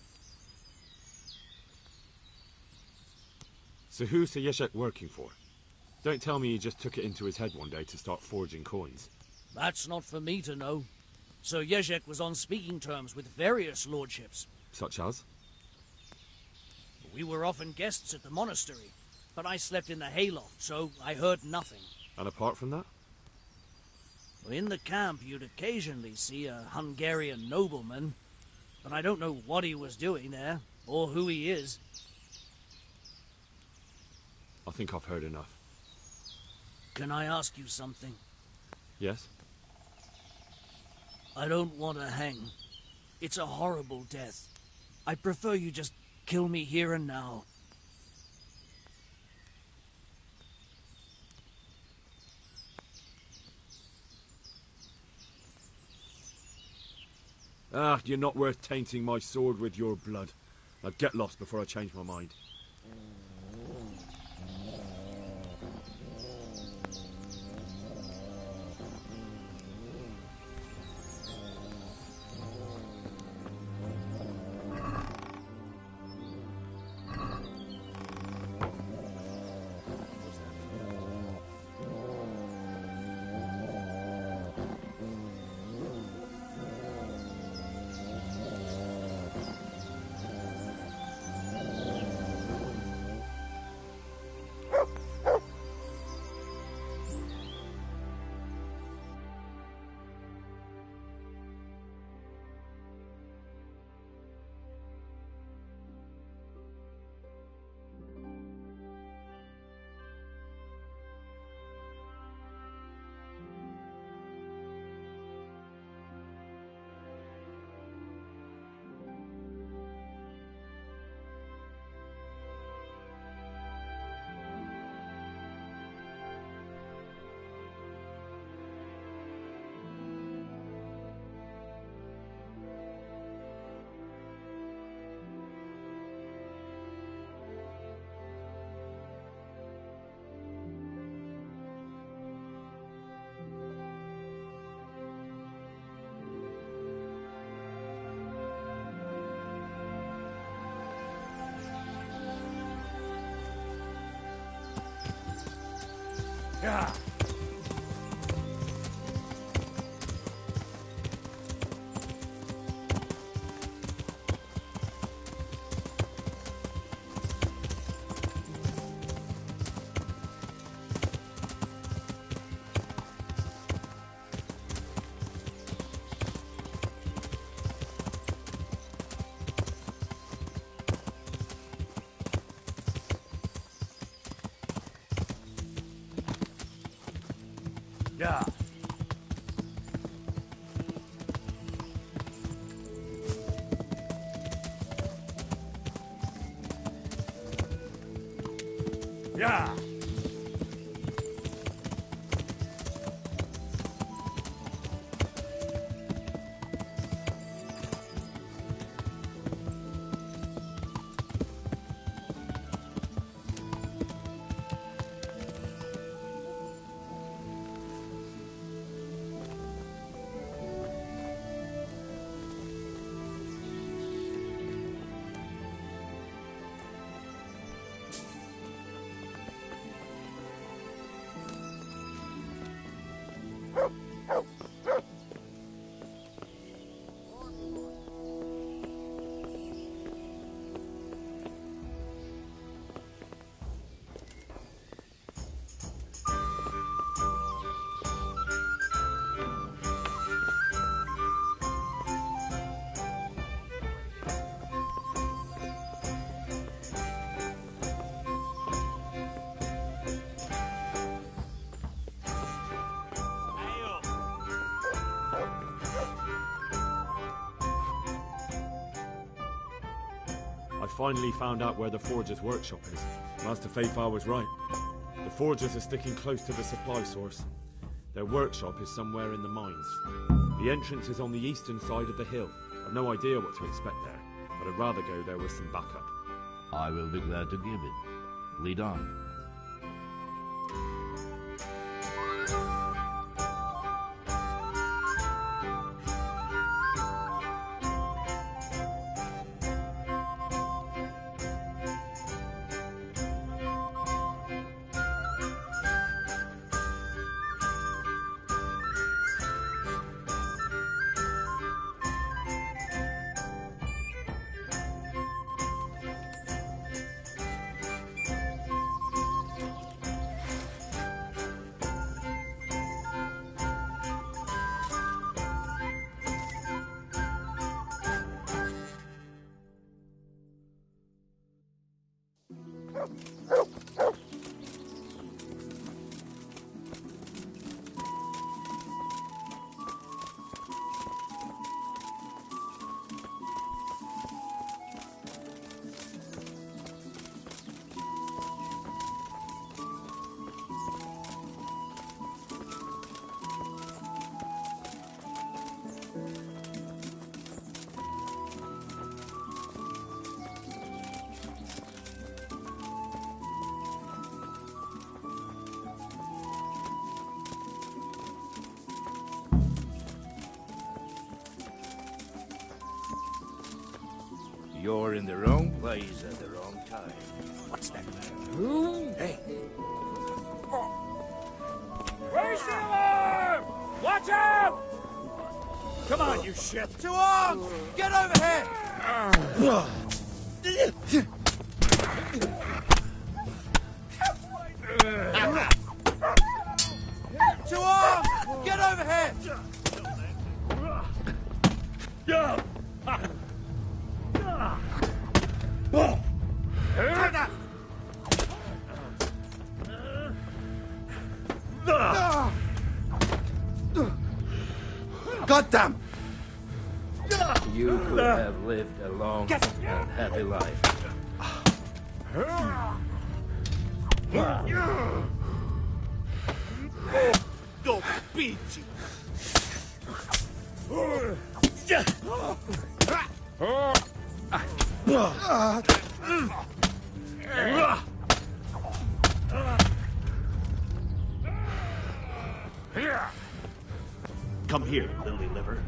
So who's Sir Yeshek working for? Don't tell me he just took it into his head one day to start forging coins. That's not for me to know. Sir Yeshek was on speaking terms with various lordships. Such as? We were often guests at the monastery, but I slept in the hayloft, so I heard nothing. And apart from that? In the camp, you'd occasionally see a Hungarian nobleman, but I don't know what he was doing there, or who he is. I think I've heard enough. Can I ask you something? Yes? I don't want to hang. It's a horrible death. I prefer you just kill me here and now. Ah, you're not worth tainting my sword with your blood. Now get lost before I change my mind. Yeah. Yeah. Yeah. I finally found out where the forger's workshop is. Master Faithfar was right. The forgers are sticking close to the supply source. Their workshop is somewhere in the mines. The entrance is on the eastern side of the hill. I've no idea what to expect there, but I'd rather go there with some backup. I will be glad to give it. Lead on. You're in the wrong place at the wrong time. What's that? Hey. Raise the alarm! Watch out! Come on, you shit! To arms! Get over here! To arms! Get over here! Take that! Goddamn! You could have lived a long and happy life. Go beat you! Come here, lily liver.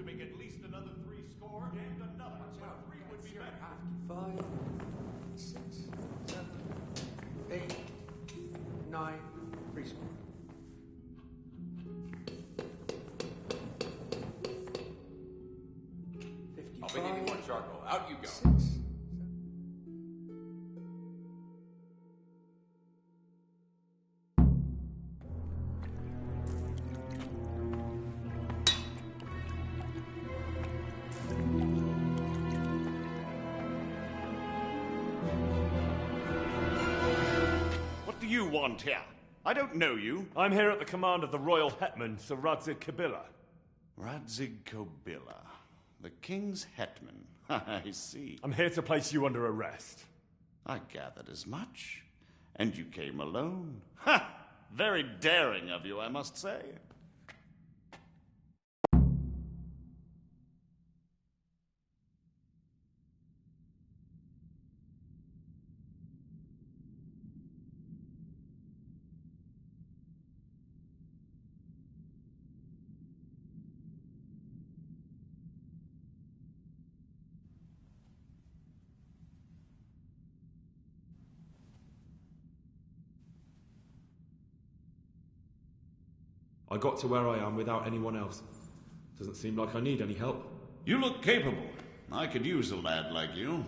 make at least another 3 score and another. But 3 would be better. 5, 6, 7, 8, 9, 3 score. I'll be needing more charcoal. Out you go. 6. What do you want here? I don't know you. I'm here at the command of the royal hetman, Sir Radzig Kabila. Radzig Kabila, the king's hetman. I see. I'm here to place you under arrest. I gathered as much. And you came alone. Ha! Very daring of you, I must say. I got to where I am without anyone else. Doesn't seem like I need any help. You look capable. I could use a lad like you.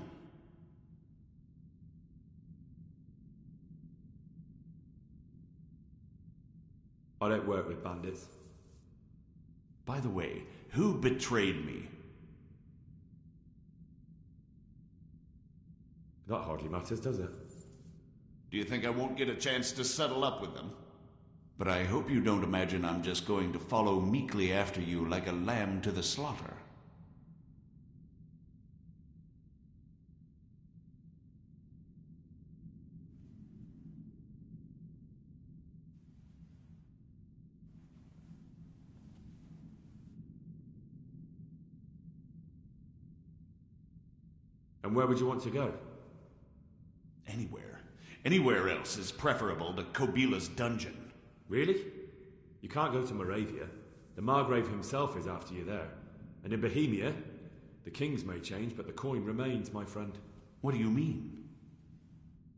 I don't work with bandits. By the way, who betrayed me? That hardly matters, does it? Do you think I won't get a chance to settle up with them? But I hope you don't imagine I'm just going to follow meekly after you like a lamb to the slaughter. And where would you want to go? Anywhere. Anywhere else is preferable to Kobila's dungeon. Really? You can't go to Moravia. The Margrave himself is after you there. And in Bohemia, the kings may change, but the coin remains, my friend. What do you mean?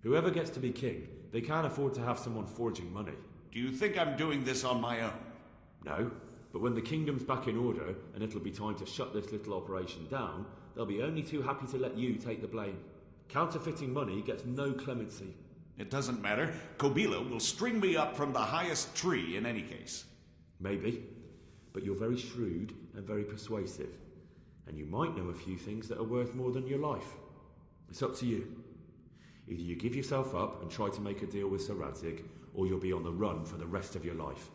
Whoever gets to be king, they can't afford to have someone forging money. Do you think I'm doing this on my own? No, but when the kingdom's back in order, and it'll be time to shut this little operation down, they'll be only too happy to let you take the blame. Counterfeiting money gets no clemency. It doesn't matter. Kobila will string me up from the highest tree in any case. Maybe, but you're very shrewd and very persuasive. And you might know a few things that are worth more than your life. It's up to you. Either you give yourself up and try to make a deal with Sir Radzig, or you'll be on the run for the rest of your life.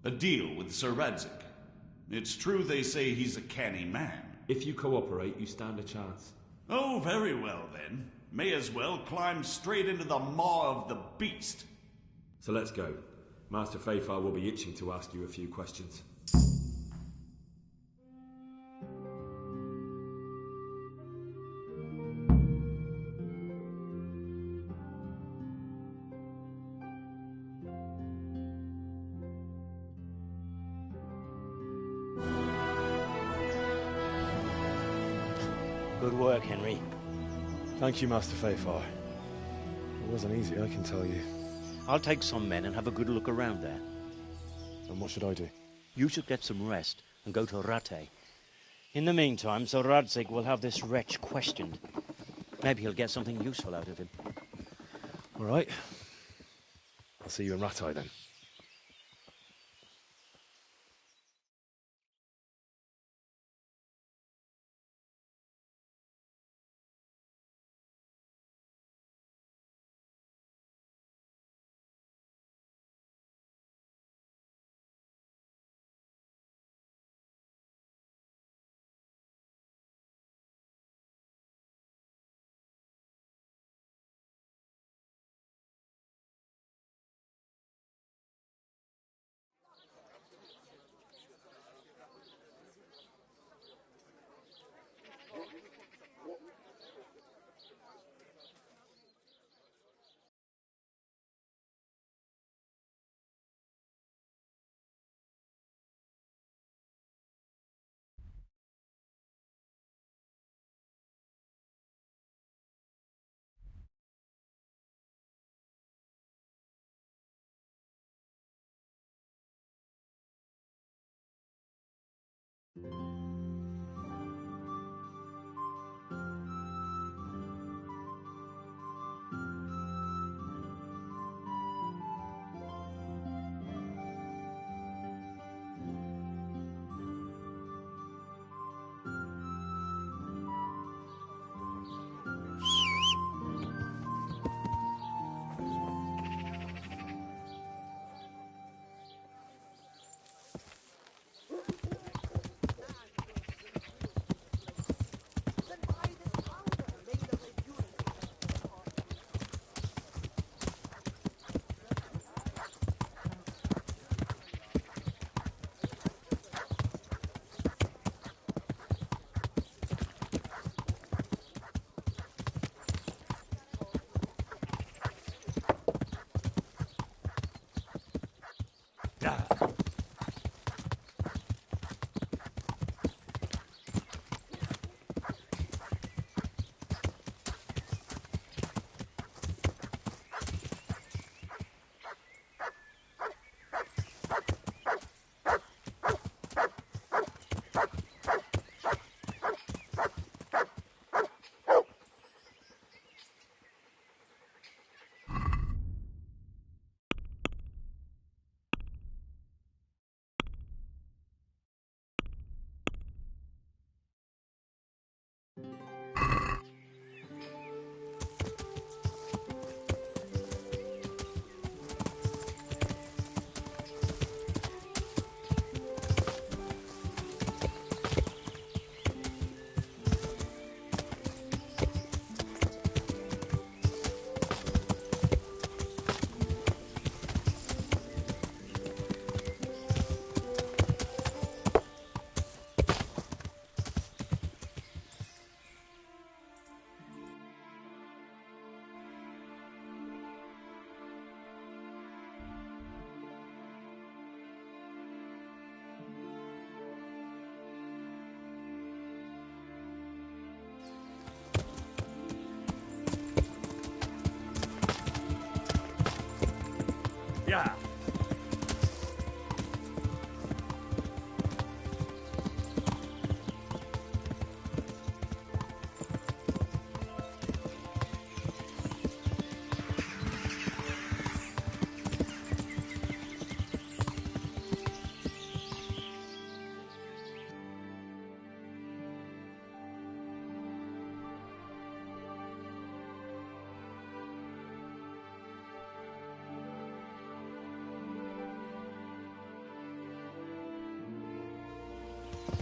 A deal with Sir Radzig? It's true they say he's a canny man. If you cooperate, you stand a chance. Oh, very well then. May as well climb straight into the maw of the beast. So let's go. Master Fafar will be itching to ask you a few questions. Good work, Henry. Thank you, Master Fafar. It wasn't easy, I can tell you. I'll take some men and have a good look around there. And what should I do? You should get some rest and go to Rattay. In the meantime, Sir Radzig will have this wretch questioned. Maybe he'll get something useful out of him. All right. I'll see you in Rattay then.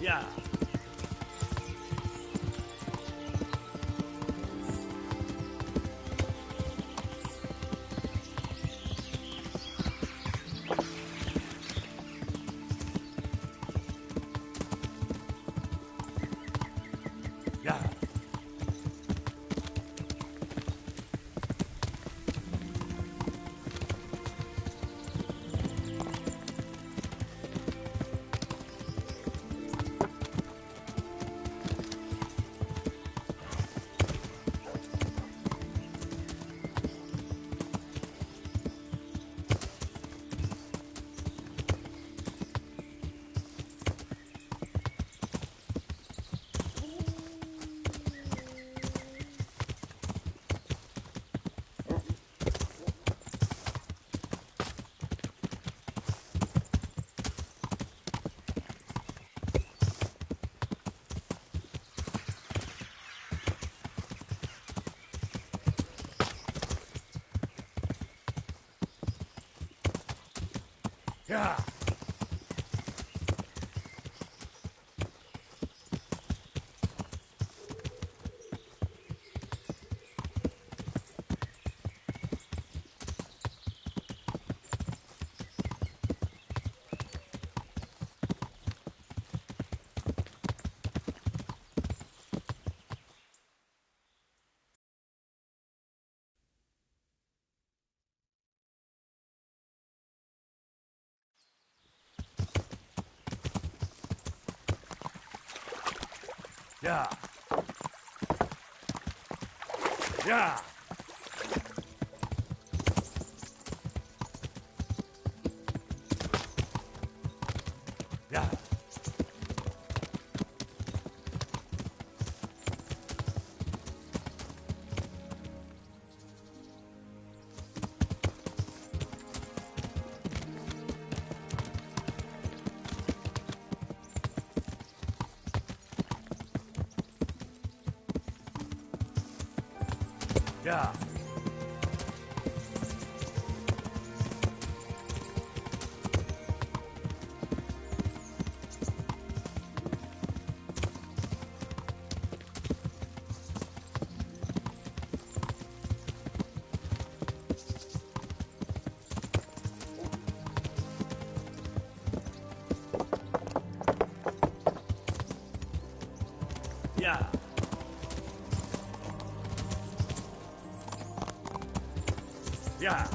Yeah. Yeah. Yeah. Yeah. Yeah. Yeah. Yeah. Yeah. Yeah.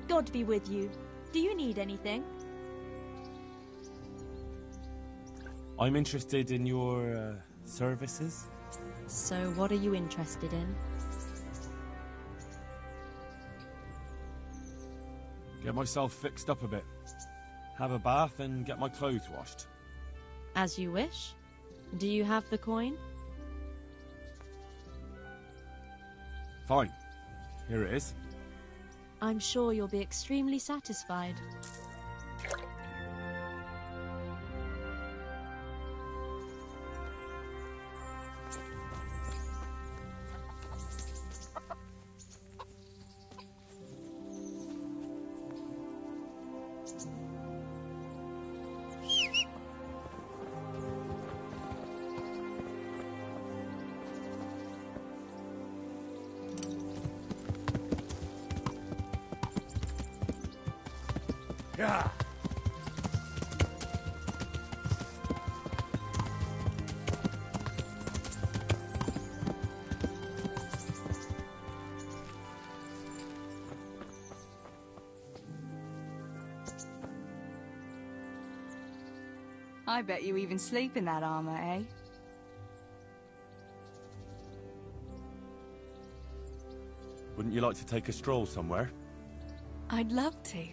God be with you. Do you need anything? I'm interested in your services. So what are you interested in? Get myself fixed up a bit. Have a bath and get my clothes washed. As you wish. Do you have the coin? Fine. Here it is. I'm sure you'll be extremely satisfied. Yeah. I bet you even sleep in that armor, eh? Wouldn't you like to take a stroll somewhere? I'd love to.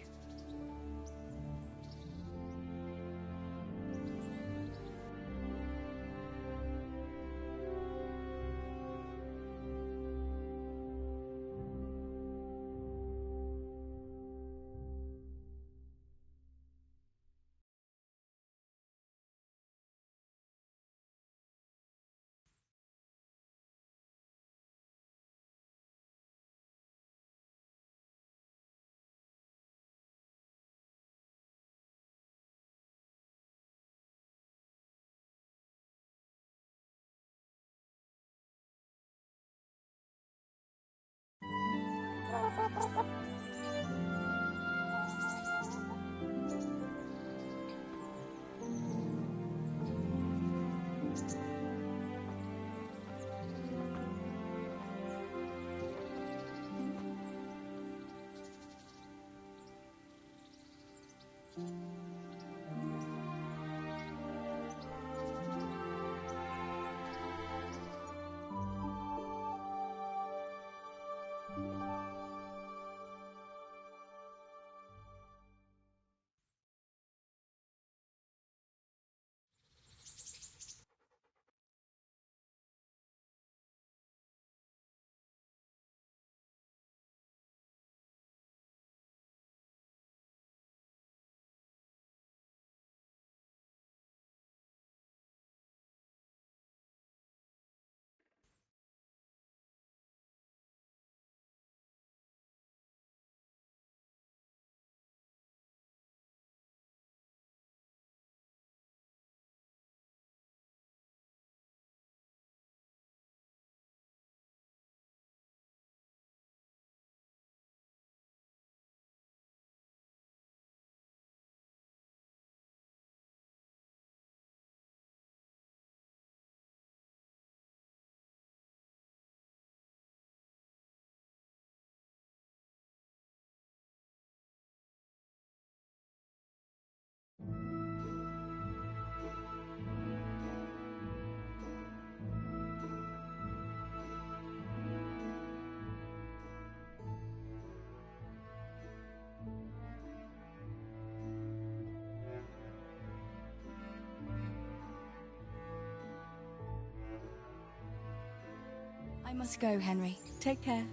I must go, Henry. Take care.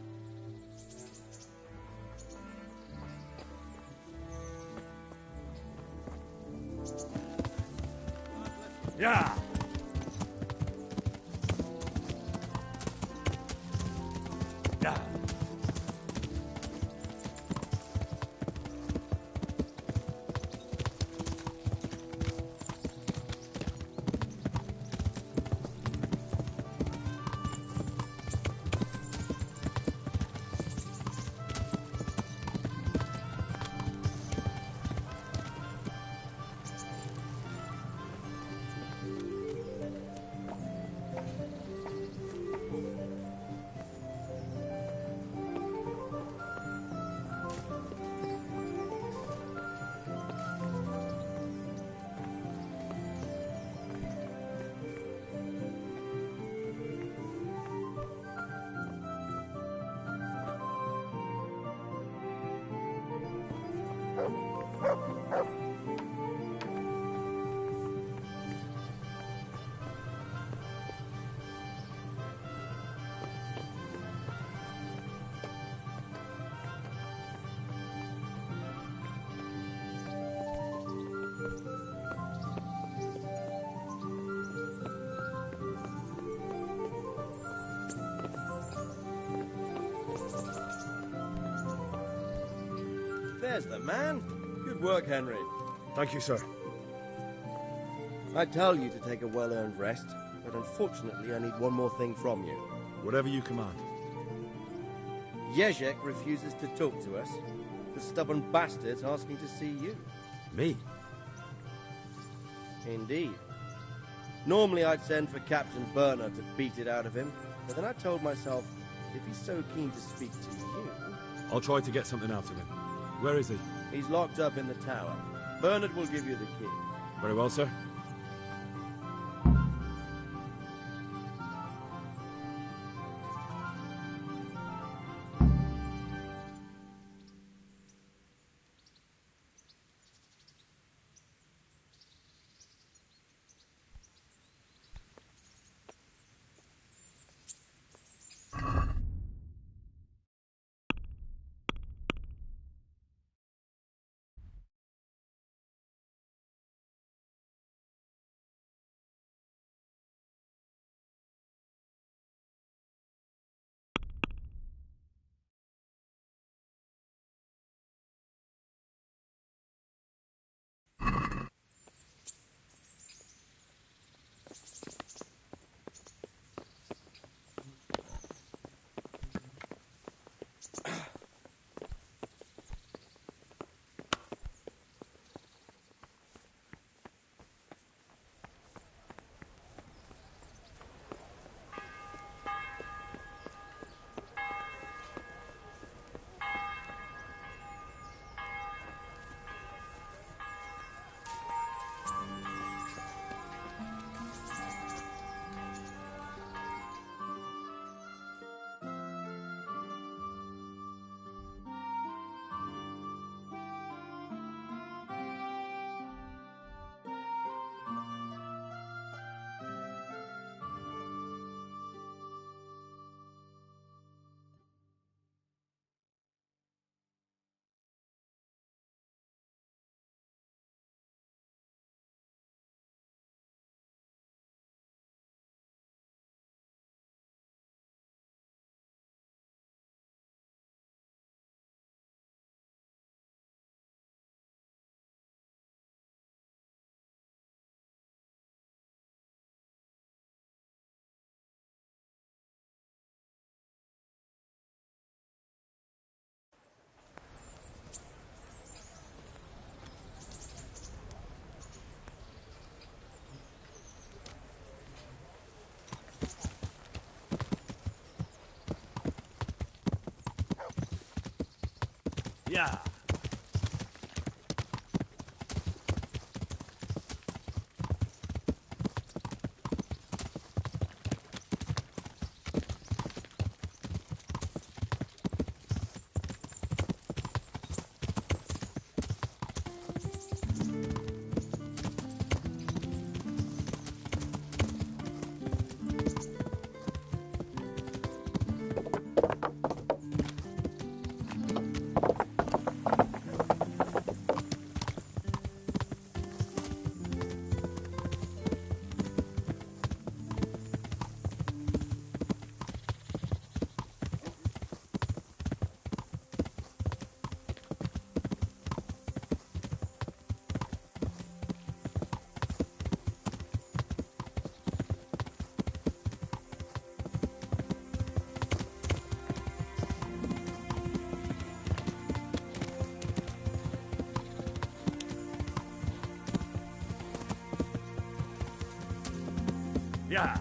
Yeah! Yeah! There's the man. Good work, Henry. Thank you, sir. I tell you to take a well-earned rest, but unfortunately I need one more thing from you. Whatever you command. Jezek refuses to talk to us. The stubborn bastard's asking to see you. Me? Indeed. Normally I'd send for Captain Burner to beat it out of him, but then I told myself, if he's so keen to speak to you... I'll try to get something out of him. Where is he? He's locked up in the tower. Bernard will give you the key. Very well, sir. Yeah.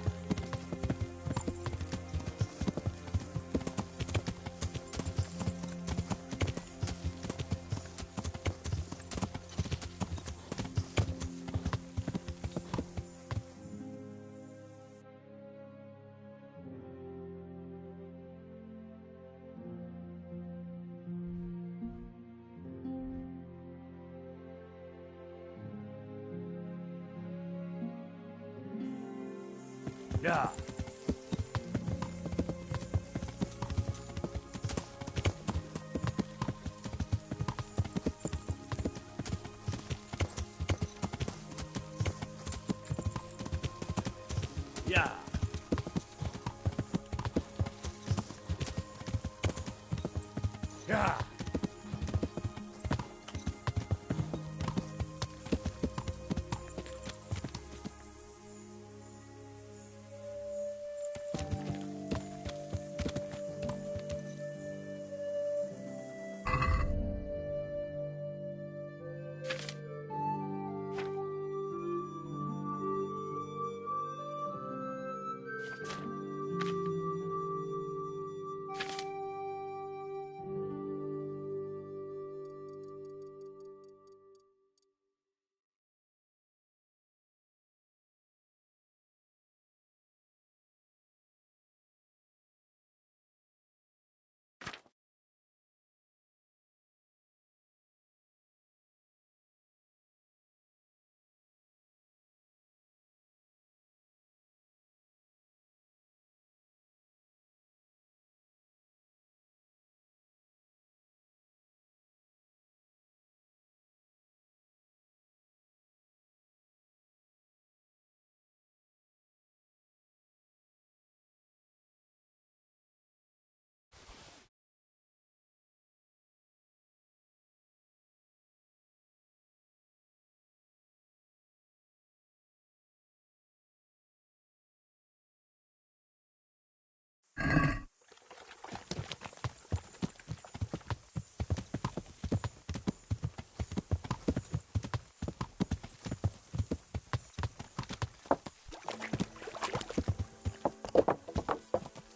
Yeah. Yeah. Yeah.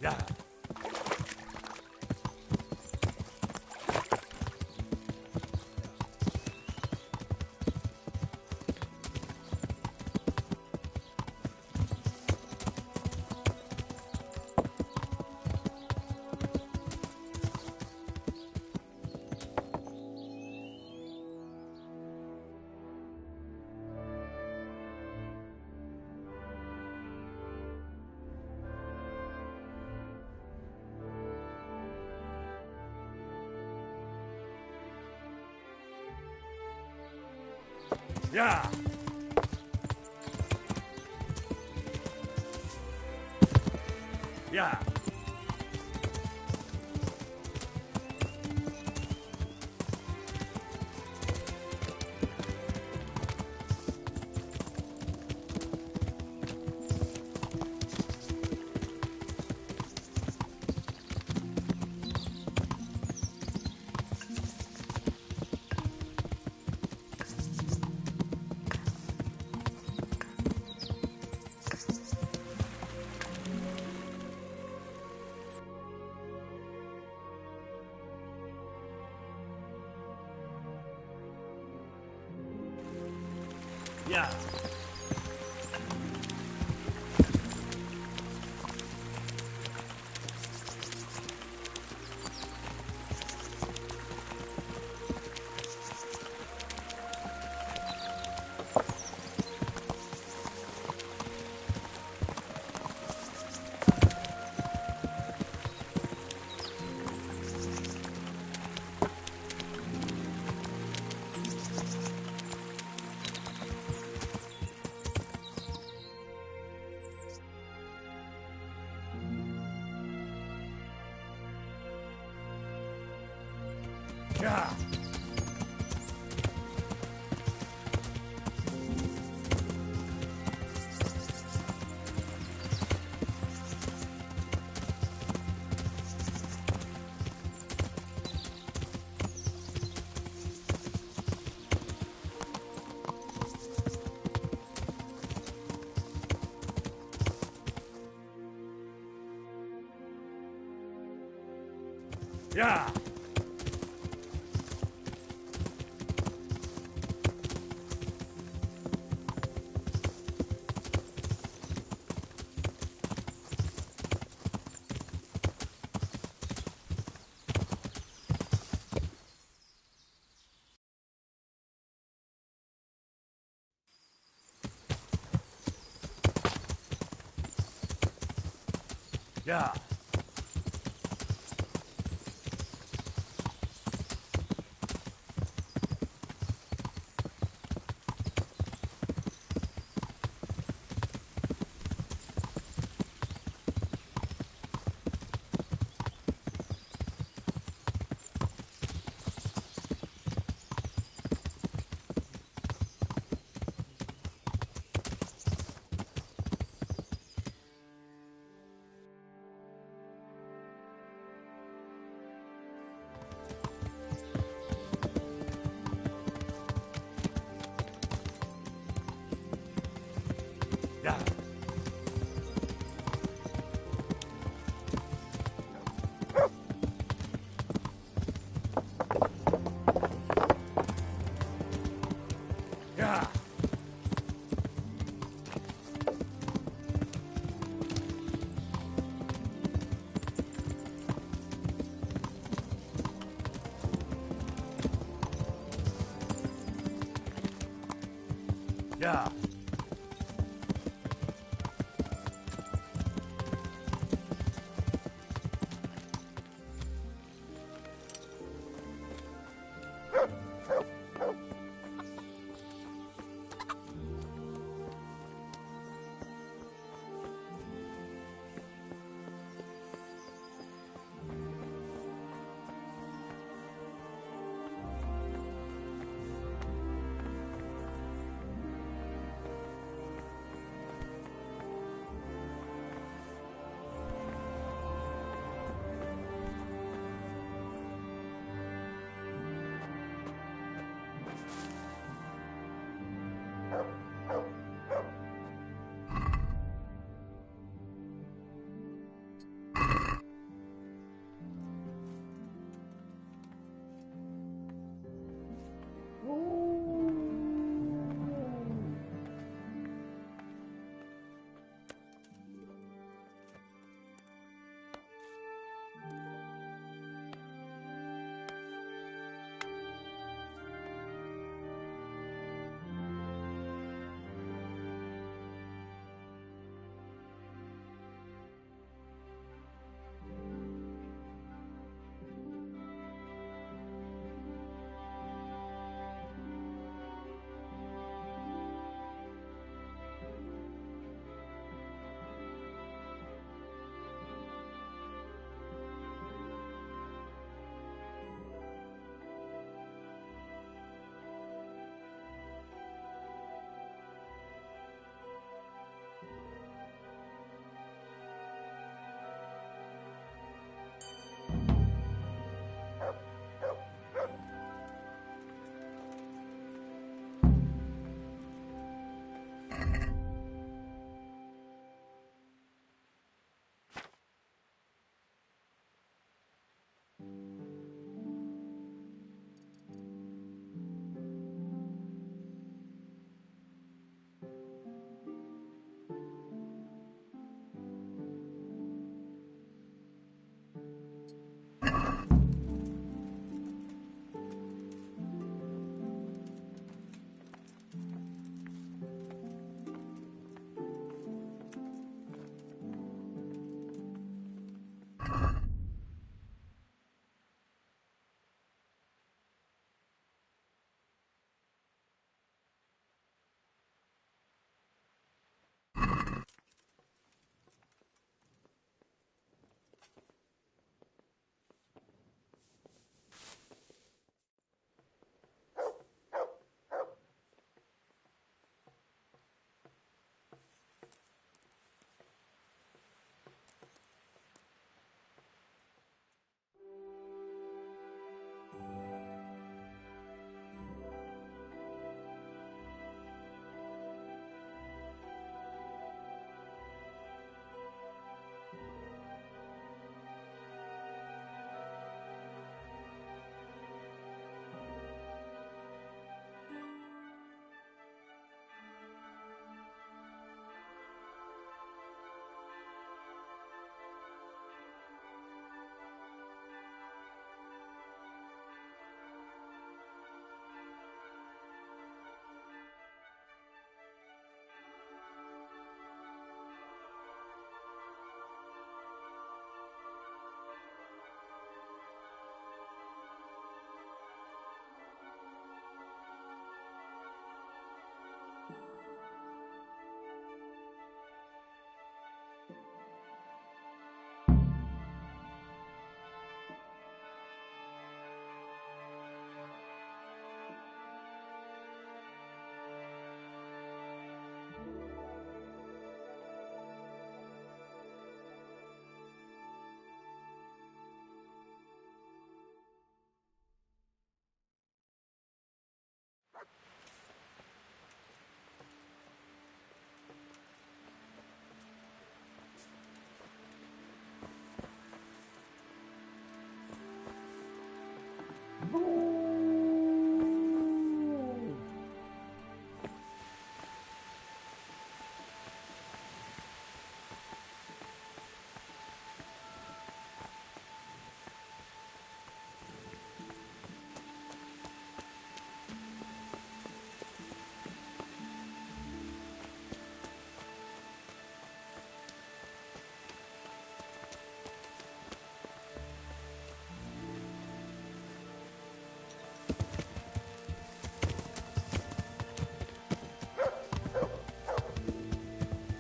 Yeah. Yeah. Yeah. Yeah. Yeah. Yeah. Yeah. Yeah. Yeah.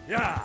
Yeah.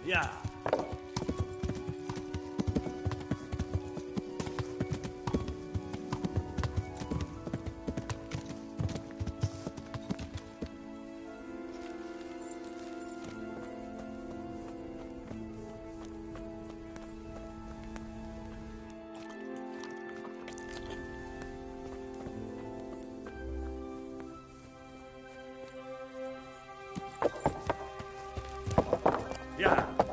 Yeah. Yeah.